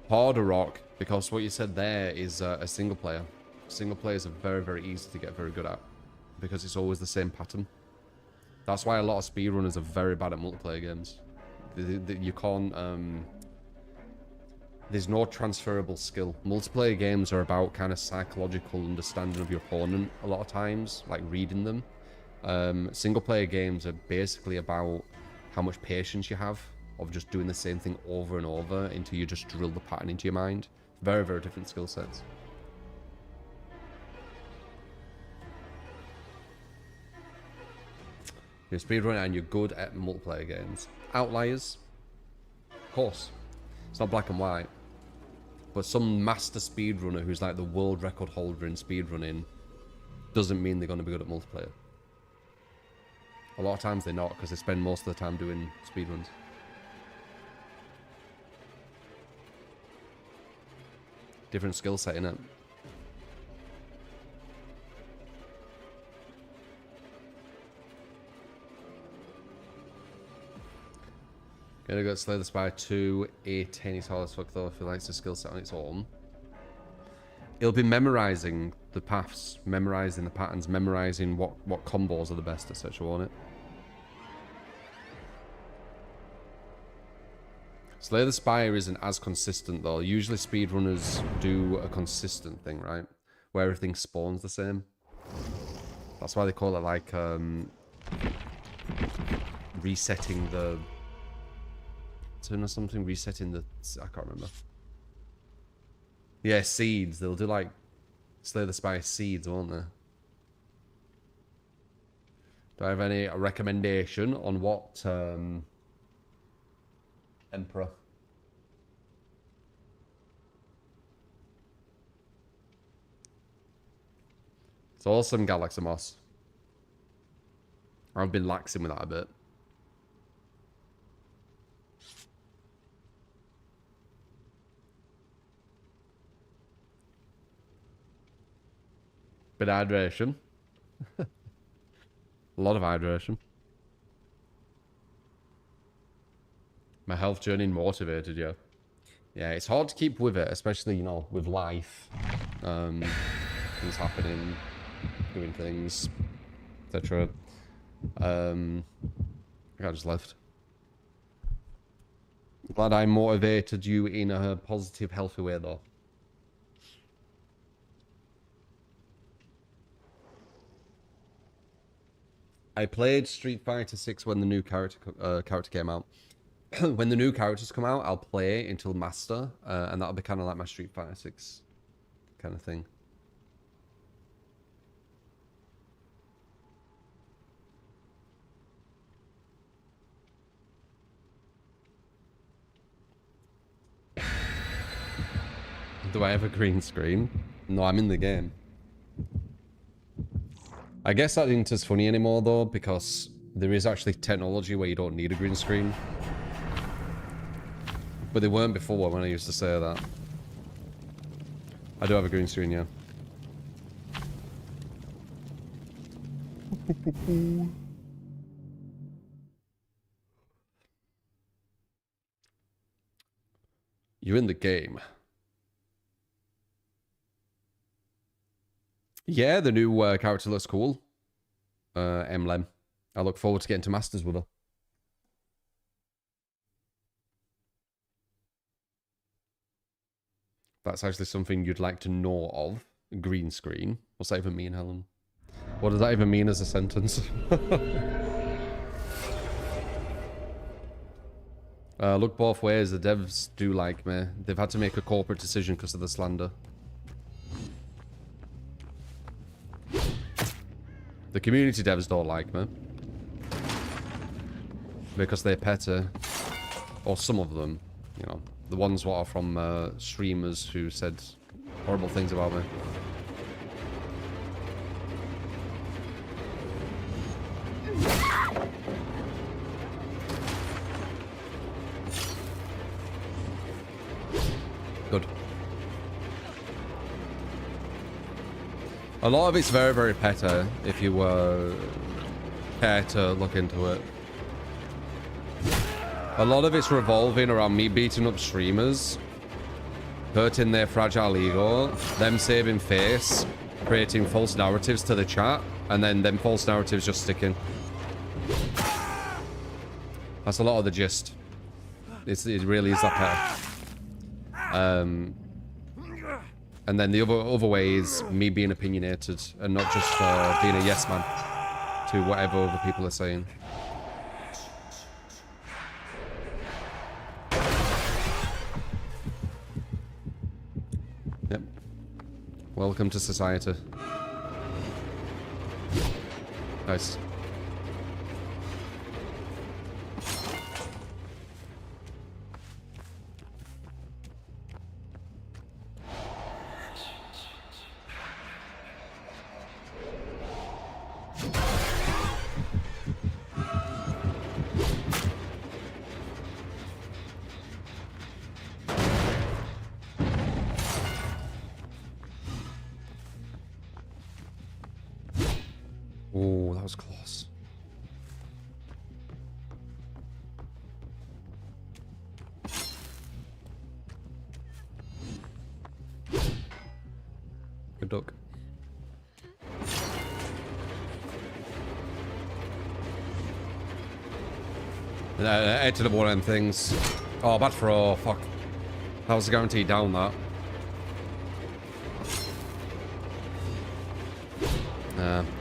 Harder rock, because what you said there is a single player. Single players are very, very easy to get very good at, because it's always the same pattern. That's why a lot of speedrunners are very bad at multiplayer games. You can't, there's no transferable skill. Multiplayer games are about kind of psychological understanding of your opponent a lot of times, like reading them. Single player games are basically about how much patience you have of just doing the same thing over and over until you just drill the pattern into your mind. Very, very different skill sets. You're a speedrunner and you're good at multiplayer games. Outliers? Of course. It's not black and white. But some master speedrunner who's like the world record holder in speedrunning doesn't mean they're going to be good at multiplayer. A lot of times they're not, because they spend most of the time doing speedruns. Different skill set, innit? Gonna go Slay the Spire 2, A10 is hard as fuck though if he likes the skill set on its own. It'll be memorizing the paths, memorizing the patterns, memorizing what combos are the best, etc. won't it? Slay the Spire isn't as consistent though. Usually speedrunners do a consistent thing, right? Where everything spawns the same. That's why they call it like resetting the turn or something, resetting the I can't remember. Yeah, seeds. They'll do like Slay the Spire seeds, won't they? Do I have any recommendation on what Emperor? It's awesome, Galaximoss. I've been laxing with that a bit. Bit of hydration. A lot of hydration. My health journey motivated you. Yeah, it's hard to keep with it, especially, you know, with life. Things happening, doing things, etc. I just left. Glad I motivated you in a positive, healthy way, though. I played Street Fighter 6 when the new character came out. When the new characters come out, I'll play until Master, and that'll be kind of like my Street Fighter 6 kind of thing. Do I have a green screen? No, I'm in the game. I guess that isn't as funny anymore, though, because there is actually technology where you don't need a green screen. But they weren't before when I used to say that. I do have a green screen, yeah. You're in the game. Yeah, the new character looks cool. Emlem. I look forward to getting to Masters with her. That's actually something you'd like to know of. Green screen. What's that even mean, Helen? What does that even mean as a sentence? Look both ways. The devs do like me. They've had to make a corporate decision because of the slander. The community devs don't like me. Because they're petty. Or some of them, you know. The ones what are from streamers who said horrible things about me. Good. A lot of it's very, very petty if you care to look into it. A lot of it's revolving around me beating up streamers, hurting their fragile ego, them saving face, creating false narratives to the chat, and then them false narratives just sticking. That's a lot of the gist. It really is that petty. And then the other way is me being opinionated and not just being a yes man to whatever other people are saying. Yep. Welcome to society. Nice. Oh, that was close. Good duck. Head to the one end things. Oh, bad throw. Fuck. That was guaranteed down, that.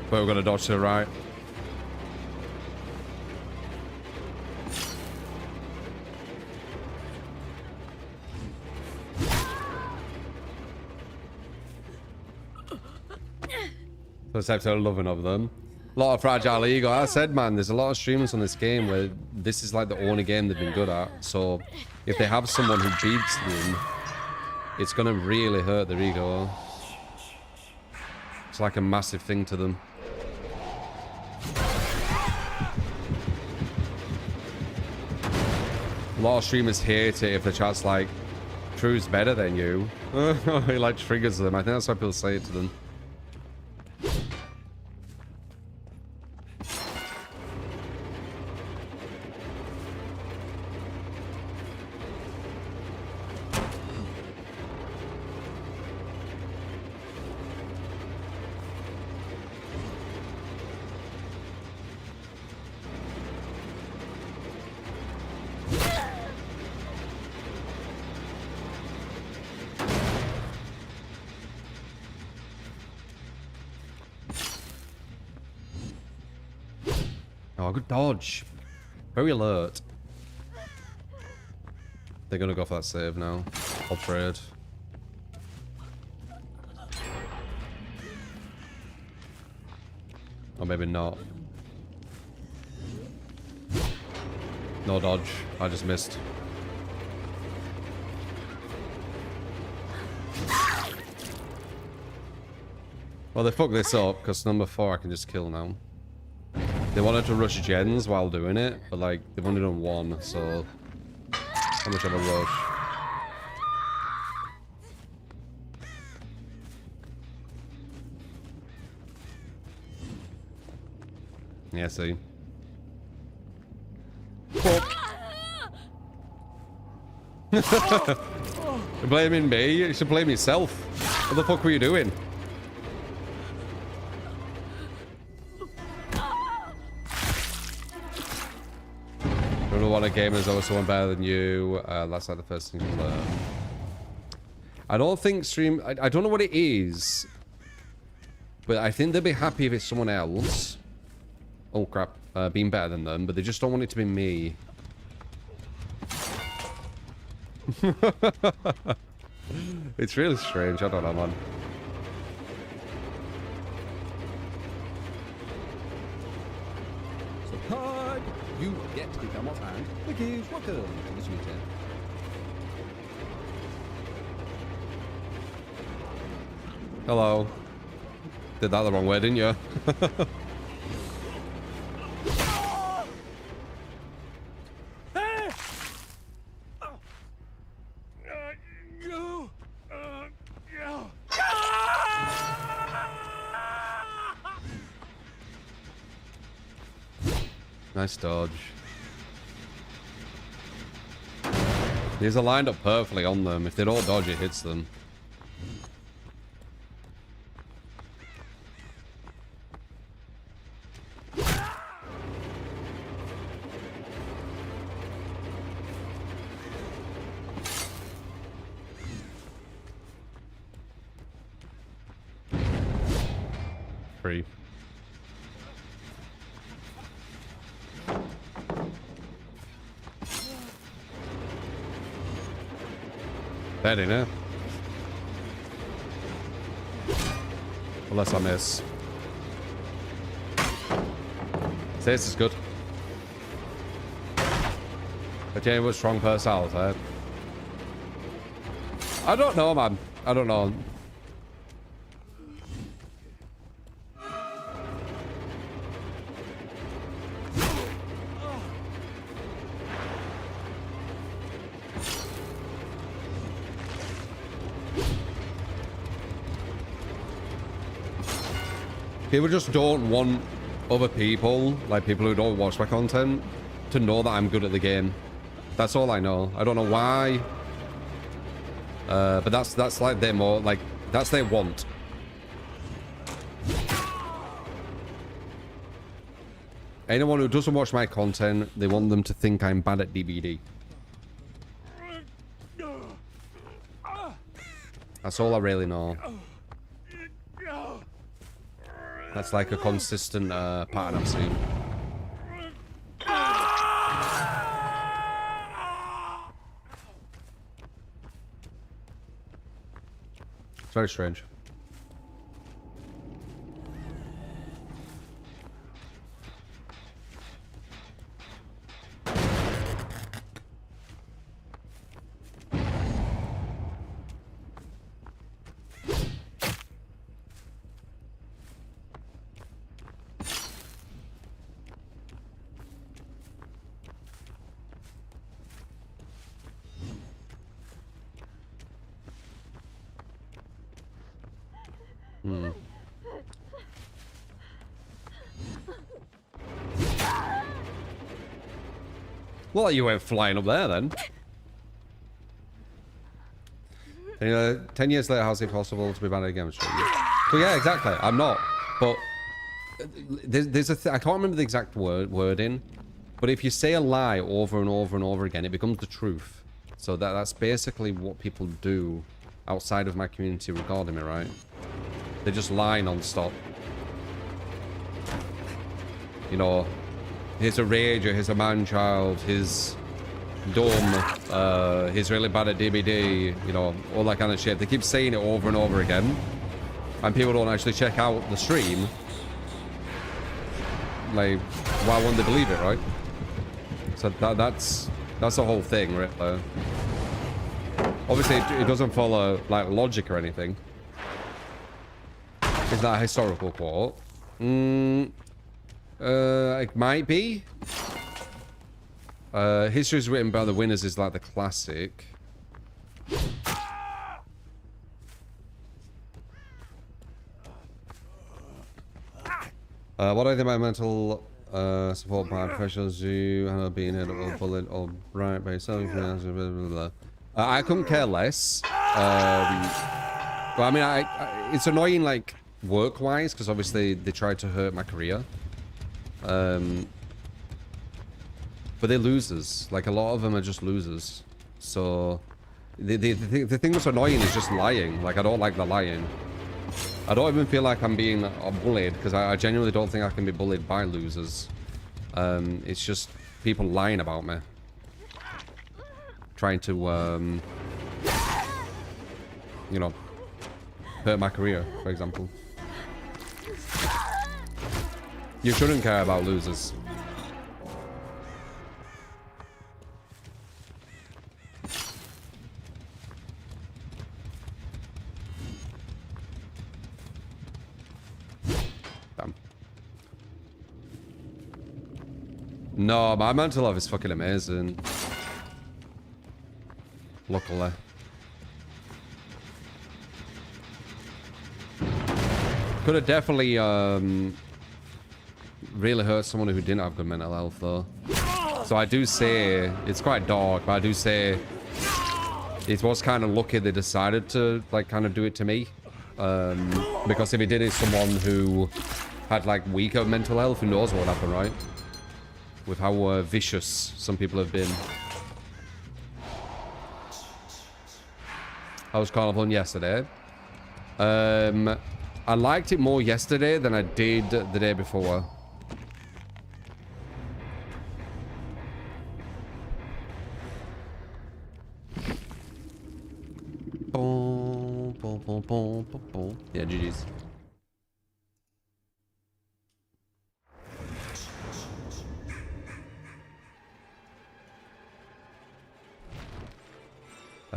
But we're gonna dodge to the right. First episode loving of them. A lot of fragile ego. I said, man, there's a lot of streamers on this game where this is like the only game they've been good at. So if they have someone who beats them, it's gonna really hurt their ego. It's like a massive thing to them. A lot of streamers hate it if the chat's like, True's better than you. It like triggers them. I think that's why people say it to them. Oh, good dodge. Very alert. They're gonna go for that save now. I'll trade. Or maybe not. No dodge. I just missed. Well, they fucked this up because number 4 I can just kill now. They wanted to rush gens while doing it, but like they've only done 1, so how much of a rush? Yeah, see. Fuck. You're blaming me? You should blame yourself. What the fuck were you doing? Don't know what a game is over someone better than you. That's like the first thing you learn. I don't think stream... I don't know what it is. But I think they'll be happy if it's someone else. Oh crap. Being better than them. But they just don't want it to be me. It's really strange. I don't know, man. So Pog, you get to become what's hand. Mickey's welcome to the sweet chair. Hello. Did that the wrong way, didn't you? Nice dodge. These are lined up perfectly on them. If they don't dodge, it hits them. Free. Dead, innit? Unless I miss. This is good. But Jane was strong personality. I don't know, man. I don't know. People just don't want other people, like people who don't watch my content, to know that I'm good at the game. That's all I know. I don't know why. But that's like their more, like, that's their want. Anyone who doesn't watch my content, they want them to think I'm bad at DBD. That's all I really know. That's like a consistent pattern I've seen. It's very strange. Well, you went flying up there then. 10 years later, how's it possible to be banned again? So yeah, exactly. I'm not. But there's I can't remember the exact wording. But if you say a lie over and over and over again, it becomes the truth. So that's basically what people do outside of my community regarding me, right? They just lie non-stop. You know, he's a rager, he's a man-child, he's dumb, he's really bad at DBD, you know, all that kind of shit. They keep saying it over and over again, and people don't actually check out the stream. Like, why wouldn't they believe it, right? So that's the whole thing, right? Obviously, it doesn't follow like logic or anything. Is that a historical quote? It might be. History is written by the winners is like the classic. What do I think about mental support by professionals who have been hit or bullied or right by yourself? I couldn't care less. But I mean, it's annoying, like work-wise, because obviously they tried to hurt my career. But they're losers. Like, a lot of them are just losers. So the thing that's annoying is just lying. Like, I don't like the lying. I don't even feel like I'm being bullied, because I genuinely don't think I can be bullied by losers. It's just people lying about me. Trying to, you know, hurt my career, for example. You shouldn't care about losers. Damn. No, my mental health is fucking amazing. Luckily. Could have definitely really hurt someone who didn't have good mental health though. So I do say it's quite dark, but I do say it was kind of lucky they decided to like kind of do it to me. Because if it did it someone who had like weaker mental health, who knows what would happen, right? With how vicious some people have been. I was Carnival yesterday. I liked it more yesterday than I did the day before. Yeah, GG's.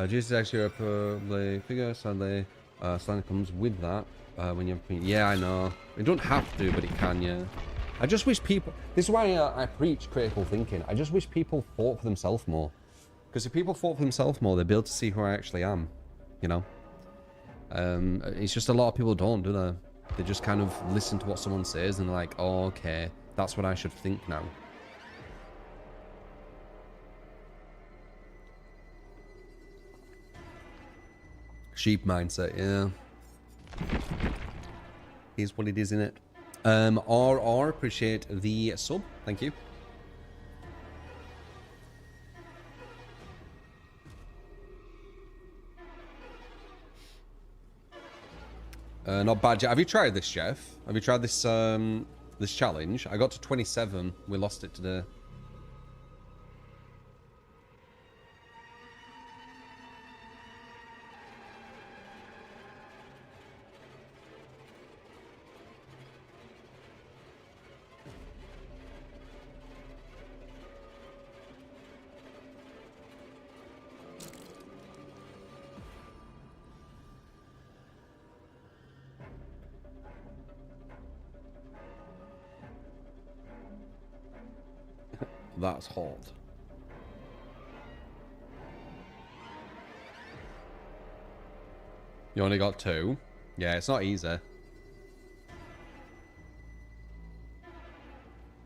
Jesus is actually a play figure, sadly. Slang comes with that when you have... Yeah, I know. It don't have to, but it can, yeah. I just wish people... This is why I preach critical thinking. I just wish people thought for themselves more. Because if people thought for themselves more, they'd be able to see who I actually am. You know? It's just a lot of people don't, do they? They just kind of listen to what someone says and they're like, oh, okay, that's what I should think now. Sheep mindset, yeah. Is what it is, innit? RR, appreciate the sub. Thank you. Not bad. Have you tried this, Jeff? Have you tried this this challenge? I got to 27. We lost it today. That's hot. You only got 2? Yeah, it's not easy.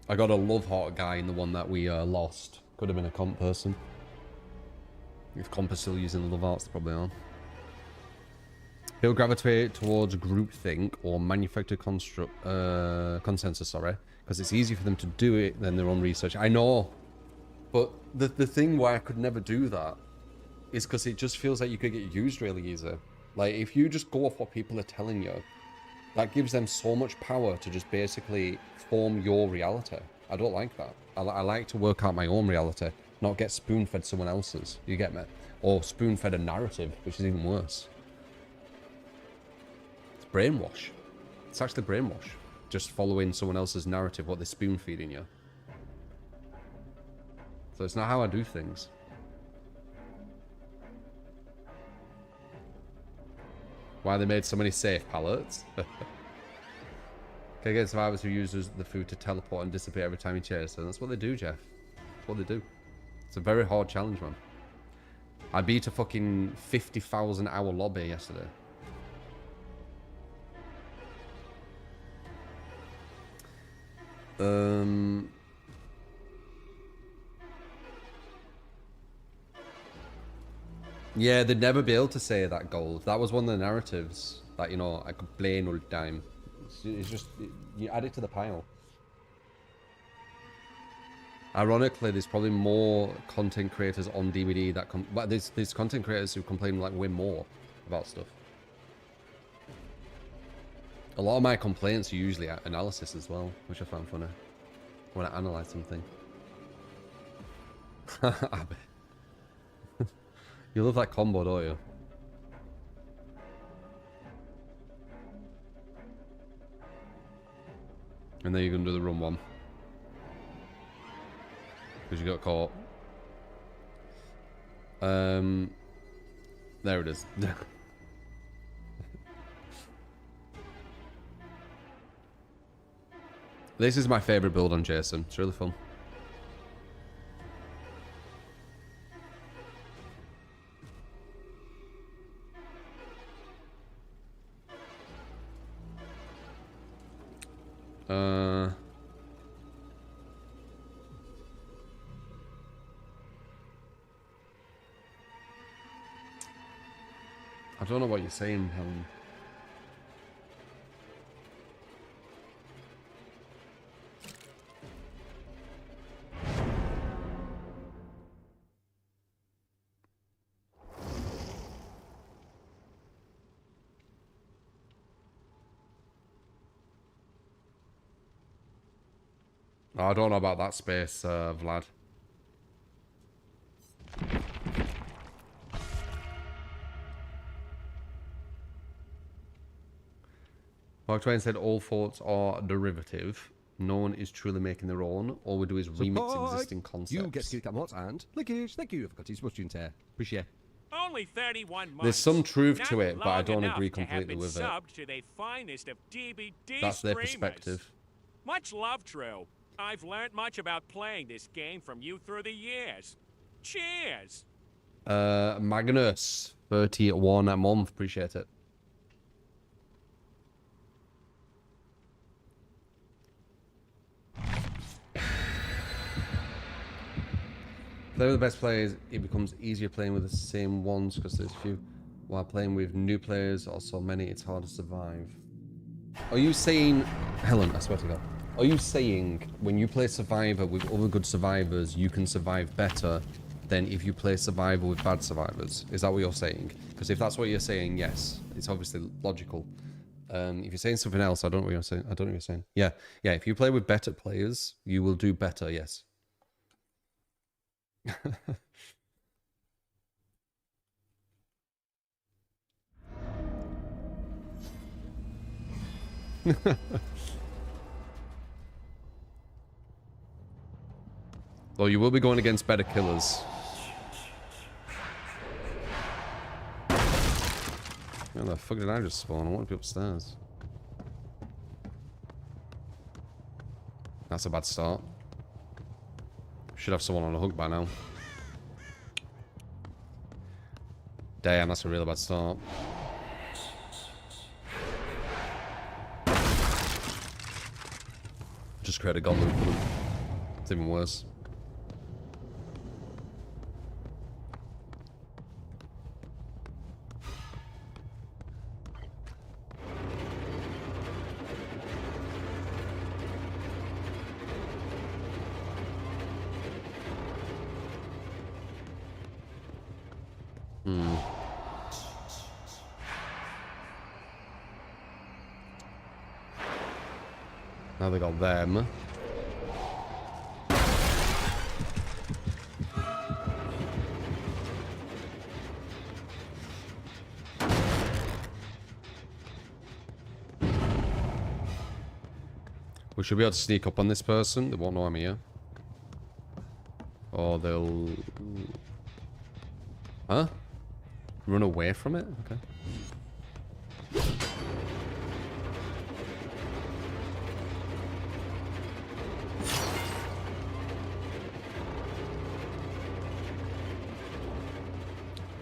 I got a love heart guy in the one that we lost. Could have been a comp person. If comp is still using the love hearts, they probably are. He'll gravitate towards groupthink or manufactured consensus, sorry. Because it's easier for them to do it than their own research. I know. But the thing why I could never do that is because it just feels like you could get used really easy. Like, if you just go off what people are telling you, that gives them so much power to just basically form your reality. I don't like that. I like to work out my own reality, not get spoon-fed someone else's. You get me? Or spoon-fed a narrative, which is even worse. It's brainwash. It's actually brainwash. Just following someone else's narrative, what they're spoon-feeding you. So it's not how I do things. Why they made so many safe pallets? Okay, get survivors who use the food to teleport and disappear every time you chase them. That's what they do, Jeff. That's what they do. It's a very hard challenge, man. I beat a fucking 50,000 hour lobby yesterday. Yeah, they'd never be able to say that, Gold. That was one of the narratives that, you know, I could play all the time. It's just, you add it to the pile. Ironically, there's probably more content creators on DVD that but there's content creators who complain like way more about stuff. A lot of my complaints are usually analysis as well, which I found funny when I analyze something. Abby. You love that combo, don't you? And then you're gonna do the run one. Because you got caught. There it is. This is my favourite build on Jason. It's really fun. I don't know what you're saying, Helen. I don't know about that space, Vlad. Mark Twain said all thoughts are derivative. No one is truly making their own. All we do is remix existing concepts. You get to kick that mod and Lickish, thank you for cutting Smudging Tear. Appreciate it. Only 31 months. There's some truth to Not it, but I long don't enough agree to have completely been with it. subbed to the finest of DVD That's their streamers. perspective. Much love, True. I've learned much about playing this game from you through the years. Cheers. Magnus, 31 a month. Appreciate it. They're the best players. It becomes easier playing with the same ones because there's few. While playing with new players, also many, it's hard to survive. Are you saying, Helen? I swear to God. Are you saying when you play Survivor with other good survivors, you can survive better than if you play Survivor with bad survivors? Is that what you're saying? Because if that's what you're saying, yes, it's obviously logical. If you're saying something else, I don't know what you're saying. I don't know what you're saying. Yeah. If you play with better players, you will do better. Yes. Though you will be going against better killers. Where the fuck did I just spawn? I want to be upstairs. That's a bad start. Should have someone on a hook by now. Damn, that's a really bad start. Just create a gun loop for them. It's even worse. Now they got them. We should be able to sneak up on this person. They won't know I'm here. Or they'll... Huh? Run away from it? Okay.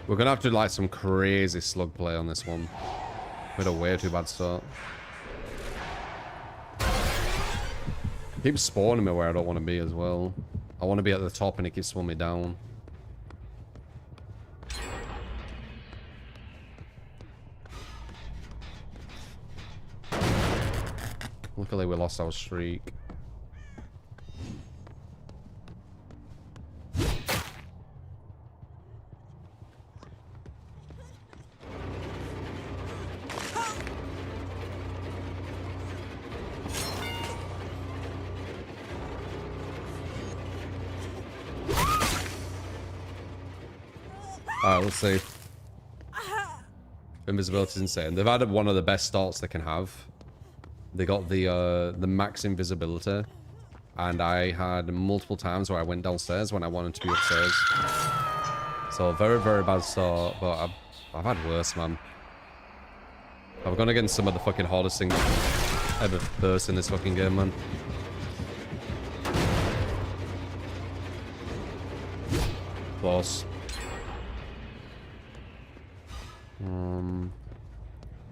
We're gonna have to like some crazy slug play on this one. We had a way too bad start. Keeps spawning me where I don't want to be as well. I want to be at the top and it keeps spawning me down. Luckily we lost our streak. Alright, let's see. Invisibility's insane. They've had one of the best starts they can have. They got the max invisibility. And I had multiple times where I went downstairs when I wanted to be upstairs. So very, very bad start, but I've had worse, man. I've gone against some of the fucking hardest things ever first in this fucking game, man. Close.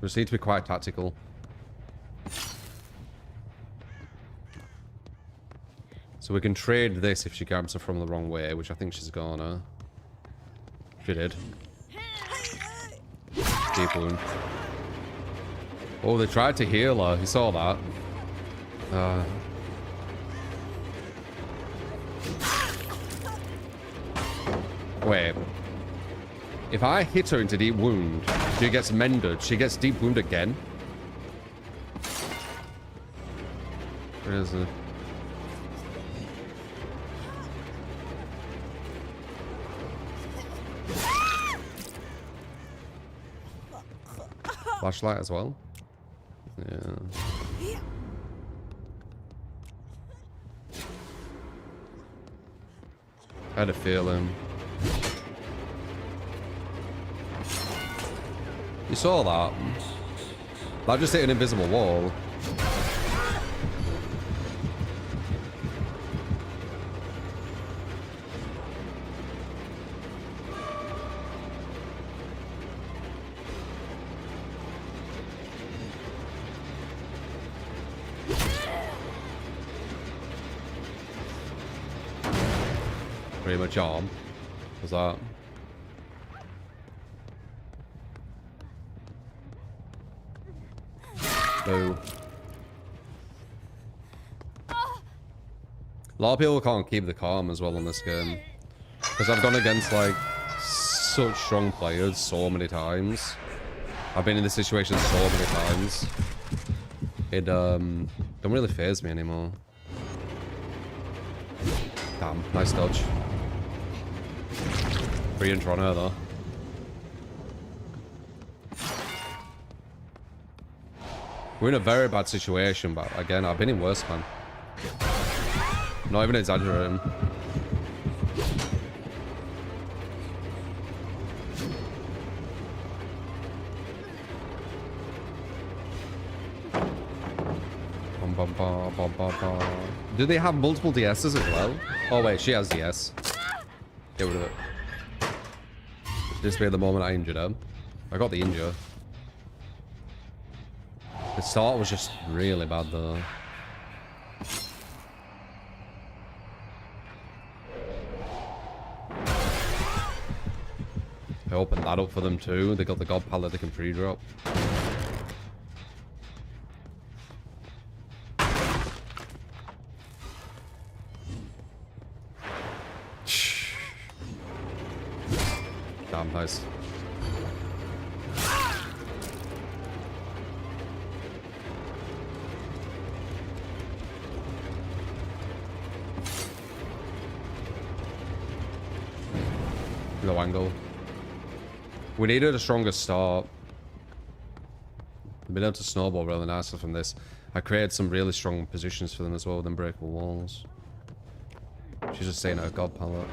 We just need to be quite tactical. So we can trade this if she grabs her from the wrong way, which I think she's gonna. She did. Deep wound. Oh, they tried to heal her. You saw that. Wait. If I hit her into deep wound, she gets mended. She gets deep wound again. Where is it? Flashlight as well. Yeah. I had a feeling. You saw that? That just hit an invisible wall. Pretty much arm. Was that? Boo. A lot of people can't keep the calm as well on this game. Because I've gone against like such strong players so many times. I've been in this situation so many times. It don't really faze me anymore. Damn, nice dodge. Free and Toronto though. We're in a very bad situation, but again, I've been in worse, man. Not even exaggerating. Do they have multiple DSs as well? Oh wait, she has DS. Get rid of it. Just be at the moment I injured her. I got the injure. The start was just really bad though. I opened that up for them too. They got the God Pallet they can pre-drop. Damn, nice. Low angle. We needed a stronger start. We've been able to snowball really nicely from this. I created some really strong positions for them as well with unbreakable walls. She's just saying her god palette.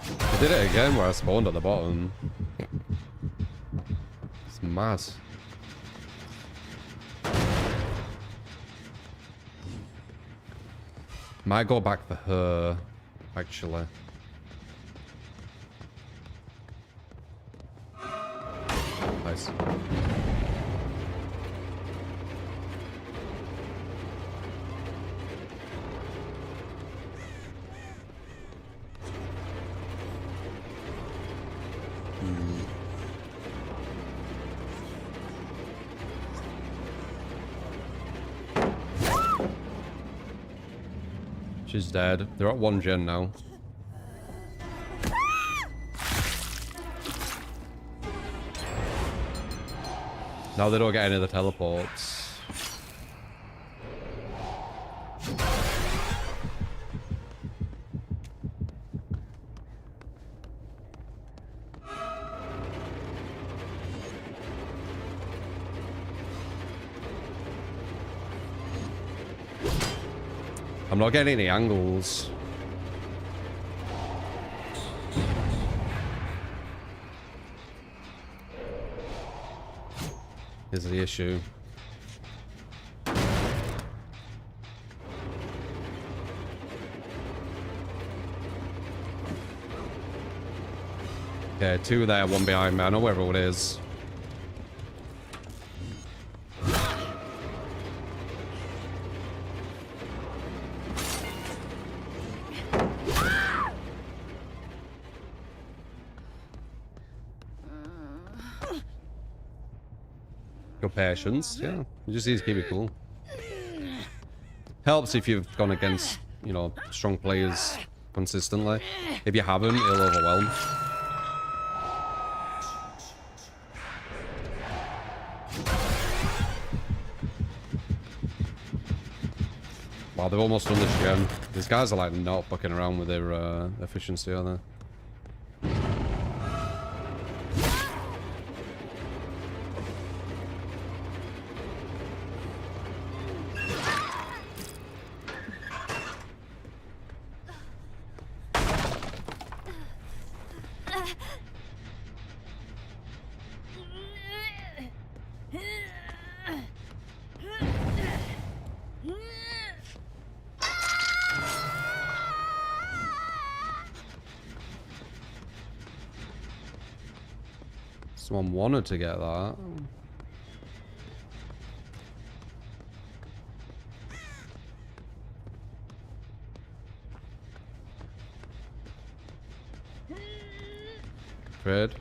I did it again where I spawned at the bottom. It's mad. Might go back for her, actually. Nice. She's dead. They're at 1 gen now. Now they don't get any of the teleports. I'm not getting any angles. Is the issue. Okay, 2 there, 1 behind me. I know where everyone is. Your patience, yeah. You just need to keep it cool. Helps if you've gone against, you know, strong players consistently. If you haven't, it'll overwhelm. Wow, they've almost done this again. These guys are like not fucking around with their efficiency, are they? Someone wanted to get that. Fred.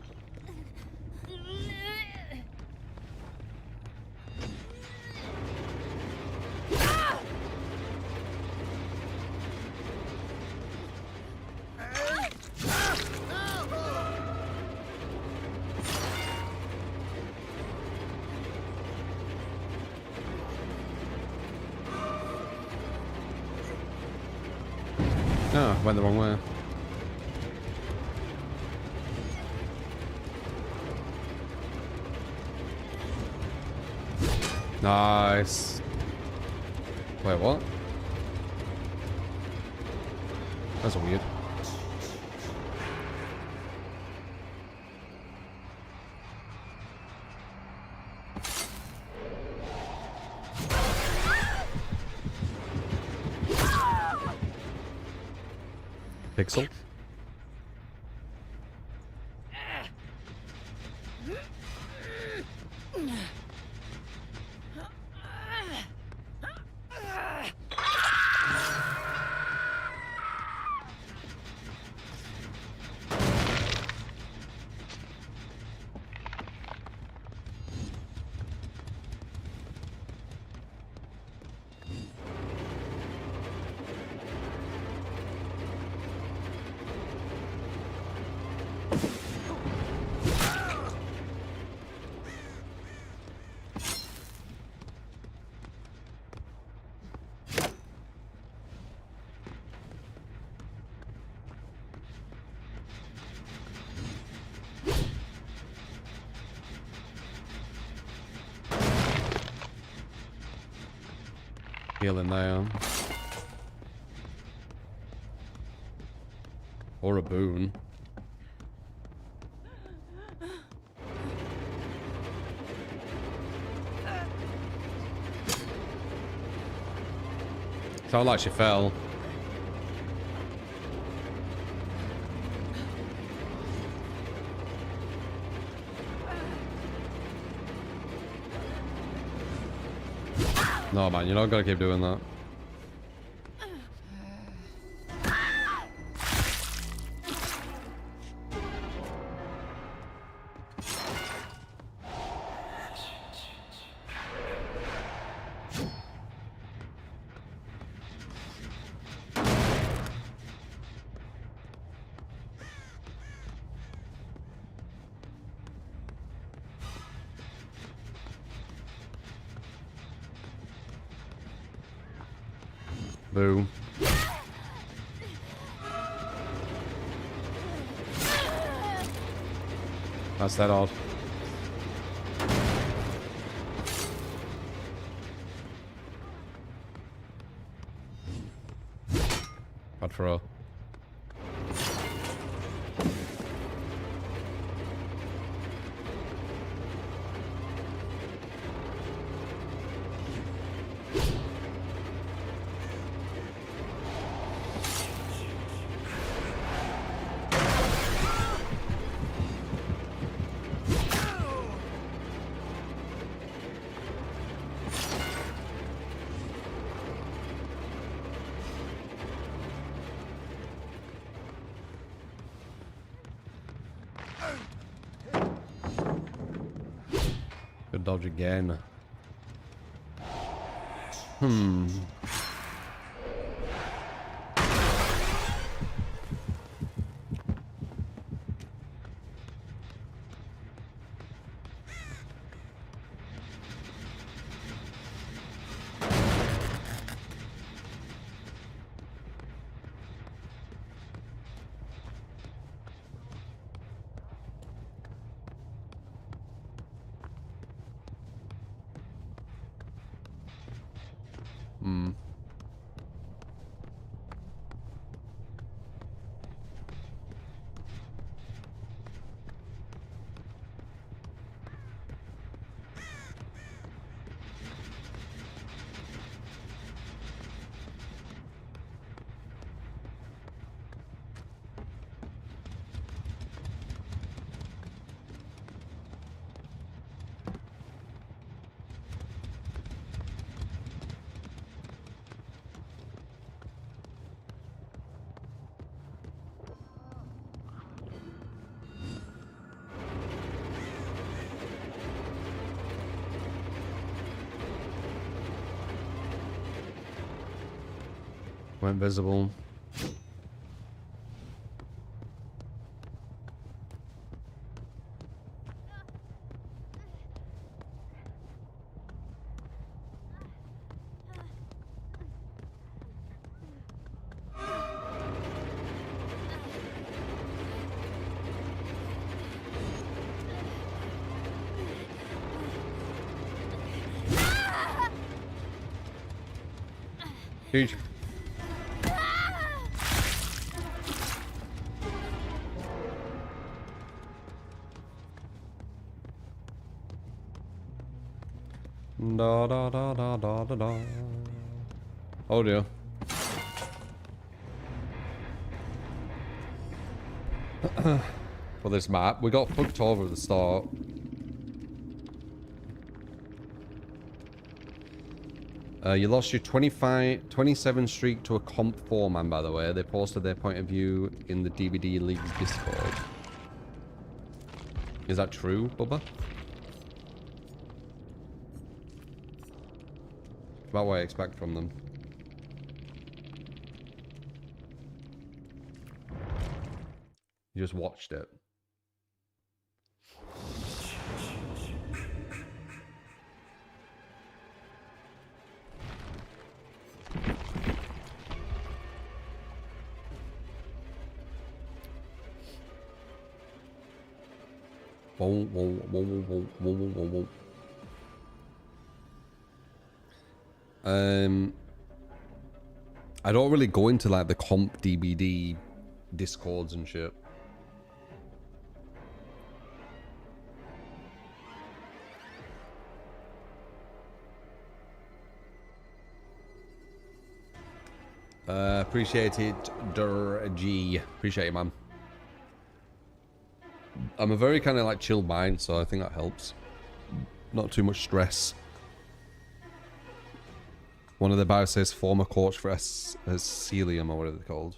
Oh, went the wrong way. Nice. Wait, what? That's weird. Pixel. healing there. Or a boon. Sounded like she fell. No, man, you're not gonna keep doing that. Boo. That's that odd. Bad throw. Good dodge again. Went visible. Huge. Da da da da da da da. Oh dear. For this map, we got fucked over at the start. You lost your 27 streak to a comp 4 man, by the way. They posted their point of view in the DVD League Discord. Is that true, Bubba? About what I expect from them. You just watched it. Whoa, whoa, whoa, whoa, whoa, whoa, whoa, whoa. I don't really go into like the comp DBD discords and shit. Appreciate it, G. Appreciate it, man. I'm a very kind of like chilled mind, so I think that helps. Not too much stress. One of the bios says former coach for Celium or whatever they're called.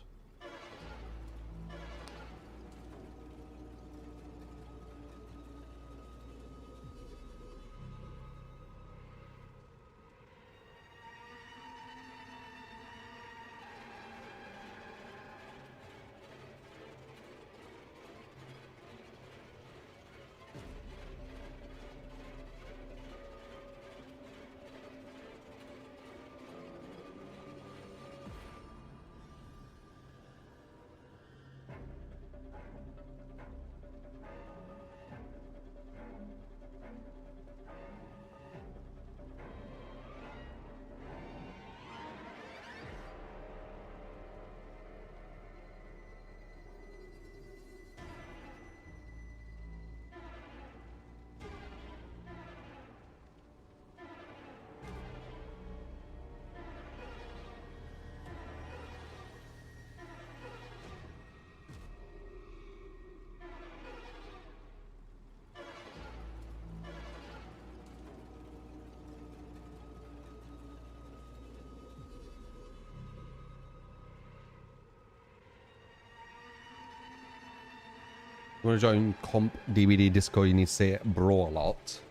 You want to join comp DVD Discord, you need to say bro a lot.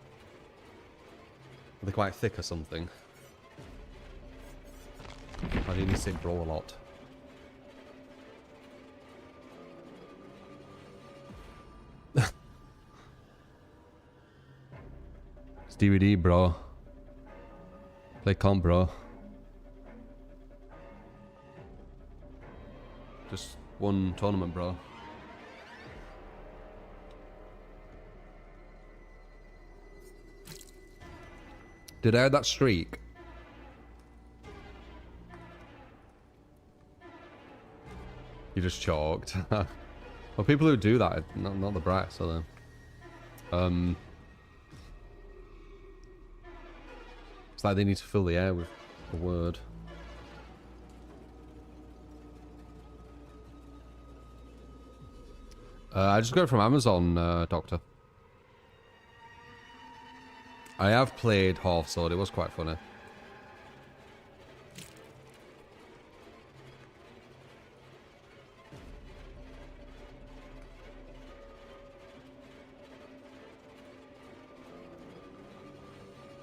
Are they quite thick or something? I do need to say bro a lot. It's DVD, bro. Play comp, bro. Just one tournament, bro. Did I have that streak? You just chalked. Well, people who do that, not the brats, are they? It's like they need to fill the air with a word. I just got it from Amazon, Doctor. I have played Hearthstone, it was quite funny.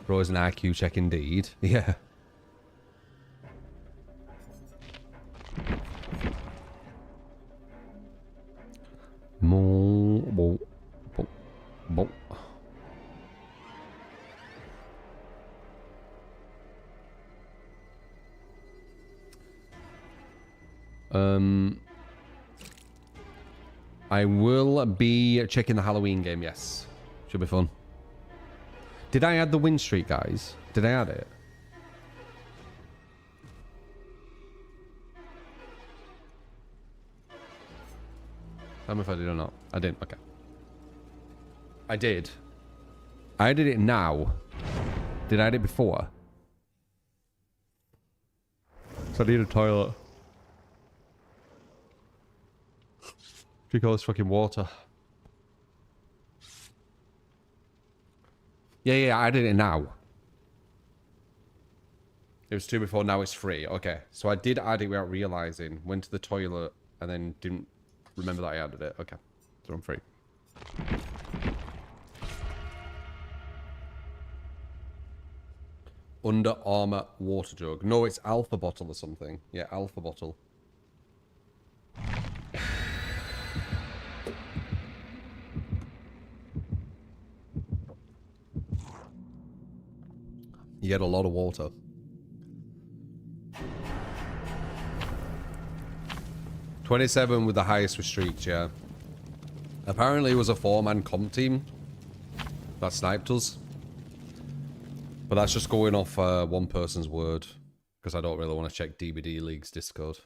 Bro is an IQ check indeed. Yeah. I will be checking the Halloween game, yes. Should be fun. Did I add the win streak, guys? Did I add it? Tell me if I did or not. I didn't, okay. I did. I did it now. Did I add it before? So I need a toilet. Drink all this fucking water. Yeah, I did it now. It was 2 before, now it's 3. Okay, so I did add it without realizing. Went to the toilet and then didn't remember that I added it. Okay, so I'm free. Under Armour water jug. No, it's Alpha bottle or something. Yeah, Alpha bottle. You get a lot of water. $27 with the highest with streaks, yeah. Apparently it was a 4-man comp team that sniped us. But that's just going off one person's word. because I don't really want to check DBD League's Discord.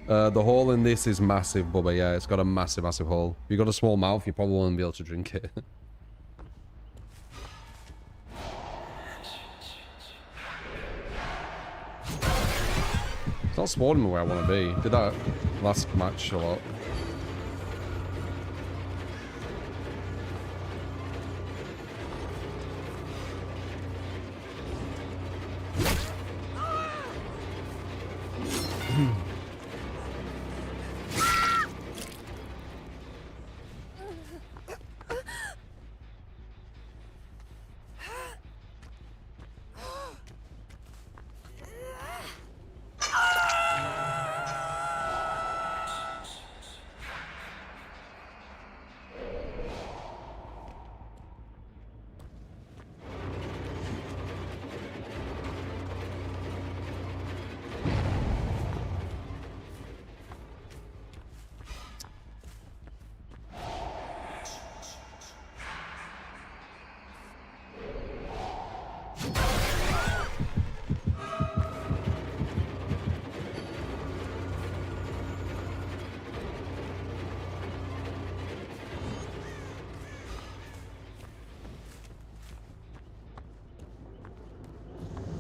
The hole in this is massive, Bubba. Yeah, it's got a massive, massive hole. If you've got a small mouth, you probably won't be able to drink it. It's not spawning me where I want to be. Did that last match a lot.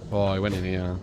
Oh, I went in here.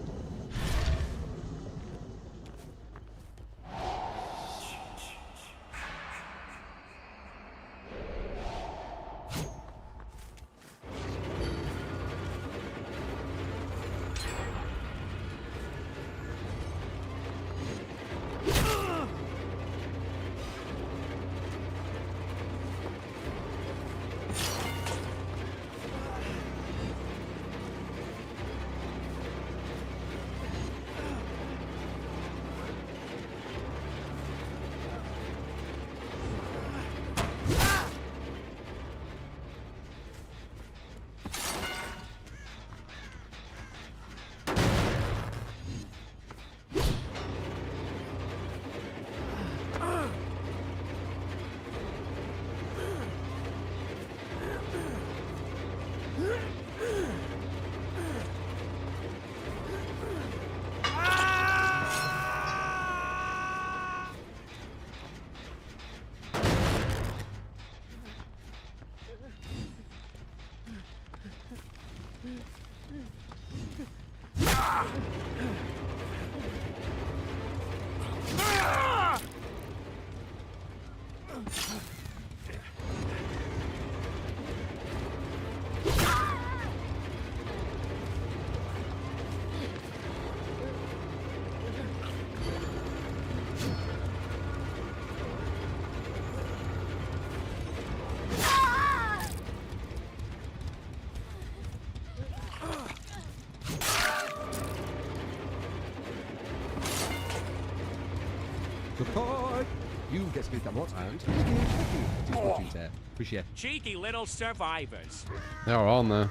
Support! You get to give that what? And thank you. Watching there. Appreciate it. Cheeky little survivors. They are on there.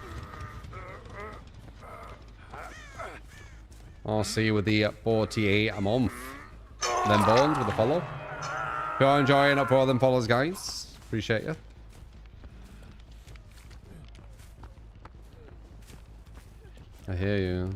I'll see you with the 48 a month. Then Bones with the follow. If you're enjoying up for them follows, guys. Appreciate you. I hear you.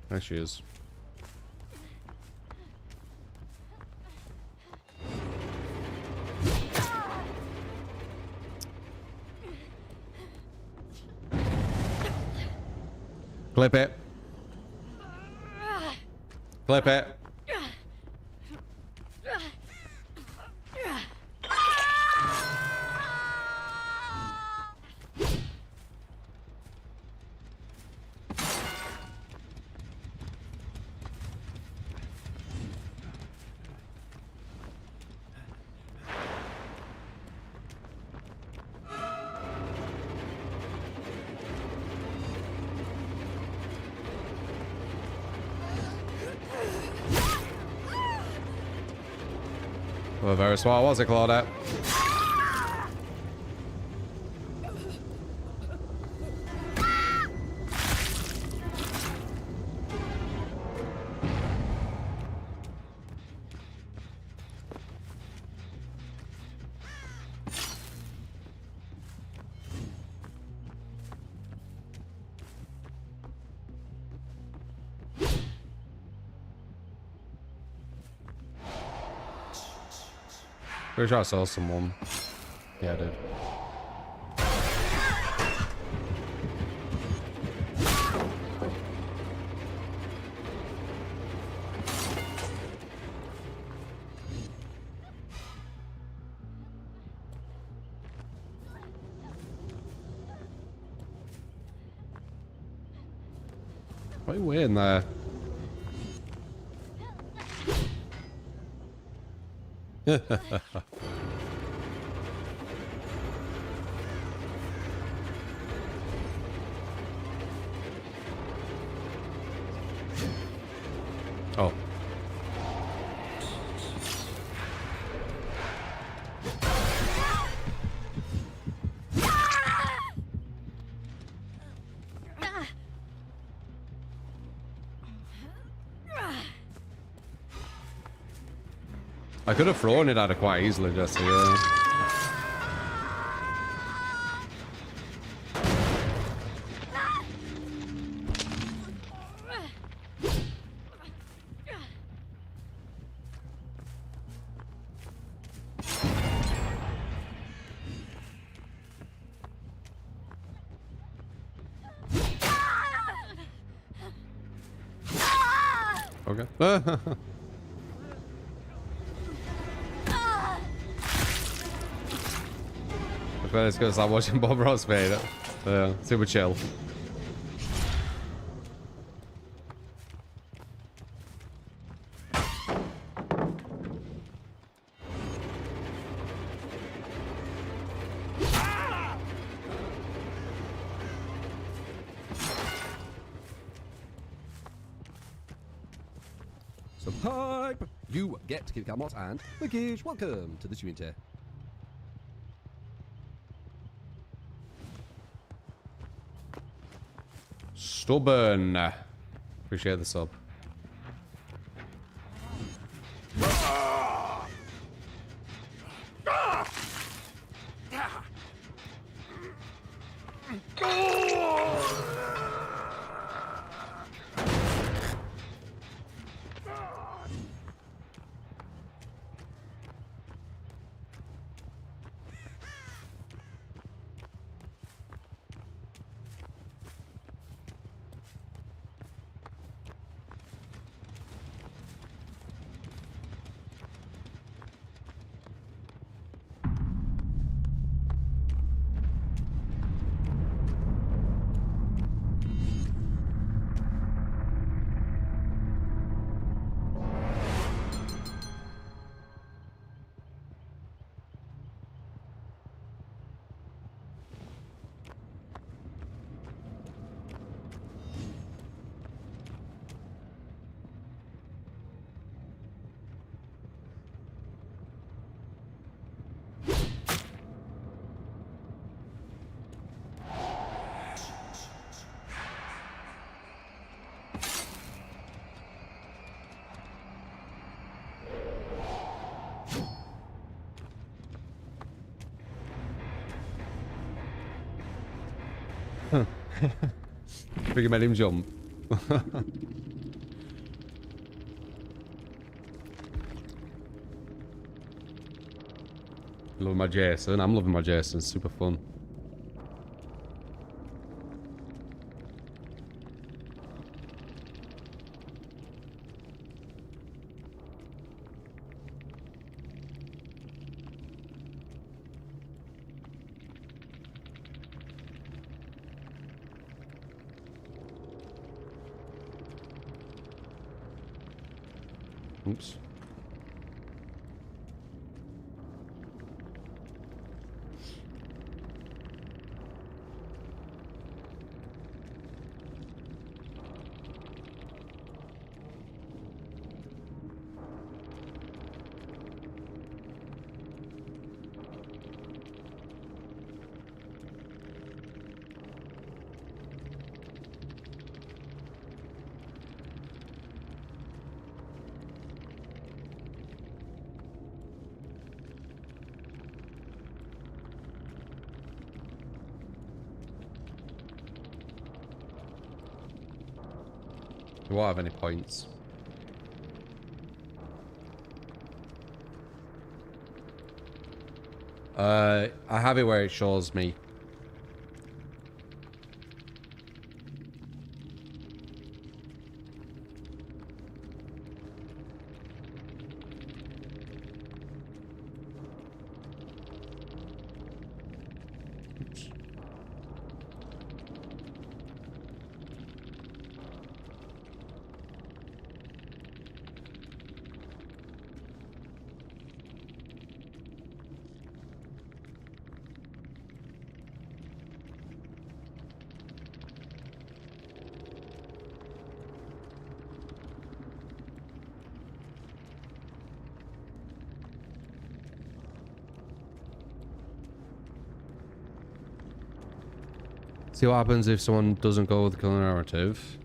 There she is. Clip it. Clip it. Oh, very smart, was it, Claudette? Pretty sure I saw someone. Yeah, I did. Quite weird in there. Oh. I could have thrown it at her quite easily, just here. Okay. It's gonna start watching Bob Ross, mate. Super chill. Subscribe! You get Kit Kat Mods and Lickage. Welcome to the community. Stubborn. Appreciate the sub. Freaking made him jump. Loving my Jason. I'm loving my Jason. It's super fun. Oops. You won't have any points. I have it where it shows me. Oops. See what happens if someone doesn't go with the killer narrative.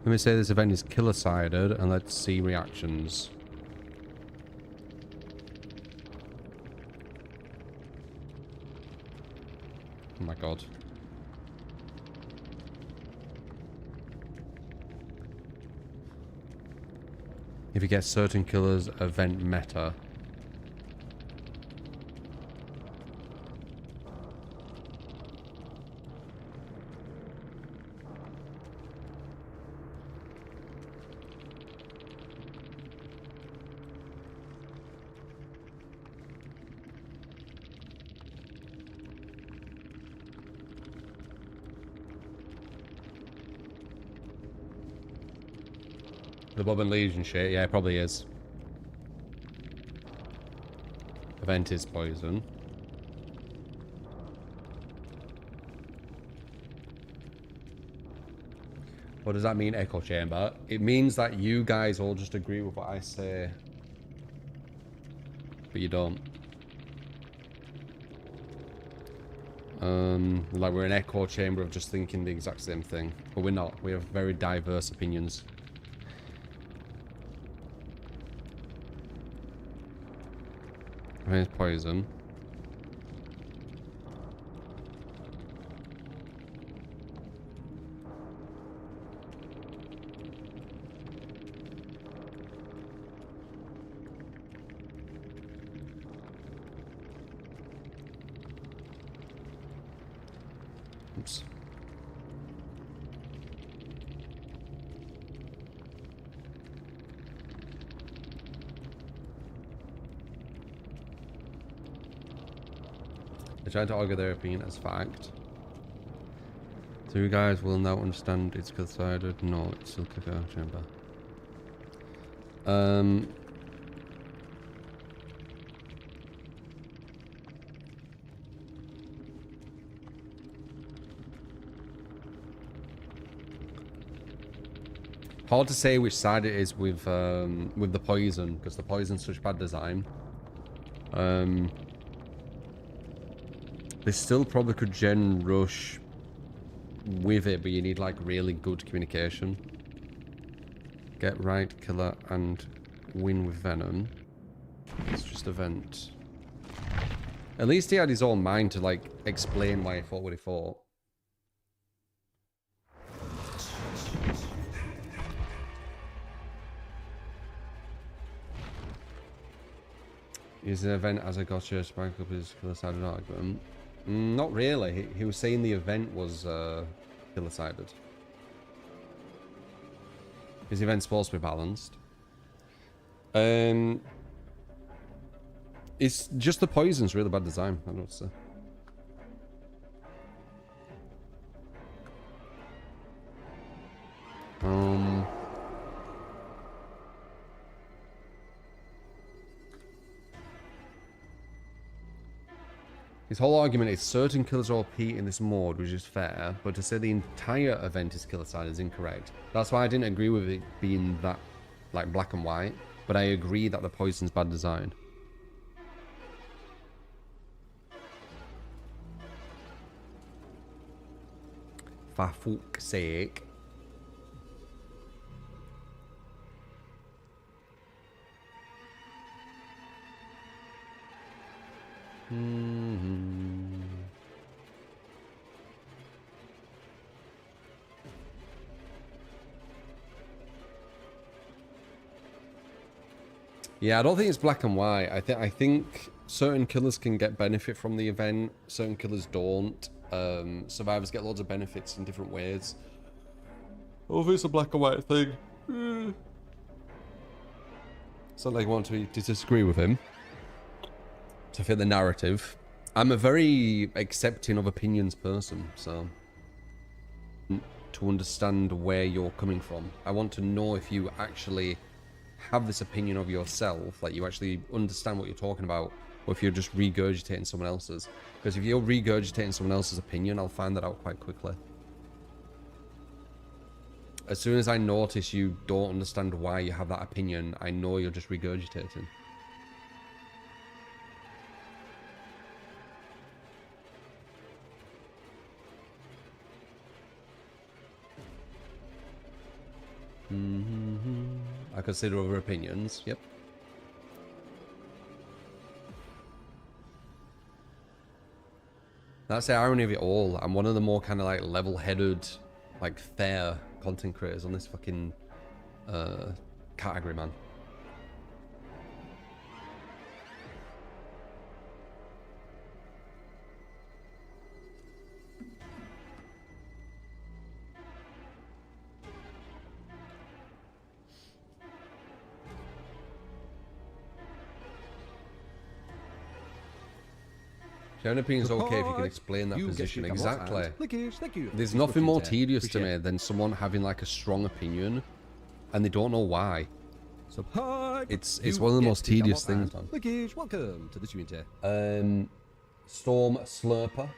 Let me say this event is killer-sided, and let's see reactions. Oh my god. If you get certain killers, event meta. The Bob and Legion shit, yeah, it probably is. Event is poison. What does that mean, echo chamber? It means that you guys all just agree with what I say. But you don't. Like we're an echo chamber of just thinking the exact same thing. But we're not. We have very diverse opinions. Here's poison. Oops. They tried to argue their opinion as fact. So you guys will now understand it's considered. No, it's still kicker chamber. Hard to say which side it is with the poison, because the poison's such bad design. They still probably could gen rush with it, but you need like really good communication. Get right, killer, and win with venom. It's just event. At least he had his own mind to like explain why he thought what he thought. Use the event as a gotcha to back up his killer-sided argument. Not really. He was saying the event was killer-sided. His event's supposed to be balanced. It's just the poison's really bad design. I don't know what to say. His whole argument is certain killers are OP in this mode, which is fair, but to say the entire event is killer-sided is incorrect. That's why I didn't agree with it being that, like, black and white, but I agree that the poison's bad design. For fuck's sake. Yeah, I don't think it's black and white. I think certain killers can get benefit from the event. Certain killers don't. Survivors get loads of benefits in different ways. Oh, if it's a black and white thing. It's not like I want to disagree with him. To fit the narrative. I'm a very accepting of opinions person, so to understand where you're coming from. I want to know if you actually have this opinion of yourself, like you actually understand what you're talking about, or if you're just regurgitating someone else's. Because if you're regurgitating someone else's opinion, I'll find that out quite quickly. As soon as I notice you don't understand why you have that opinion, I know you're just regurgitating. I consider other opinions. Yep. That's the irony of it all. I'm one of the more kind of like level-headed, like fair content creators on this fucking category, man. Sharing opinion is okay if you can explain that position. Exactly. There's nothing more tedious to me than someone having like a strong opinion and they don't know why. It's one of the most tedious things, man. Welcome to the stream tier. Storm Slurper,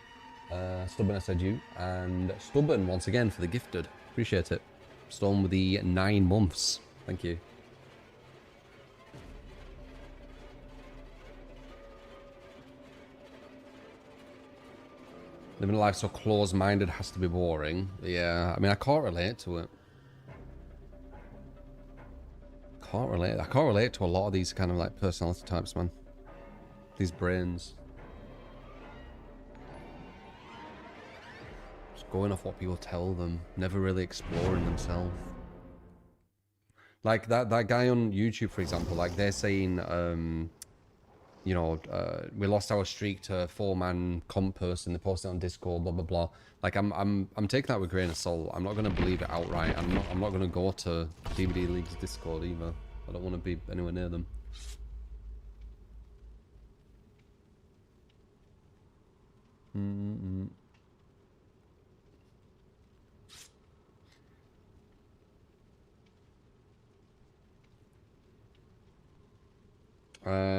Stubborn I said you, and Stubborn once again for the gifted. Appreciate it. Storm with the 9 months. Thank you. Living a life so close-minded has to be boring. Yeah, I mean, I can't relate to it. Can't relate. I can't relate to a lot of these kind of like personality types, man. These brains. Just going off what people tell them, never really exploring themselves. Like that guy on YouTube, for example, like they're saying, you know, we lost our streak to a 4-man comp person. They posted it on Discord, blah blah blah. Like I'm taking that with a grain of salt. I'm not gonna believe it outright. I'm not gonna go to DVD League's Discord either. I don't want to be anywhere near them.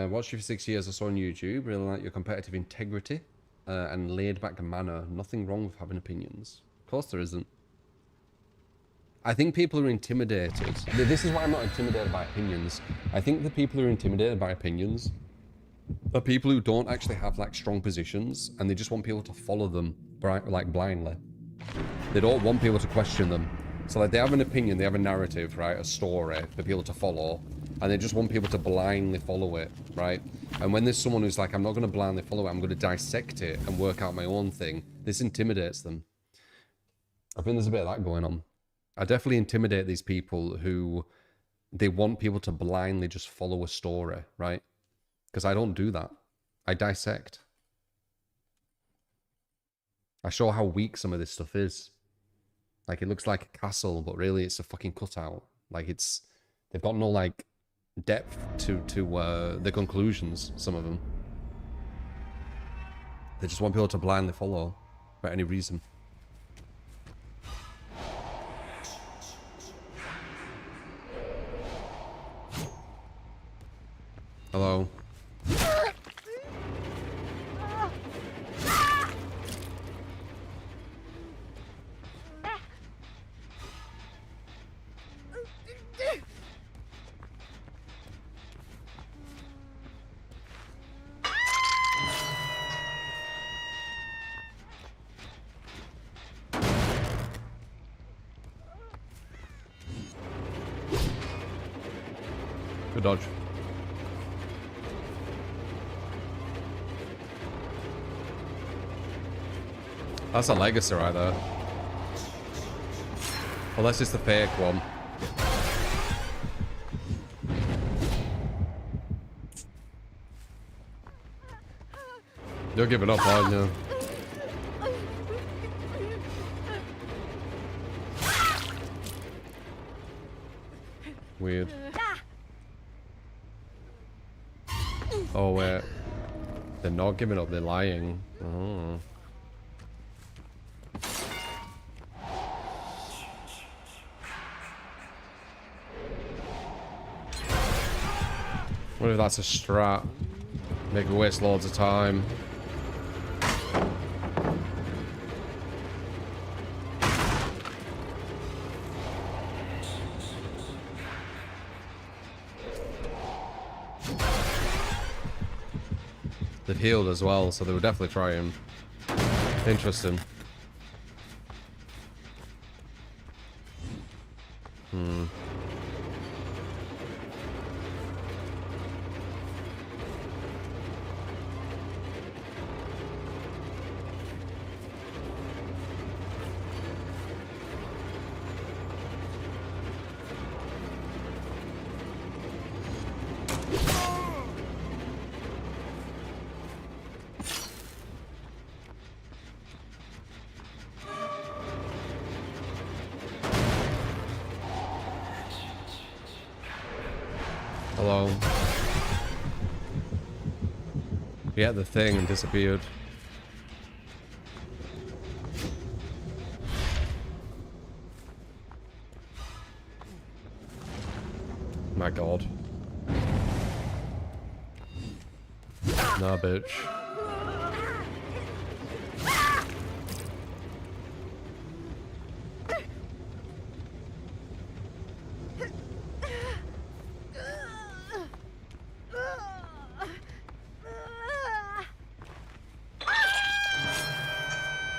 Watched you for 6 years. I saw on YouTube. Really like your competitive integrity and laid-back manner. Nothing wrong with having opinions. Of course there isn't. I think people are intimidated. This is why I'm not intimidated by opinions. I think the people who are intimidated by opinions are people who don't actually have like strong positions and they just want people to follow them like blindly. They don't want people to question them. So like they have an opinion, they have a narrative, right? A story for people to follow. And they just want people to blindly follow it, right? And when there's someone who's like, I'm not going to blindly follow it, I'm going to dissect it and work out my own thing, this intimidates them. I think there's a bit of that going on. I definitely intimidate these people who, they want people to blindly just follow a story, right? Because I don't do that. I dissect. I show how weak some of this stuff is. Like, it looks like a castle, but really it's a fucking cutout. Like, it's, they've got no, like, depth to the conclusions, some of them. They just want people to blindly follow for any reason. Hello. Good dodge. That's a legacy right there. Unless it's the fake one. You're giving up, aren't you? Weird. Oh, wait. They're not giving up, they're lying. Oh. What if that's a strat? Make me waste loads of time. They've healed as well, so they were definitely trying. Interesting. Hello. Yeah, the thing disappeared. My god. Nah, bitch.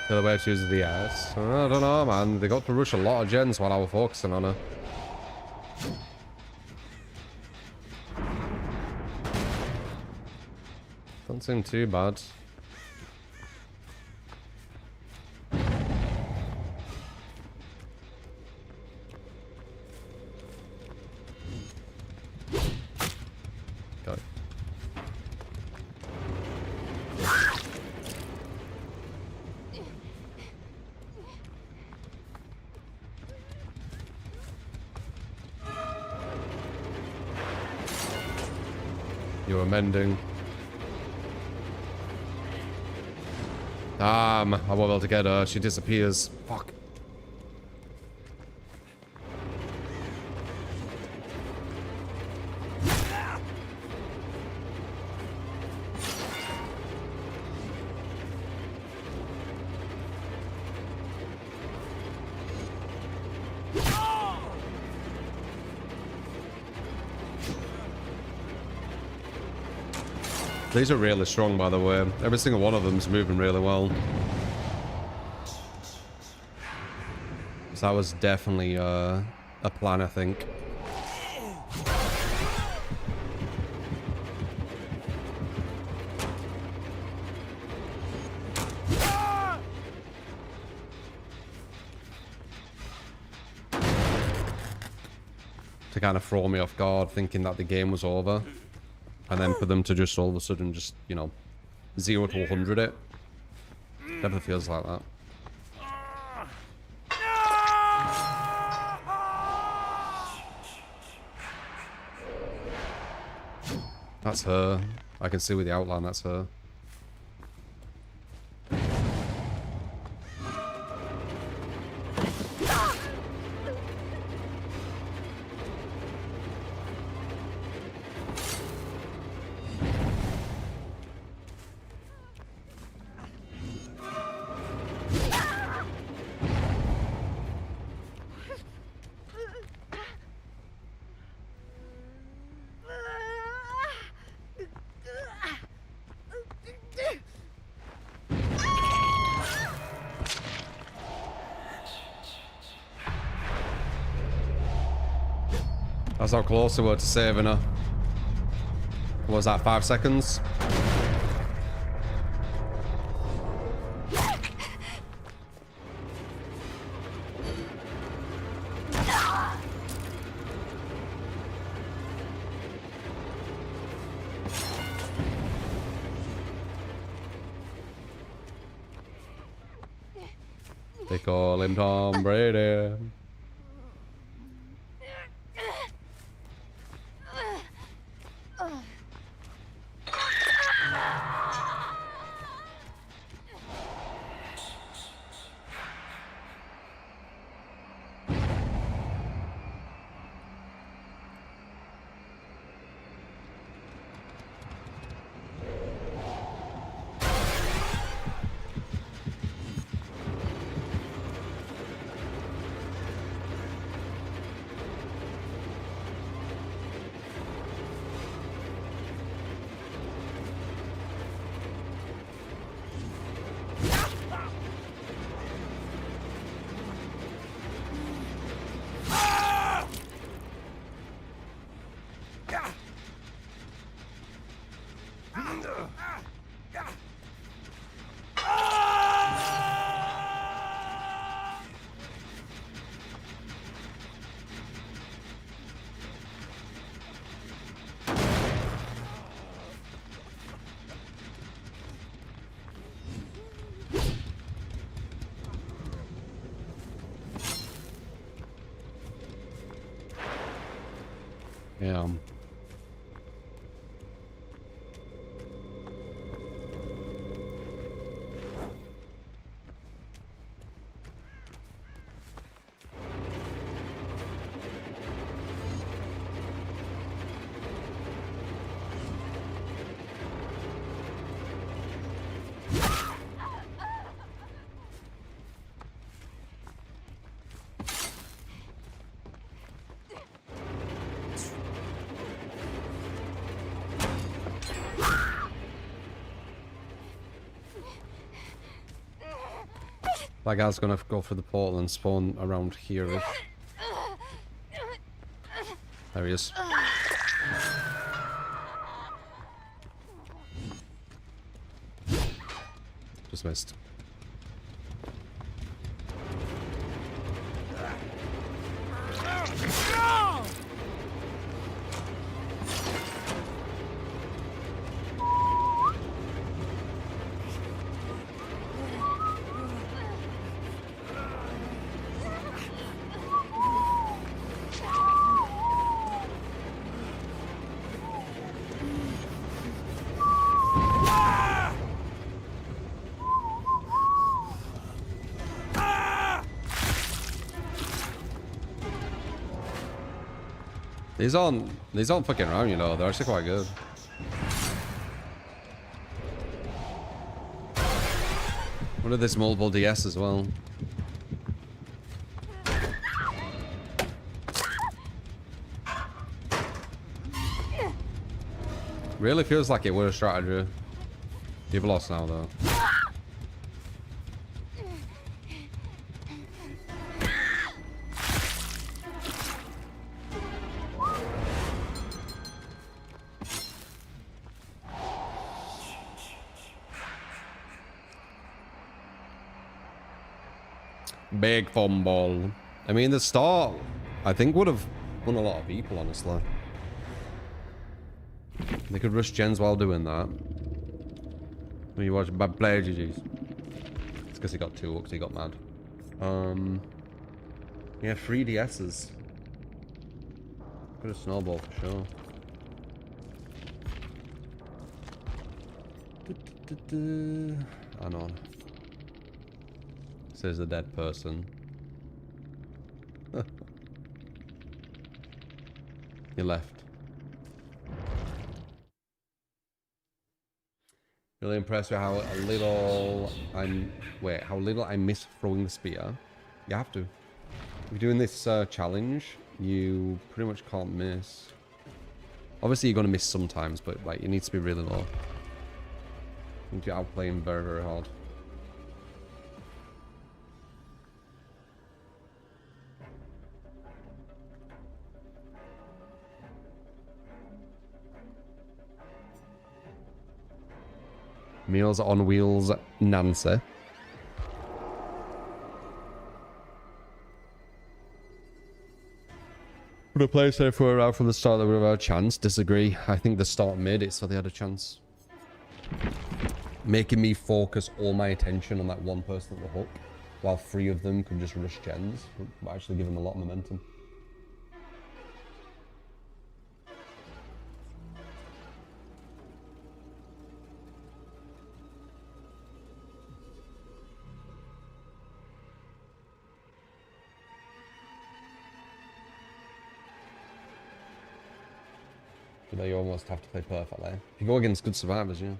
The other way chooses the S. I don't know, man. They got to rush a lot of gens while I was focusing on her. Don't seem too bad. Go. You're amending. I won't be able to get her. She disappears. Fuck. These are really strong, by the way. Every single one of them's moving really well. So that was definitely a plan, I think. To kind of throw me off guard, thinking that the game was over. And then for them to just all of a sudden just, you know, 0 to 100 it. Never feels like that. That's her. I can see with the outline that's her. That's how close we were to saving her. What was that, 5 seconds? They call him Tom Brady. Yeah. That guy's gonna go for the portal and spawn around here. There he is. Just missed. These aren't fucking around, you know. They're actually quite good. What are this multiple DS as well? Really feels like it were a strategy. You've lost now though. Big fumble. I mean, the start, I think, would have won a lot of people, honestly. They could rush gens while doing that. When you watch bad player GG's. It's because he got 2 hooks, he got mad. Yeah, 3 DSs. Could have snowballed for sure. Hang on. Says a dead person. He left. Really impressed with how little I miss throwing the spear. You have to. If you're doing this challenge, you pretty much can't miss. Obviously, you're gonna miss sometimes, but like it needs to be really low. You need to outplay him very, very hard. Meals on Wheels Nancy. Would a player say if we were out from the start that we would have a chance? Disagree. I think the start made it so they had a chance. Making me focus all my attention on that one person at the hook while 3 of them can just rush gens. But actually give them a lot of momentum. You know, you almost have to play perfectly. If you go against good survivors, yeah.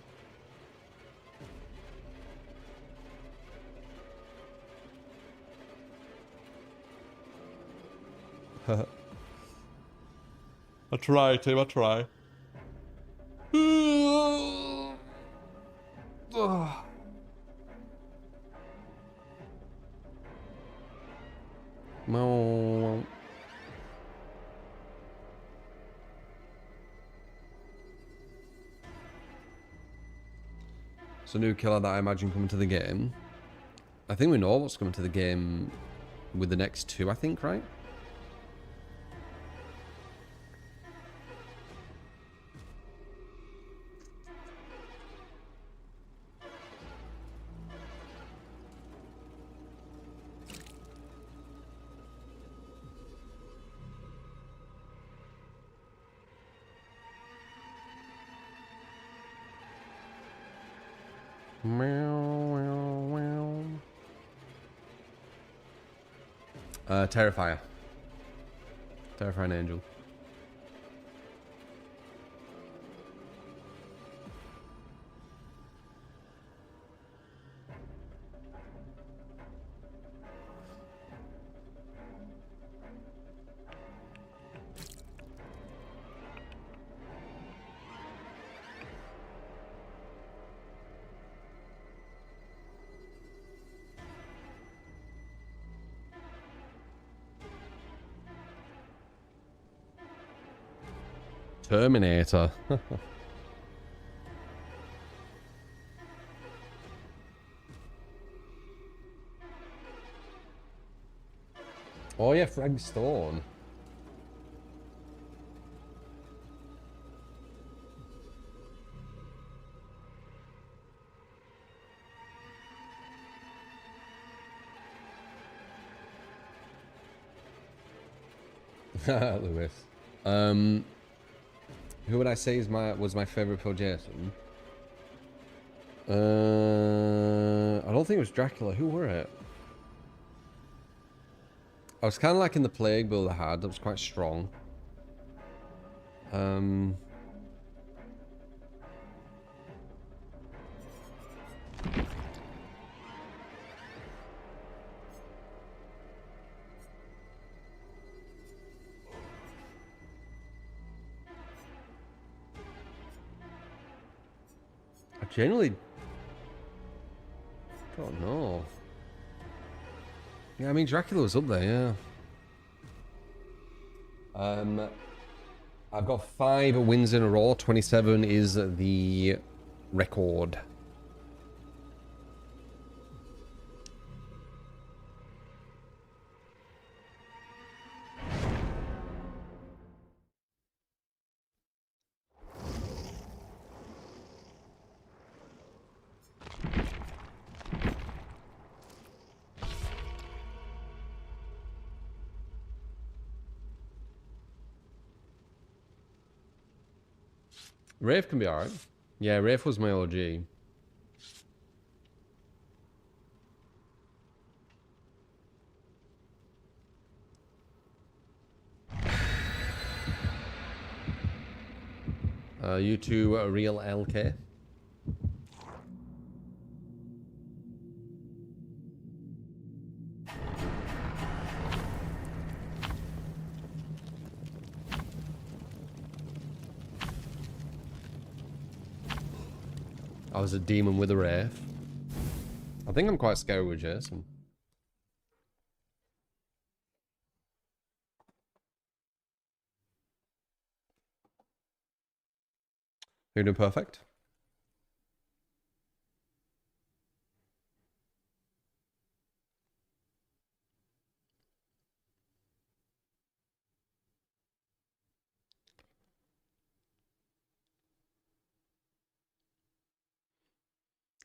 I try, Tim, I try. No. So new killer that I imagine coming to the game. I think we know what's coming to the game with the next 2, I think, right? Terrifier. Terrifying Angel. Terminator. Oh yeah, Frank Stone. Lewis. Who would I say was my favorite Phil Jason? I don't think it was Dracula. Who were it? I was kind of like in the Plague build I had. That was quite strong. I generally don't know. Yeah, I mean Dracula was up there, yeah. I've got 5 wins in a row. 27 is the record. Rafe can be alright. Yeah, Rafe was my OG. You two are real LK. I was a demon with a Wraith. I think I'm quite scary with Jason. You're doing perfect.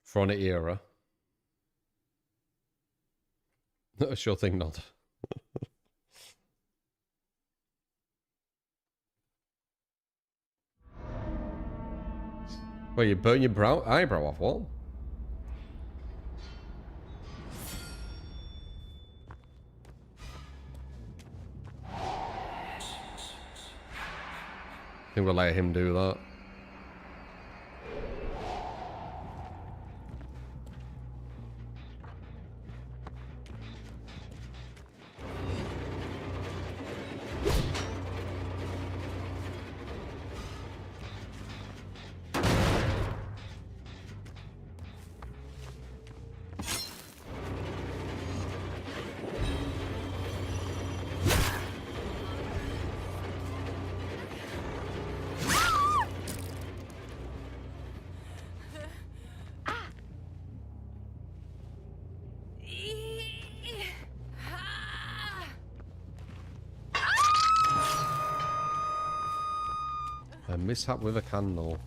From an era. Sure thing, not. Well, you burn your eyebrow off, what? I think we'll let him do that. A mishap with a candle.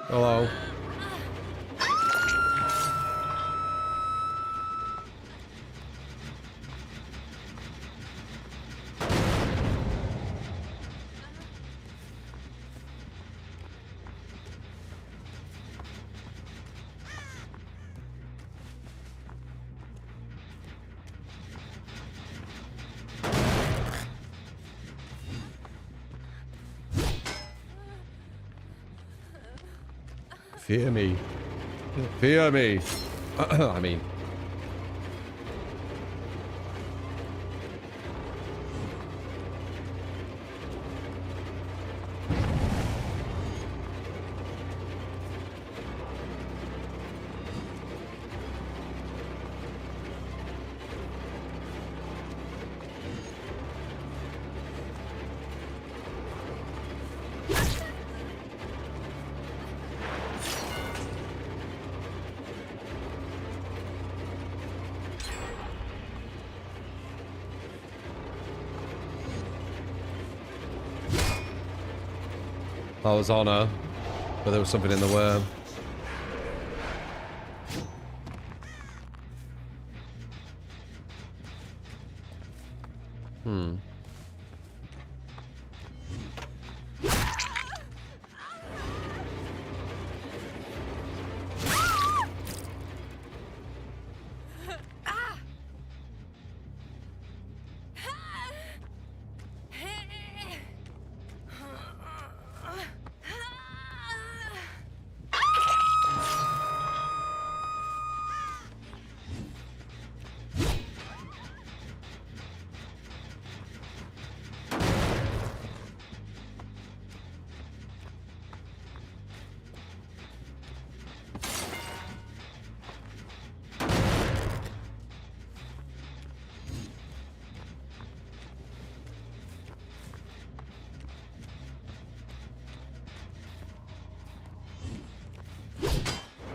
Hello. Fear me. Fear me. I mean. That was honor, but there was something in the worm.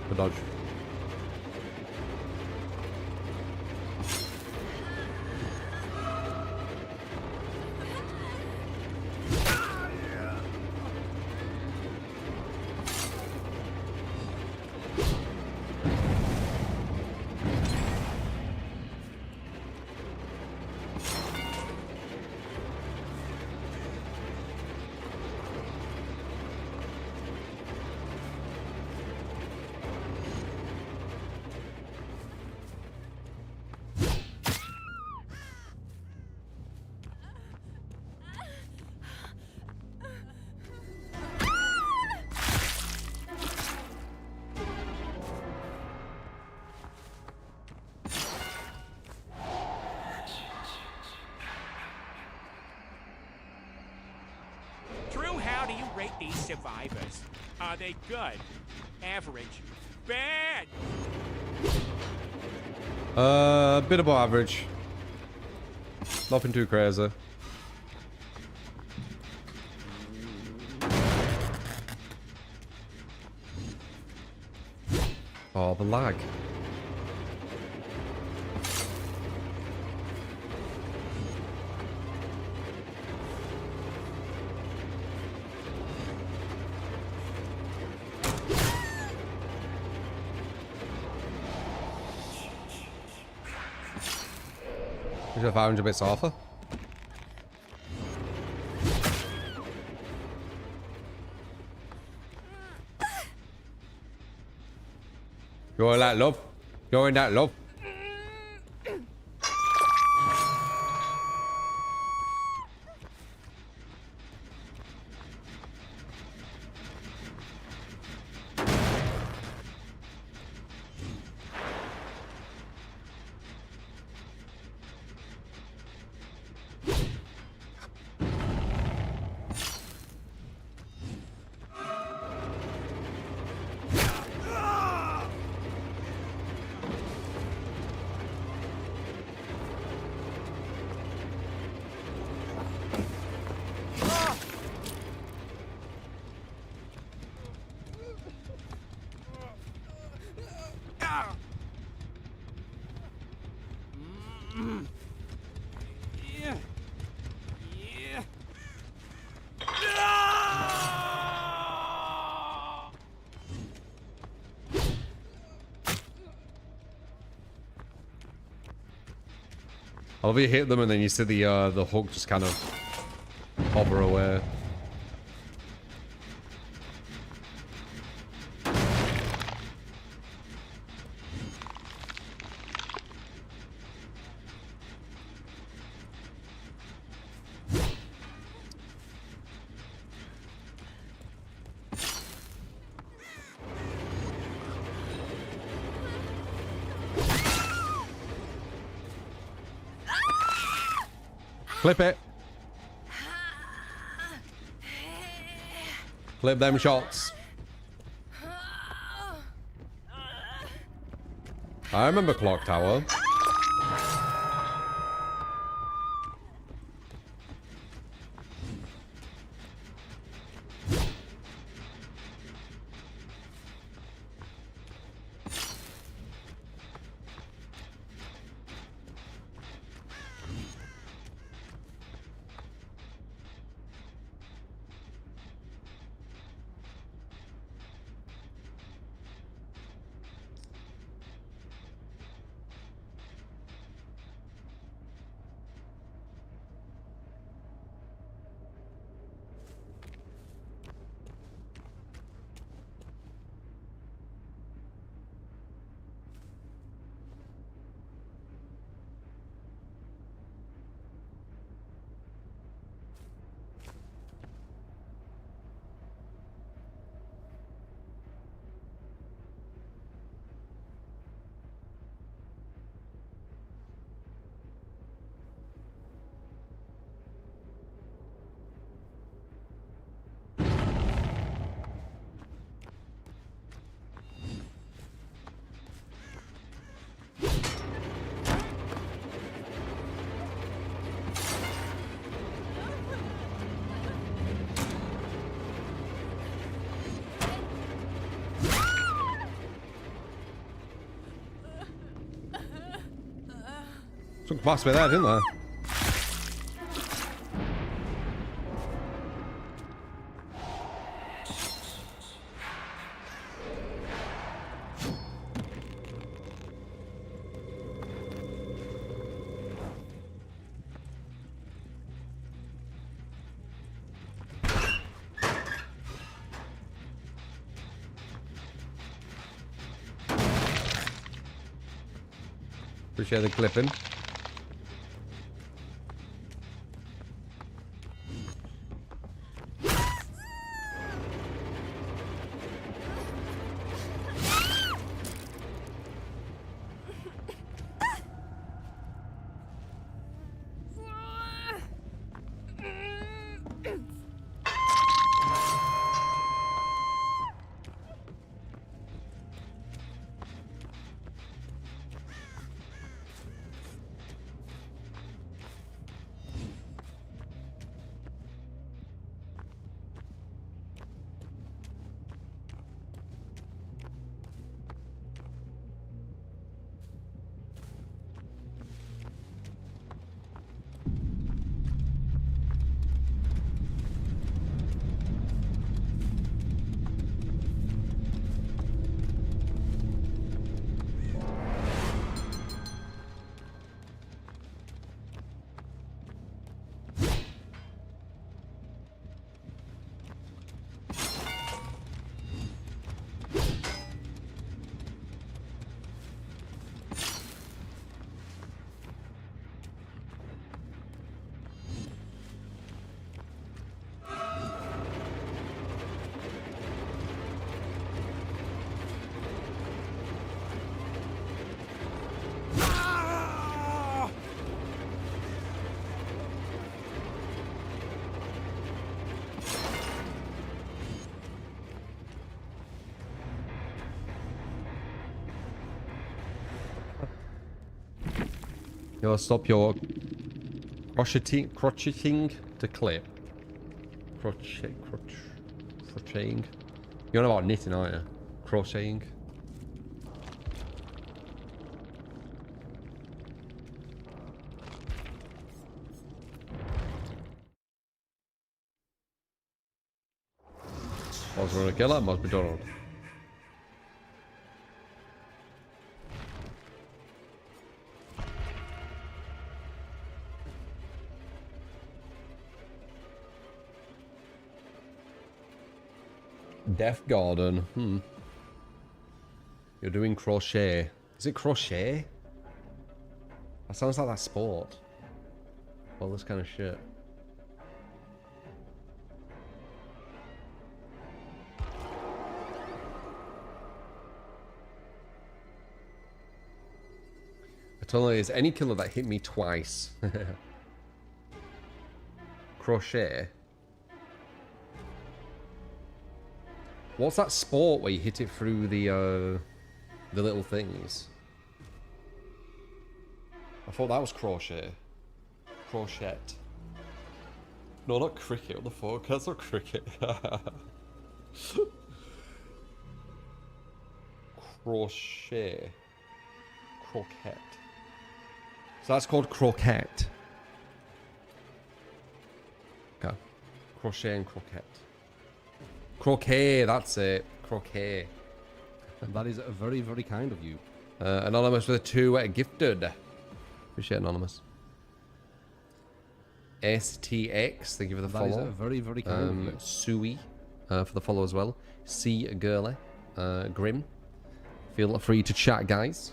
Good dodge. Drew, how do you rate these survivors? Are they good? Average? Bad? A bit above average. Nothing too crazy. Oh, the lag. Wish I found a bit softer. Go in that, love. Go in that, love. I love you hit them and then you see the hook just kind of hover away. Clip it. Clip them shots. I remember Clock Tower. Took past me there, didn't they? Appreciate the clipping. You'll stop your crocheting to clip. Crocheting. You're on about knitting, aren't you? Crocheting. Was going to kill her? Must be Donald. Death Garden. You're doing crochet. Is it crochet? That sounds like that sport. All this kind of shit. I told you, is any killer that hit me twice. Crochet. What's that sport where you hit it through the little things? I thought that was crochet. Crochet. No, not cricket. What the fuck? That's not cricket. Crochet. Croquette. So that's called croquette. Okay. Crochet and croquette. Croquet, that's it. Croquet. That is very, very kind of you. Anonymous with a 2 gifted. Appreciate Anonymous. STX, thank you for the follow. That is very, very kind of you. Sui for the follow as well. C Girly. Grim. Feel free to chat, guys.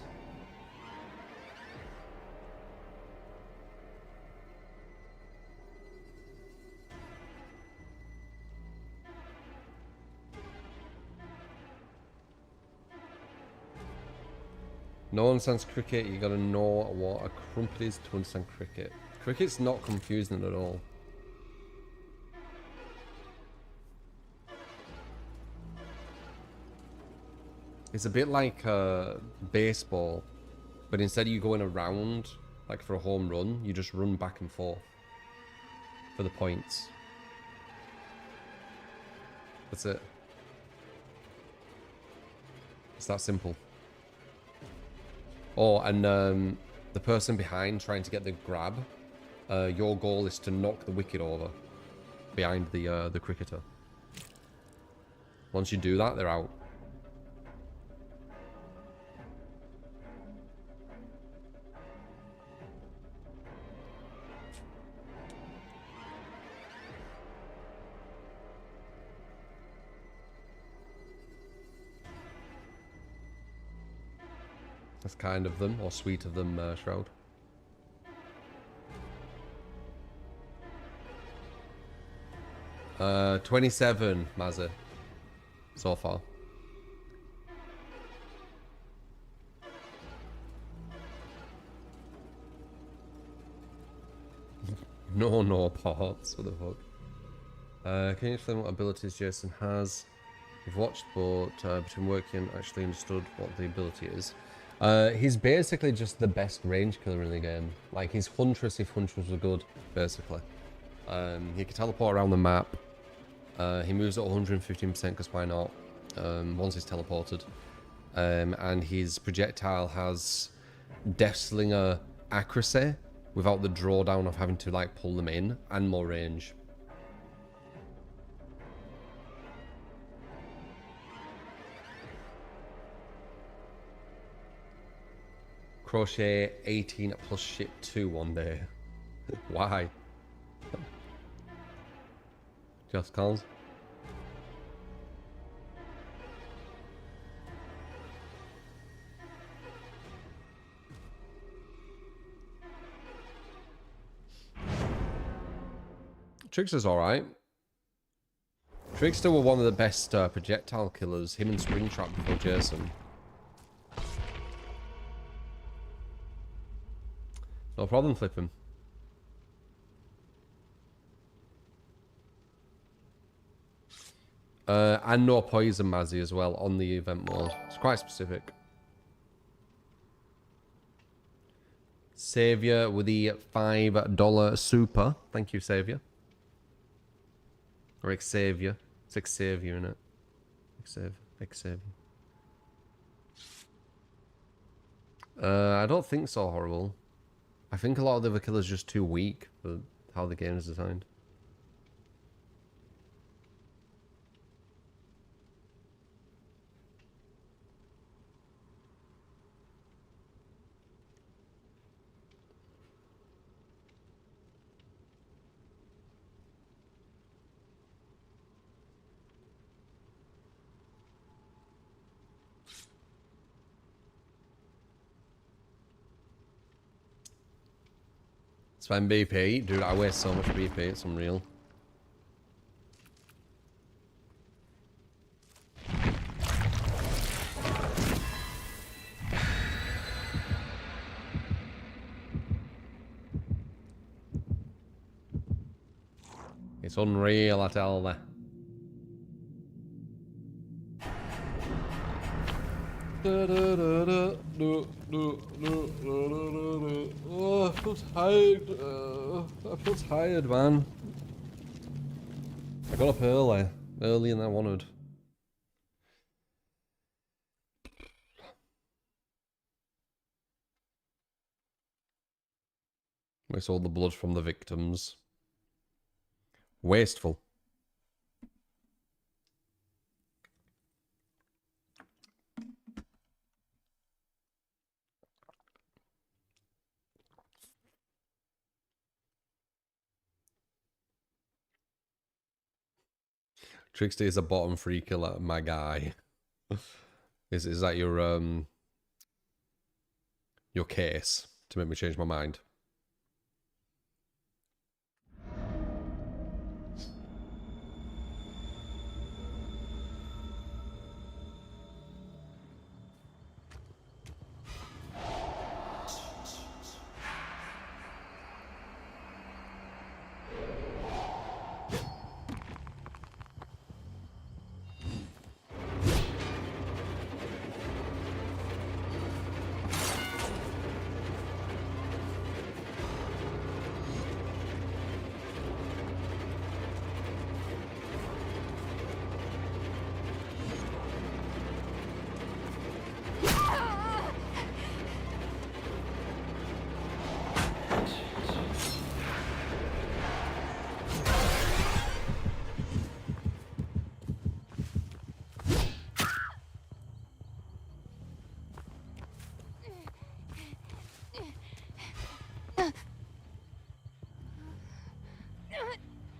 No one understands cricket, you gotta know what a crumpet is to understand cricket. Cricket's not confusing at all. It's a bit like baseball, but instead of you going around, like for a home run, you just run back and forth for the points. That's it. It's that simple. Oh, and the person behind trying to get the grab, your goal is to knock the wicket over behind the cricketer. Once you do that, they're out. That's kind of them, or sweet of them, Shroud. Uh, 27, Mazza. So far. No parts. What the fuck? Can you explain what abilities Jason has? You've watched, but between working and actually understood what the ability is. He's basically just the best range killer in the game. Like, he's Huntress if Huntress were good, basically. He can teleport around the map. He moves at 115% because why not? Once he's teleported. And his projectile has Deathslinger accuracy without the drawdown of having to like pull them in, and more range. Crochet 18 plus ship 2 one day. Why? Just cause. Trickster's alright. Trickster were one of the best projectile killers. Him and Springtrap before Jason. No problem, flip him. And no poison Mazzy as well on the event mode. It's quite specific. Savior with the $5 super. Thank you, Savior. Or Xavier. It's Xavier, isn't it? Xavier. I don't think so, Horrible. I think a lot of the other killers are just too weak for how the game is designed. Spend BP. Dude, I waste so much BP, it's unreal. It's unreal, I tell you. Oh, I feel tired. I feel tired, man. I got up earlier than I wanted. Waste all the blood from the victims. Wasteful. Tricksty is a bottom free killer, my guy. Is that your case to make me change my mind?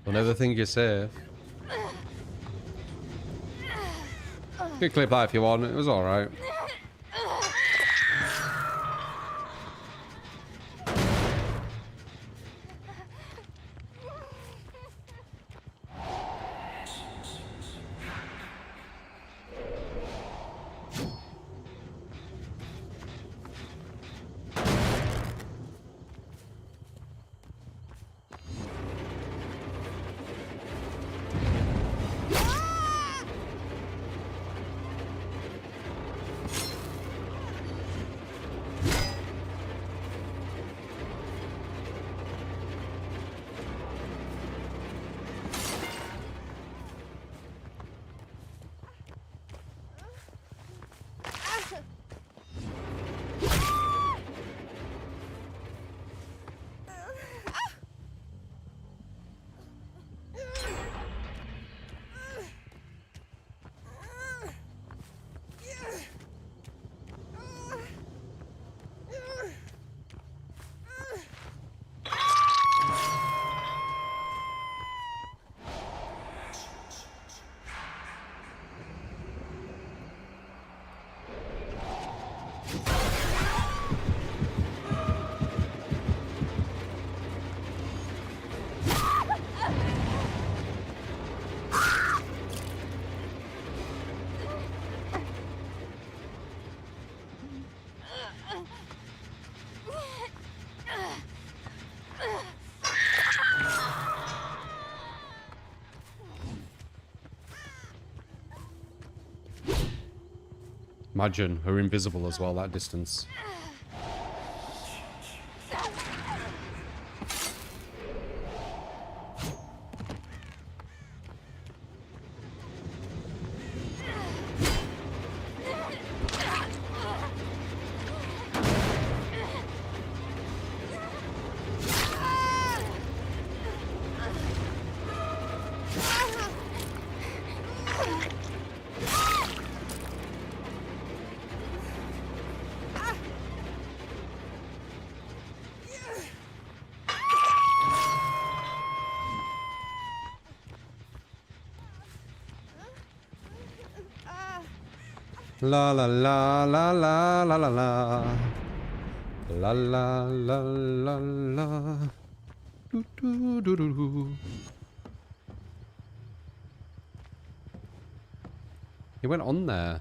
Don't ever think you're safe. You can clip that if you want, it was alright. Imagine her invisible as well, that distance. La la la la la la la la. La la la la la. Do, do, do, do, do. He went on there.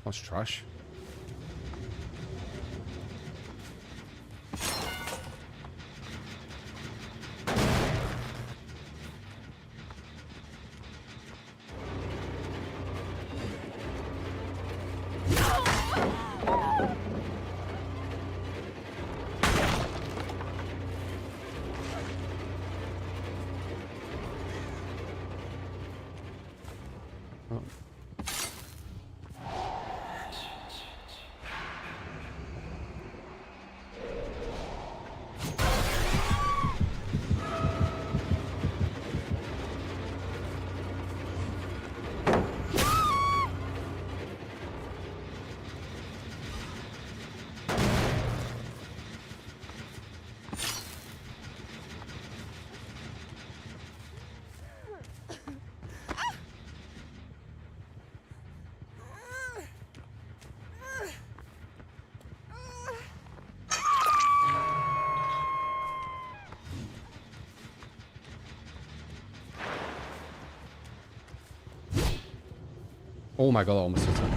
That's trash. Oh my god, that almost hit him.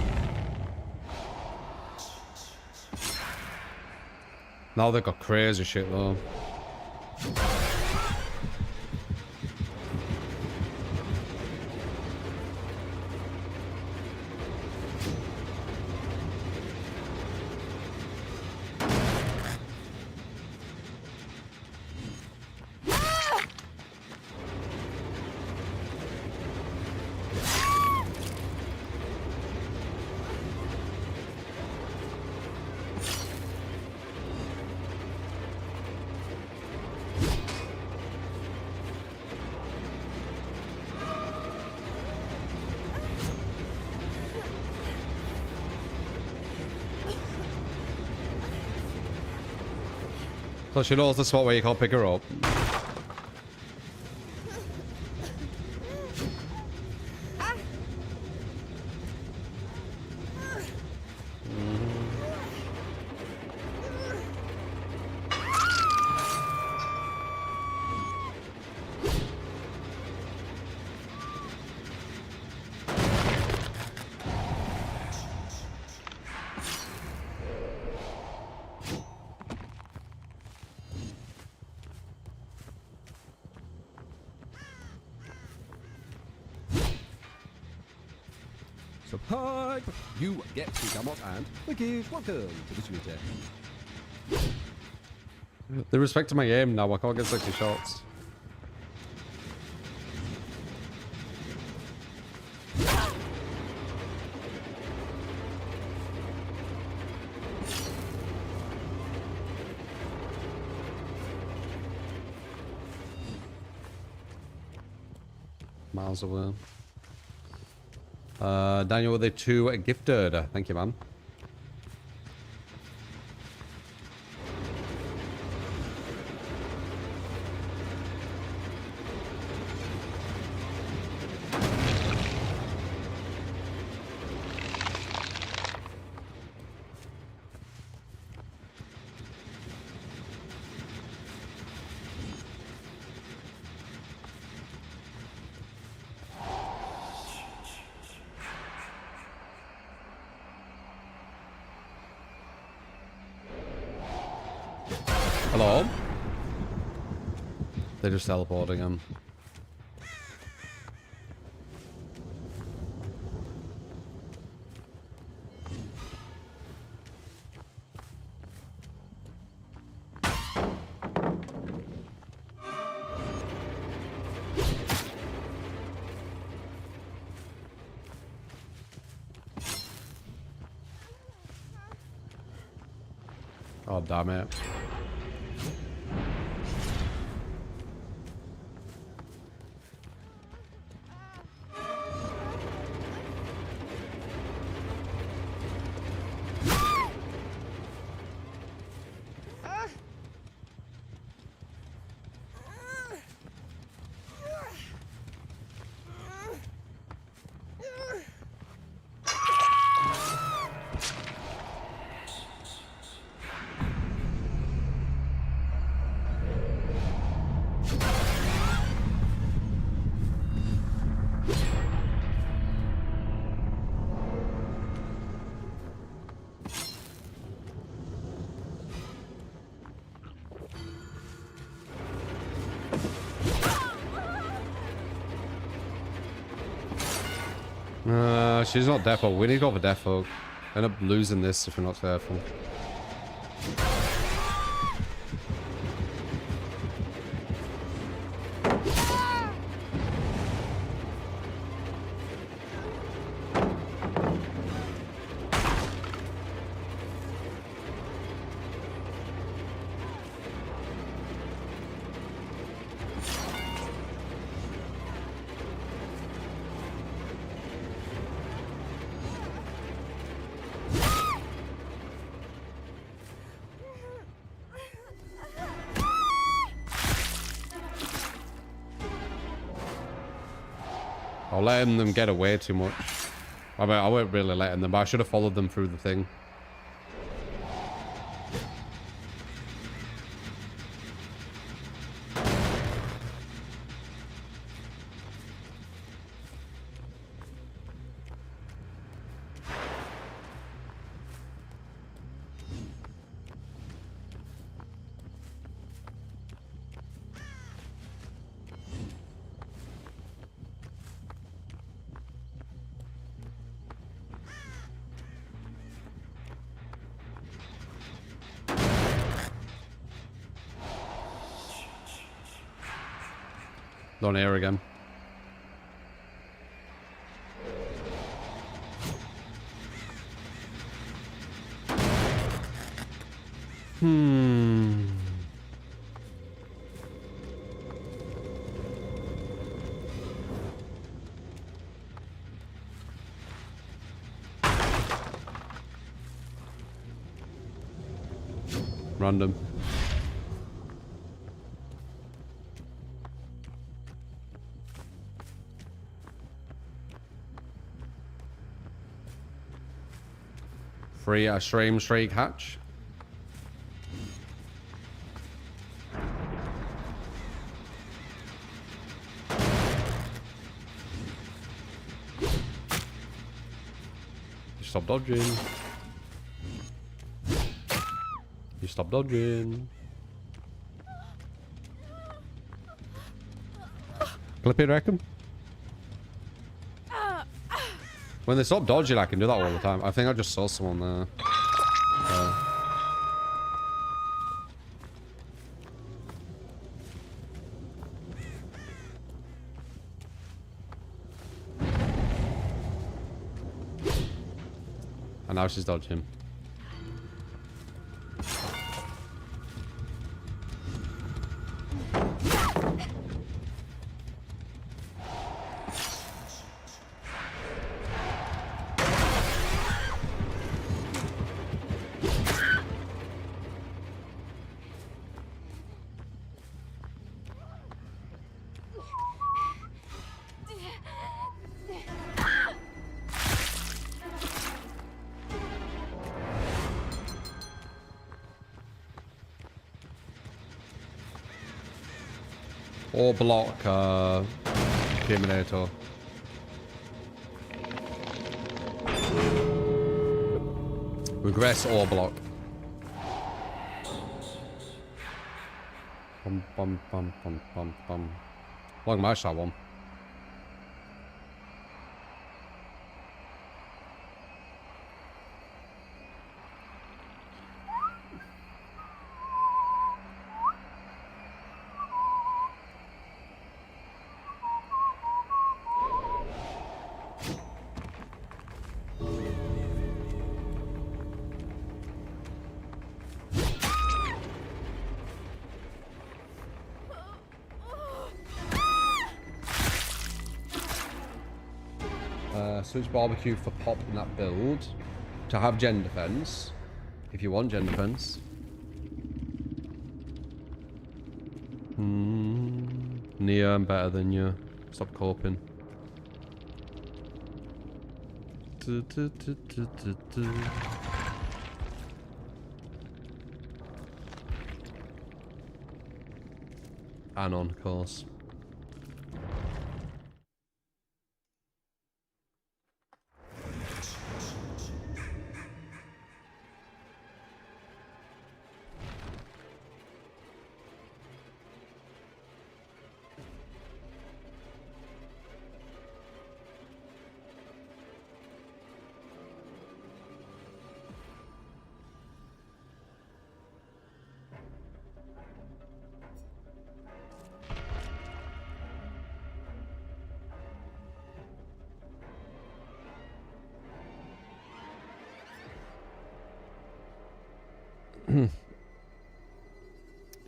Now they've got crazy shit though. So she knows the spot where you can't pick her up. Subscribe! You get to Gamot and Lickage. Welcome to the Twitter. They respect my aim now, I can't get 60 shots. Miles away. Daniel with the 2 gifted. Thank you, man. Hello? They're just teleporting him. Oh, damn it. She's not Defog. We need to go for Defog. End up losing this if we're not careful. I'll let them get away too much. I mean, I won't really let them, but I should have followed them through the thing. Don't hear again. Random. Free a stream streak hatch. You stop dodging. You stop dodging. Clip it, reckon? When they stop dodging, I can do that all the time. I think I just saw someone there. And now she's dodging. Or block Terminator. Regress or block. Bum bum bum bum bum bum. Long match that one. Switch barbecue for pop in that build to have gen defense if you want gen defense. Nia, I'm better than you. Stop coping. Anon, of course.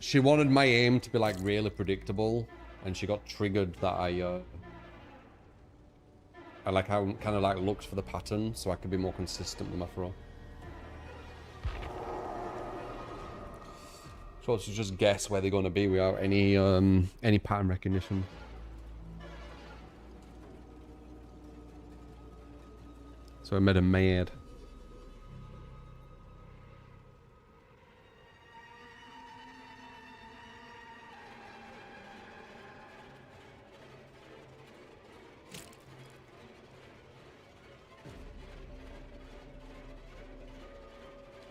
She wanted my aim to be like really predictable, and she got triggered that I like how kind of like looked for the pattern so I could be more consistent with my throw. So to just guess where they're going to be without any pattern recognition. So I made a mad.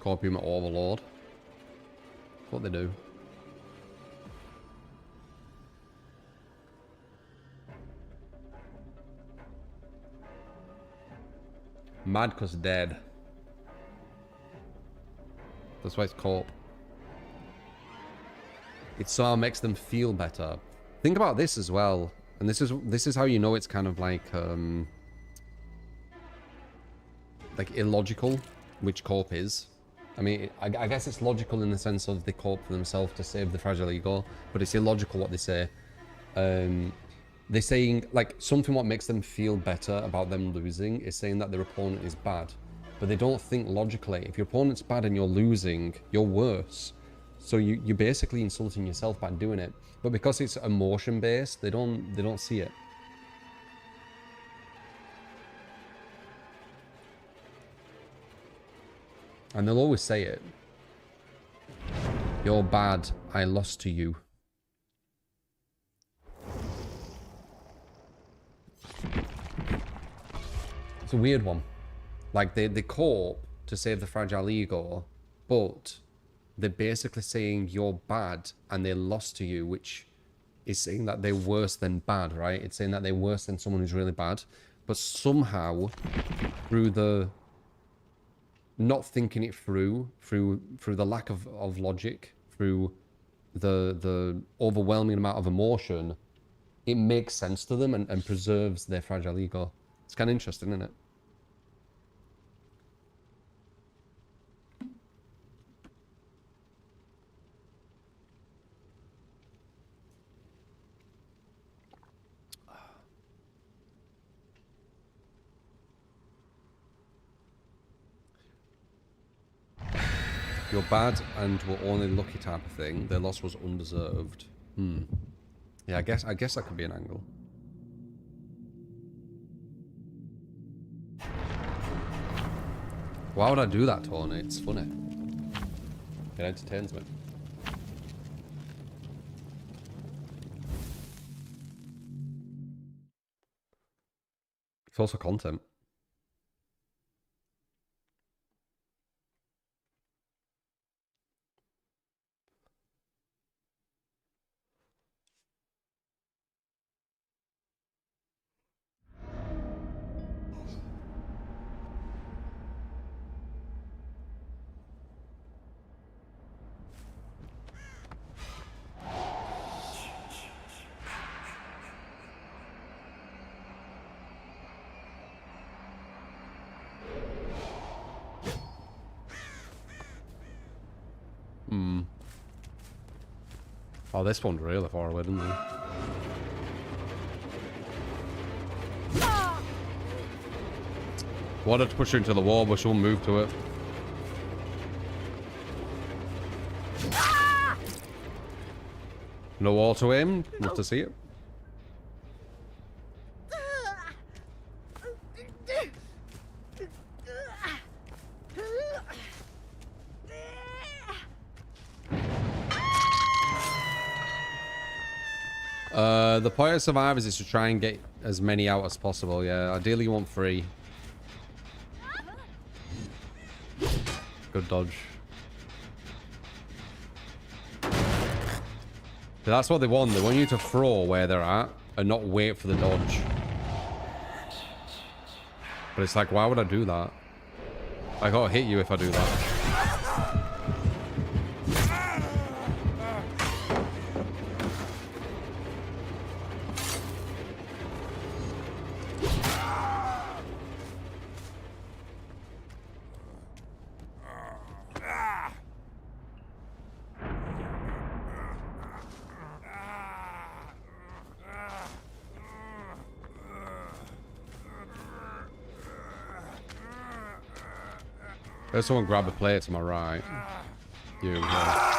Copy my overlord. What they do. Mad cause dead. That's why it's corp. It somehow makes them feel better. Think about this as well. And this is how you know it's kind of like illogical, which corp is. I mean, I guess it's logical in the sense of they corp for themselves to save the fragile ego, but it's illogical what they say. They're saying, like, something what makes them feel better about them losing is saying that their opponent is bad. But they don't think logically. If your opponent's bad and you're losing, you're worse. So you're basically insulting yourself by doing it. But because it's emotion-based, they don't see it. And they'll always say it. You're bad, I lost to you. It's a weird one. Like, they corp to save the fragile ego, but they're basically saying you're bad and they lost to you, which is saying that they're worse than bad, right? It's saying that they're worse than someone who's really bad. But somehow, through the not thinking it through the lack of logic, through the overwhelming amount of emotion, it makes sense to them and preserves their fragile ego. It's kind of interesting, isn't it? You're bad and were only lucky type of thing. Their loss was undeserved. Yeah, I guess that could be an angle. Why would I do that, Tony? It's funny. It entertains me. It's also content. Oh, this one's really far away, didn't it? Wanted to push her into the wall, but she won't move to it. No wall to aim. Love to see it. The point of survivors is to try and get as many out as possible. Yeah, ideally you want 3. Good dodge. So that's what they want. They want you to throw where they're at and not wait for the dodge. But it's like, why would I do that? I gotta hit you if I do that. There's someone grab a plate to my right. You. Yeah.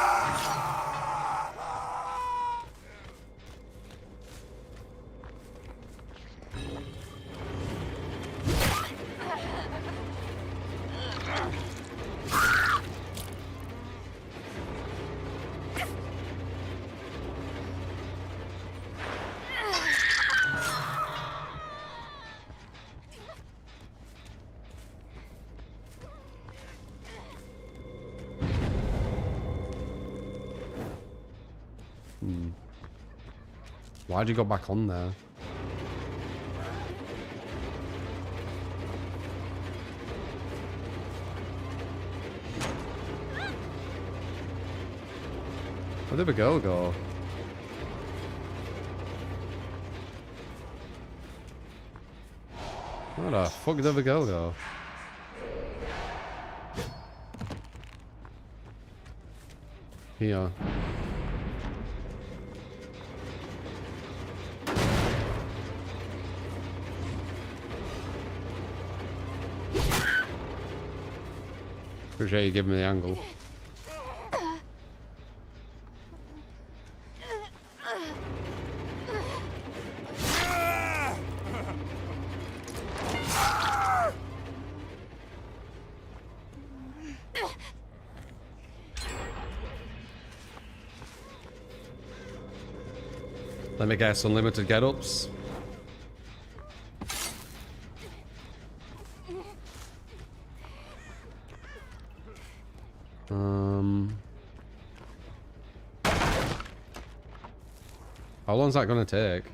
Why'd you go back on there? Where did the girl go? Where the fuck did the girl go? Here. Appreciate you giving me the angle. Let me guess, unlimited get-ups. How long's that gonna take?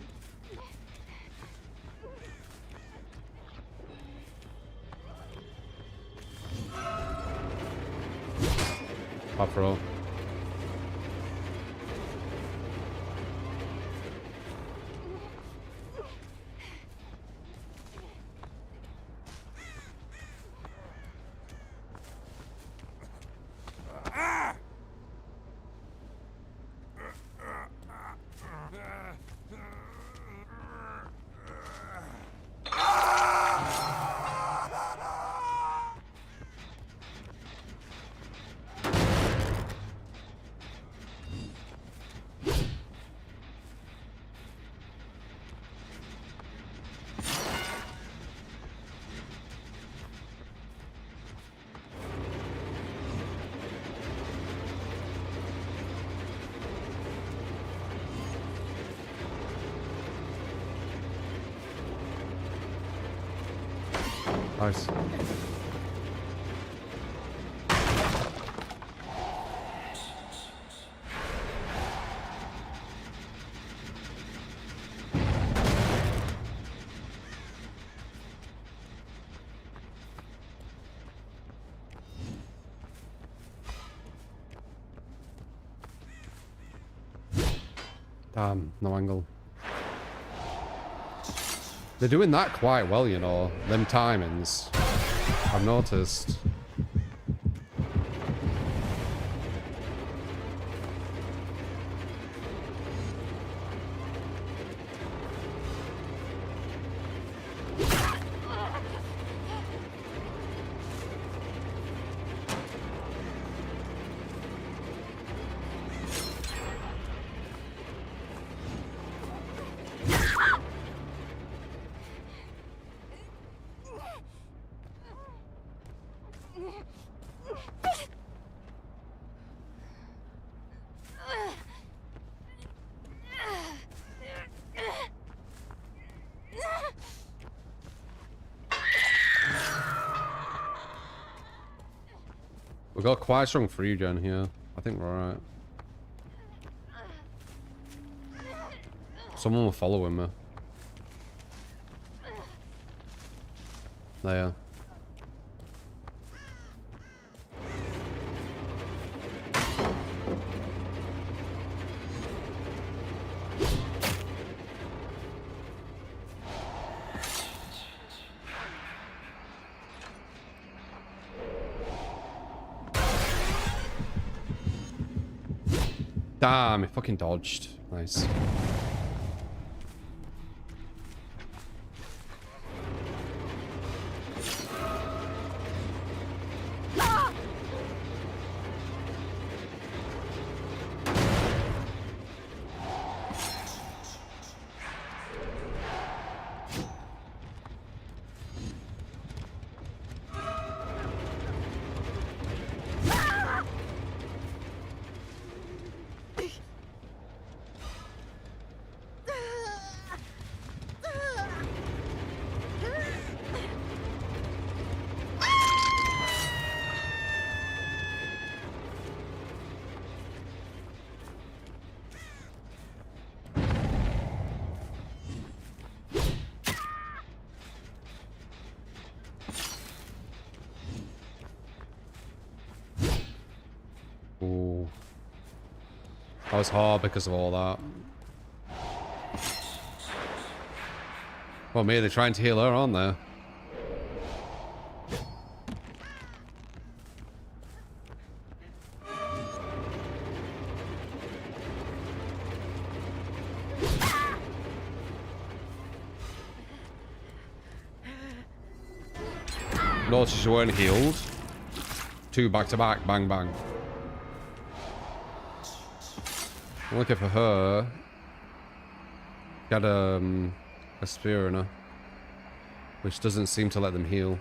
Pop roll. Nice. Damn, no angle. They're doing that quite well, you know, them timings. I've noticed. We've got quite strong free gen here. I think we're alright. Someone will follow him. There. Damn, it fucking dodged. Nice. That was hard because of all that. Well, me, they're trying to heal her, aren't they? Notice you weren't healed. 2 back to back, bang bang. I'm looking for her. Got a spear in her, which doesn't seem to let them heal.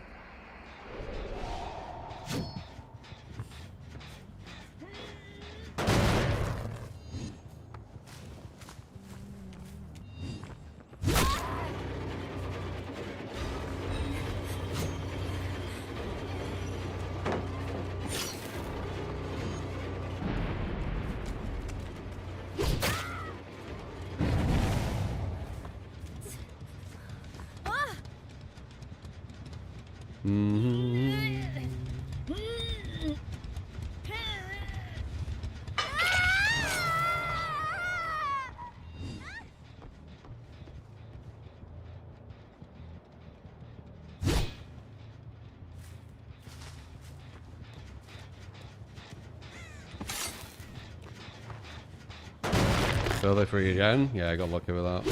Further free again? Yeah, I got lucky with that.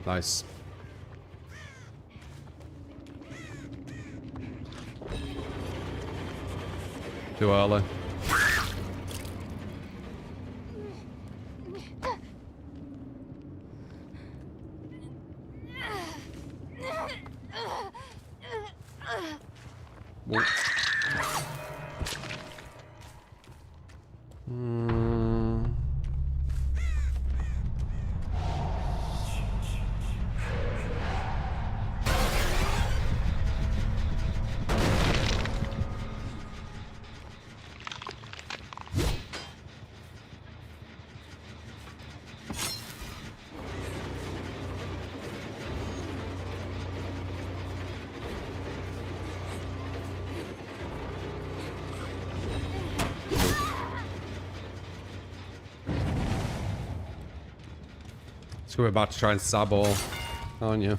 Nice. Too early. Whoop. So we're about to try and sab all, aren't you?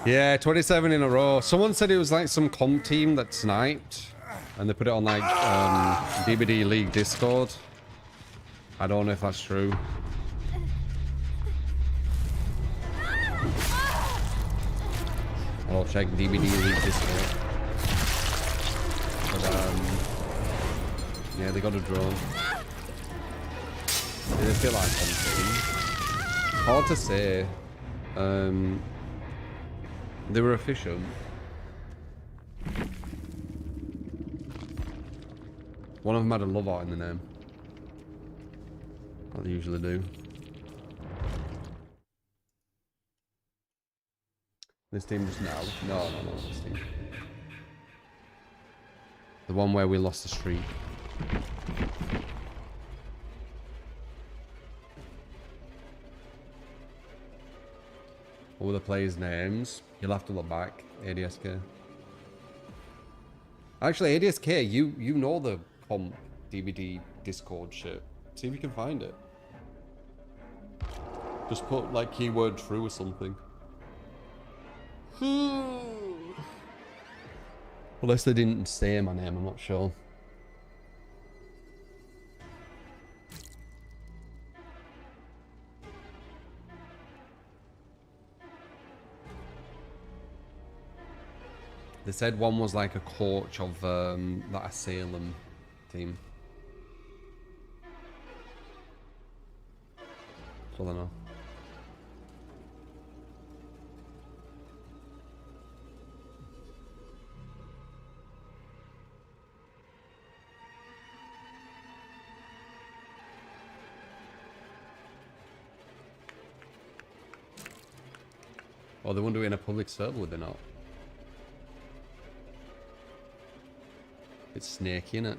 Yeah, 27 in a row. Someone said it was like some comp team that sniped, and they put it on like DBD League Discord. I don't know if that's true. I'll check DBD League Discord. But yeah, they got a drone. Did it feel like something? Hard to say. They were efficient. One of them had a love art in the name. What they usually do. This team just now. No, this team. The one where we lost the streak. What were the players' names? You'll have to look back. ADSK. Actually, ADSK, you know the comp DVD Discord shit. See if you can find it. Just put like keyword true or something. Unless they didn't say my name, I'm not sure. They said one was like a coach of that Asylum team. That's all I know. Oh, they won't do it in a public server, would they not? It's snaky, innit?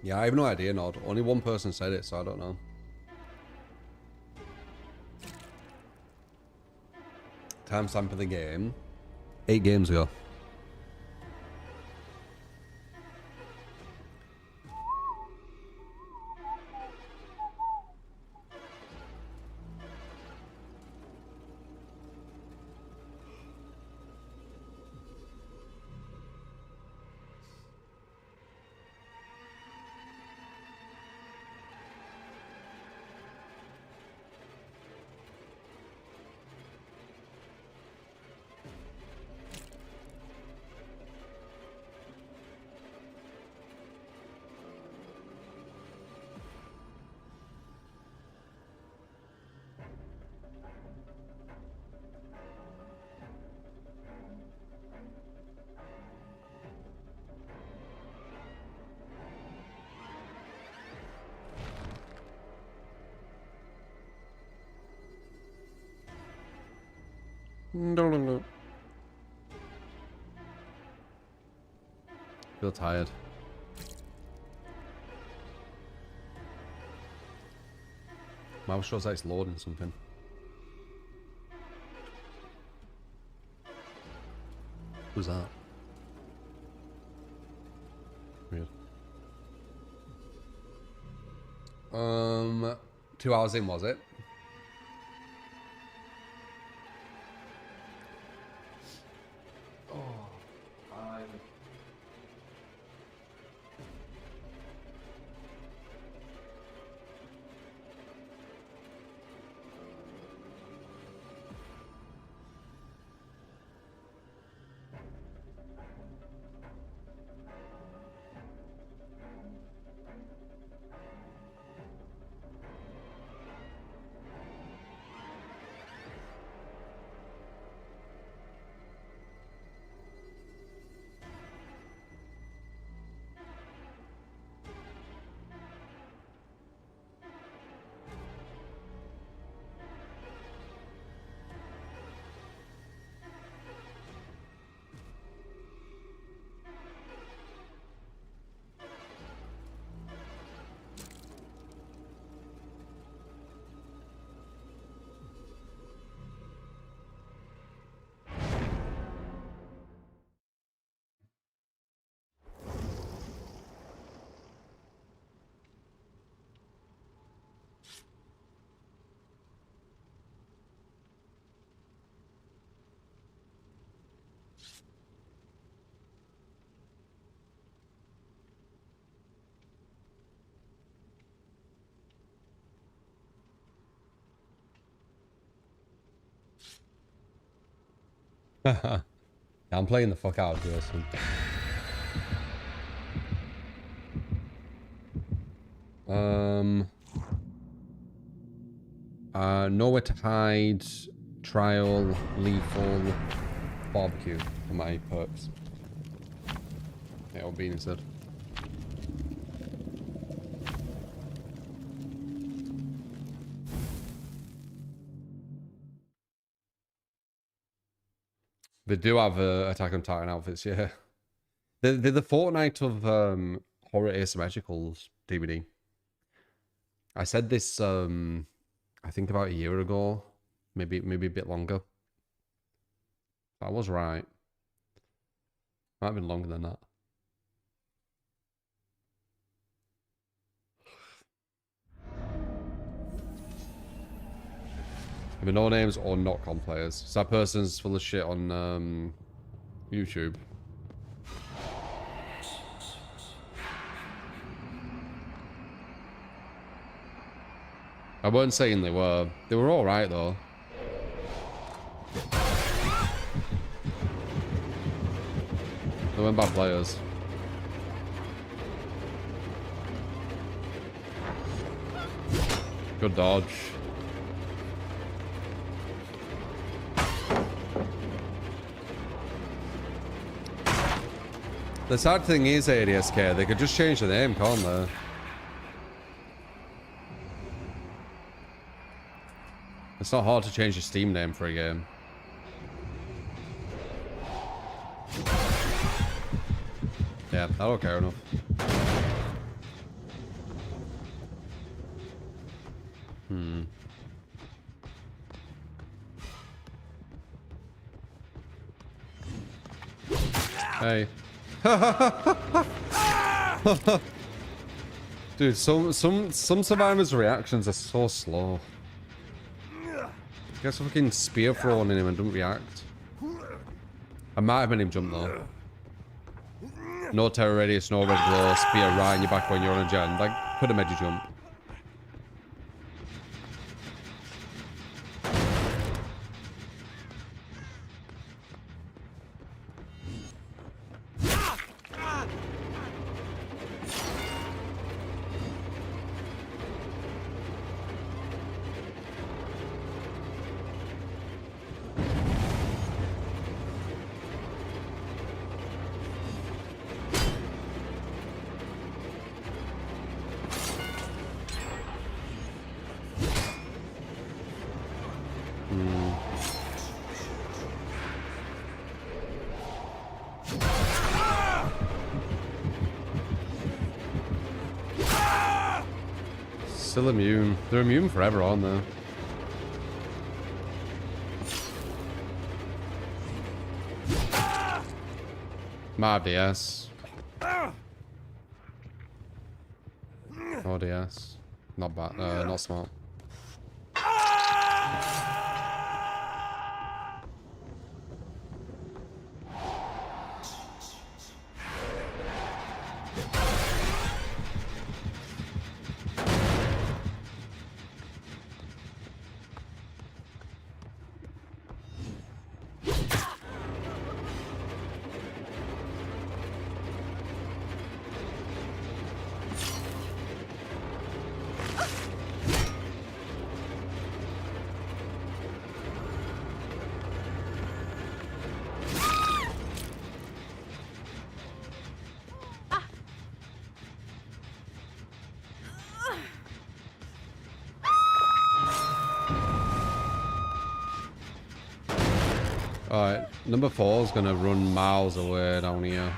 Yeah, I have no idea, Nod. Only one person said it, so I don't know. Timestamp of the game. 8 games ago. No. Feel tired. Mouse shows like it's loading something. Who's that? Weird. 2 hours in, was it? Yeah, I'm playing the fuck out of this one. Nowhere to hide, trial, lethal, barbecue for my perks. Yeah, or bean instead. They do have Attack on Titan outfits, yeah. They're the Fortnite of horror asymmetricals DVD. I said this, I think about a year ago, maybe a bit longer. I was right. Might have been longer than that. Either no names or not comp players. So that person's full of shit on YouTube. I weren't saying they were. They were alright though. They weren't bad players. Good dodge. The sad thing is, ADSK, they could just change the name, can't they? It's not hard to change your Steam name for a game. Yeah, I don't care enough. Hey. Dude, some survivors' reactions are so slow. Gets a fucking spear thrown in him and doesn't react. I might have made him jump though. No terror radius, no red glow, spear right in your back when you're on a gen. That could have made you jump. Still immune. They're immune forever, aren't they? My DS. Oh DS. Not bad. Not smart. Alright, number 4 is gonna run miles away down here.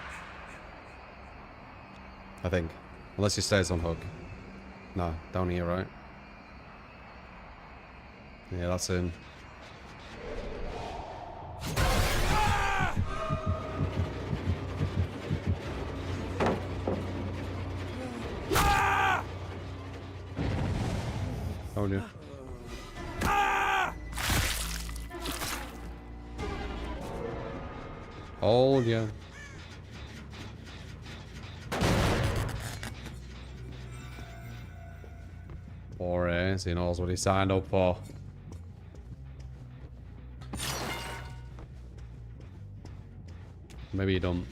I think. Unless he stays on hook. Nah, down here, right? Yeah, that's him. Oh dear. Oh yeah. Poor Ace, he knows what he signed up for. Maybe you don't.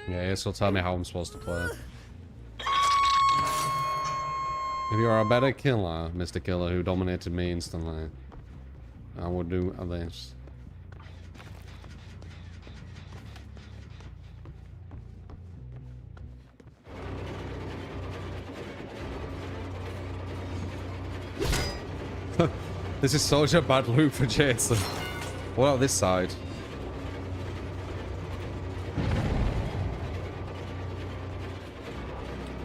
Yeah, so tell me how I'm supposed to play. If you are a better killer, Mr. Killer, who dominated me instantly, I would do this. This is such a bad loop for Jason. What about this side?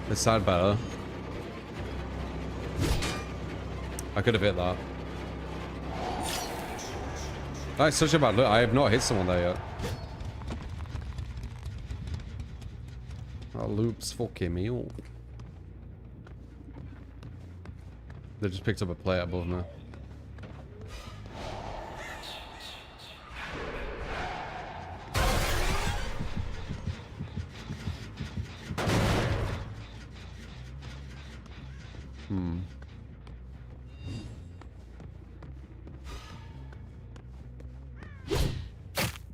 This side better. I could have hit that. That's such a bad look. I have not hit someone there yet. That loop's fucking me up. They just picked up a plate above me.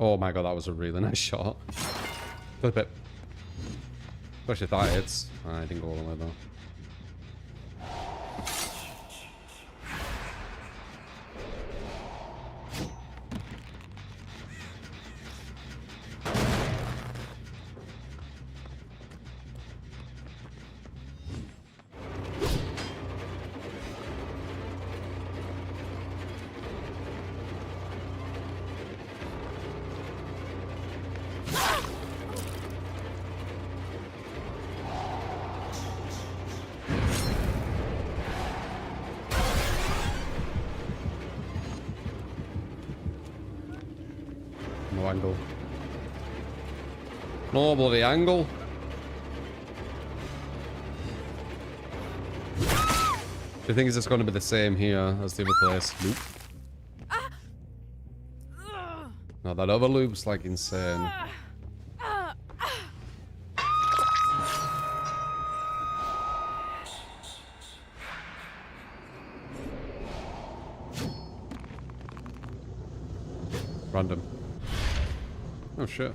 Oh my god, that was a really nice shot. Flip it. Especially if that hits. I didn't go all the way though. No angle. No bloody angle. The thing is, it's going to be the same here as the other place. Loop. No, that other loop's like insane. Random. Oh shit.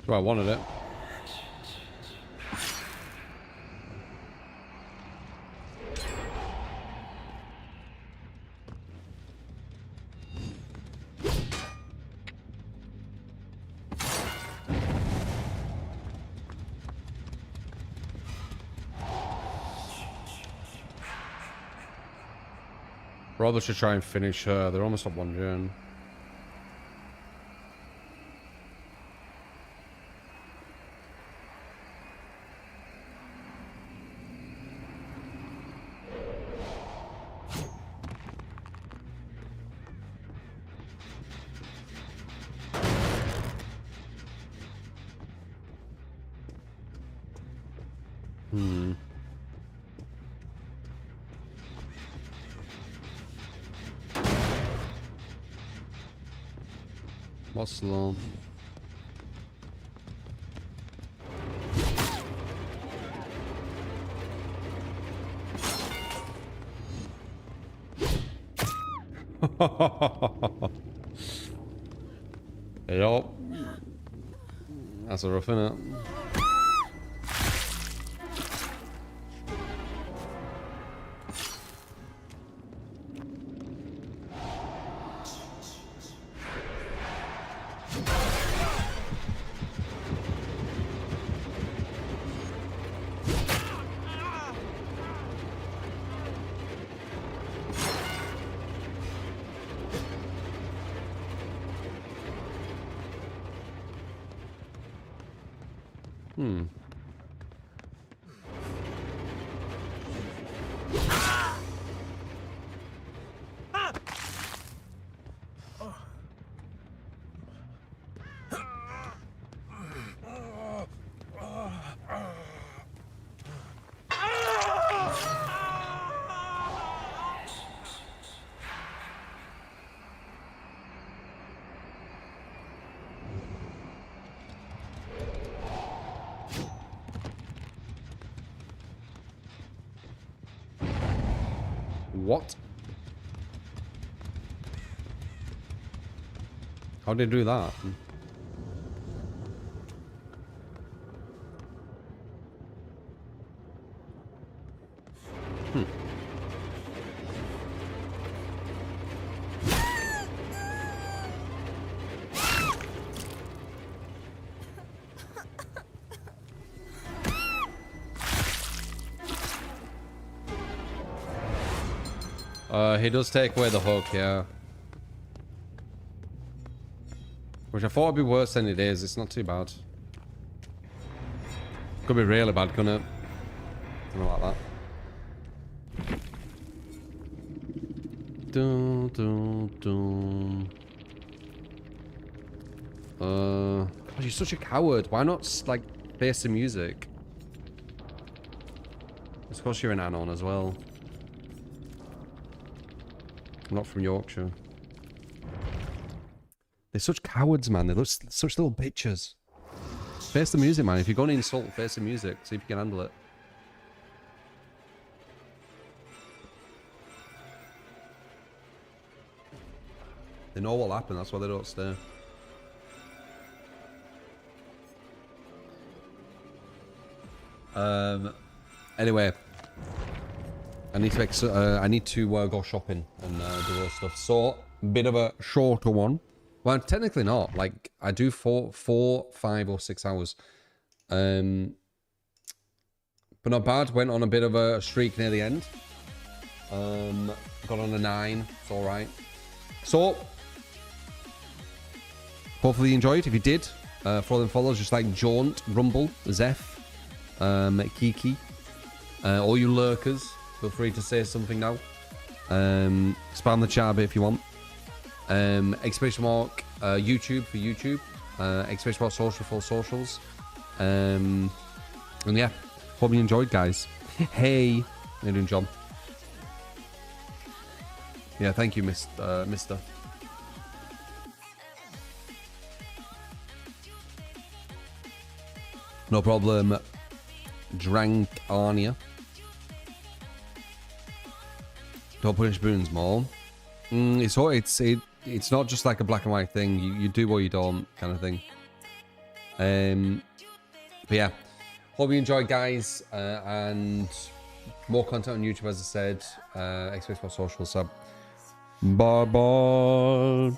Well, I wanted it. Probably should try and finish her. They're almost at one gen. What's slow? Yup. That's a rough, innit? What? How did they do that? He does take away the hook, yeah. Which I thought would be worse than it is. It's not too bad. Could be really bad, couldn't it? Something like that. Dun, dun, dun. Oh, you're such a coward. Why not, like, face the music? Of course you're an anon as well. I'm not from Yorkshire. They're such cowards, man. They're such little bitches. Face the music, man. If you're going to insult, face the music. See if you can handle it. They know what'll happen. That's why they don't stay. Anyway. I need to go shopping and do all stuff. So, bit of a shorter one. Well, technically not. Like, I do 4, 5, or 6 hours. But not bad. Went on a bit of a streak near the end. Got on a 9. It's all right. So, hopefully you enjoyed. If you did, follow them follows just like Jaunt, Rumble, Zeph, Kiki, all you lurkers. Feel free to say something now. Spam the chat a bit if you want. Exclamation mark YouTube for YouTube. Exclamation mark social for socials. And yeah, hope you enjoyed, guys. Hey, how you doing, John? Yeah, thank you, Mister. No problem. Drank Arnia. Don't punish boons more. It's not just like a black and white thing. You do or you don't kind of thing. But yeah, hope you enjoyed, guys, and more content on YouTube, as I said. Expect more social. So bye bye.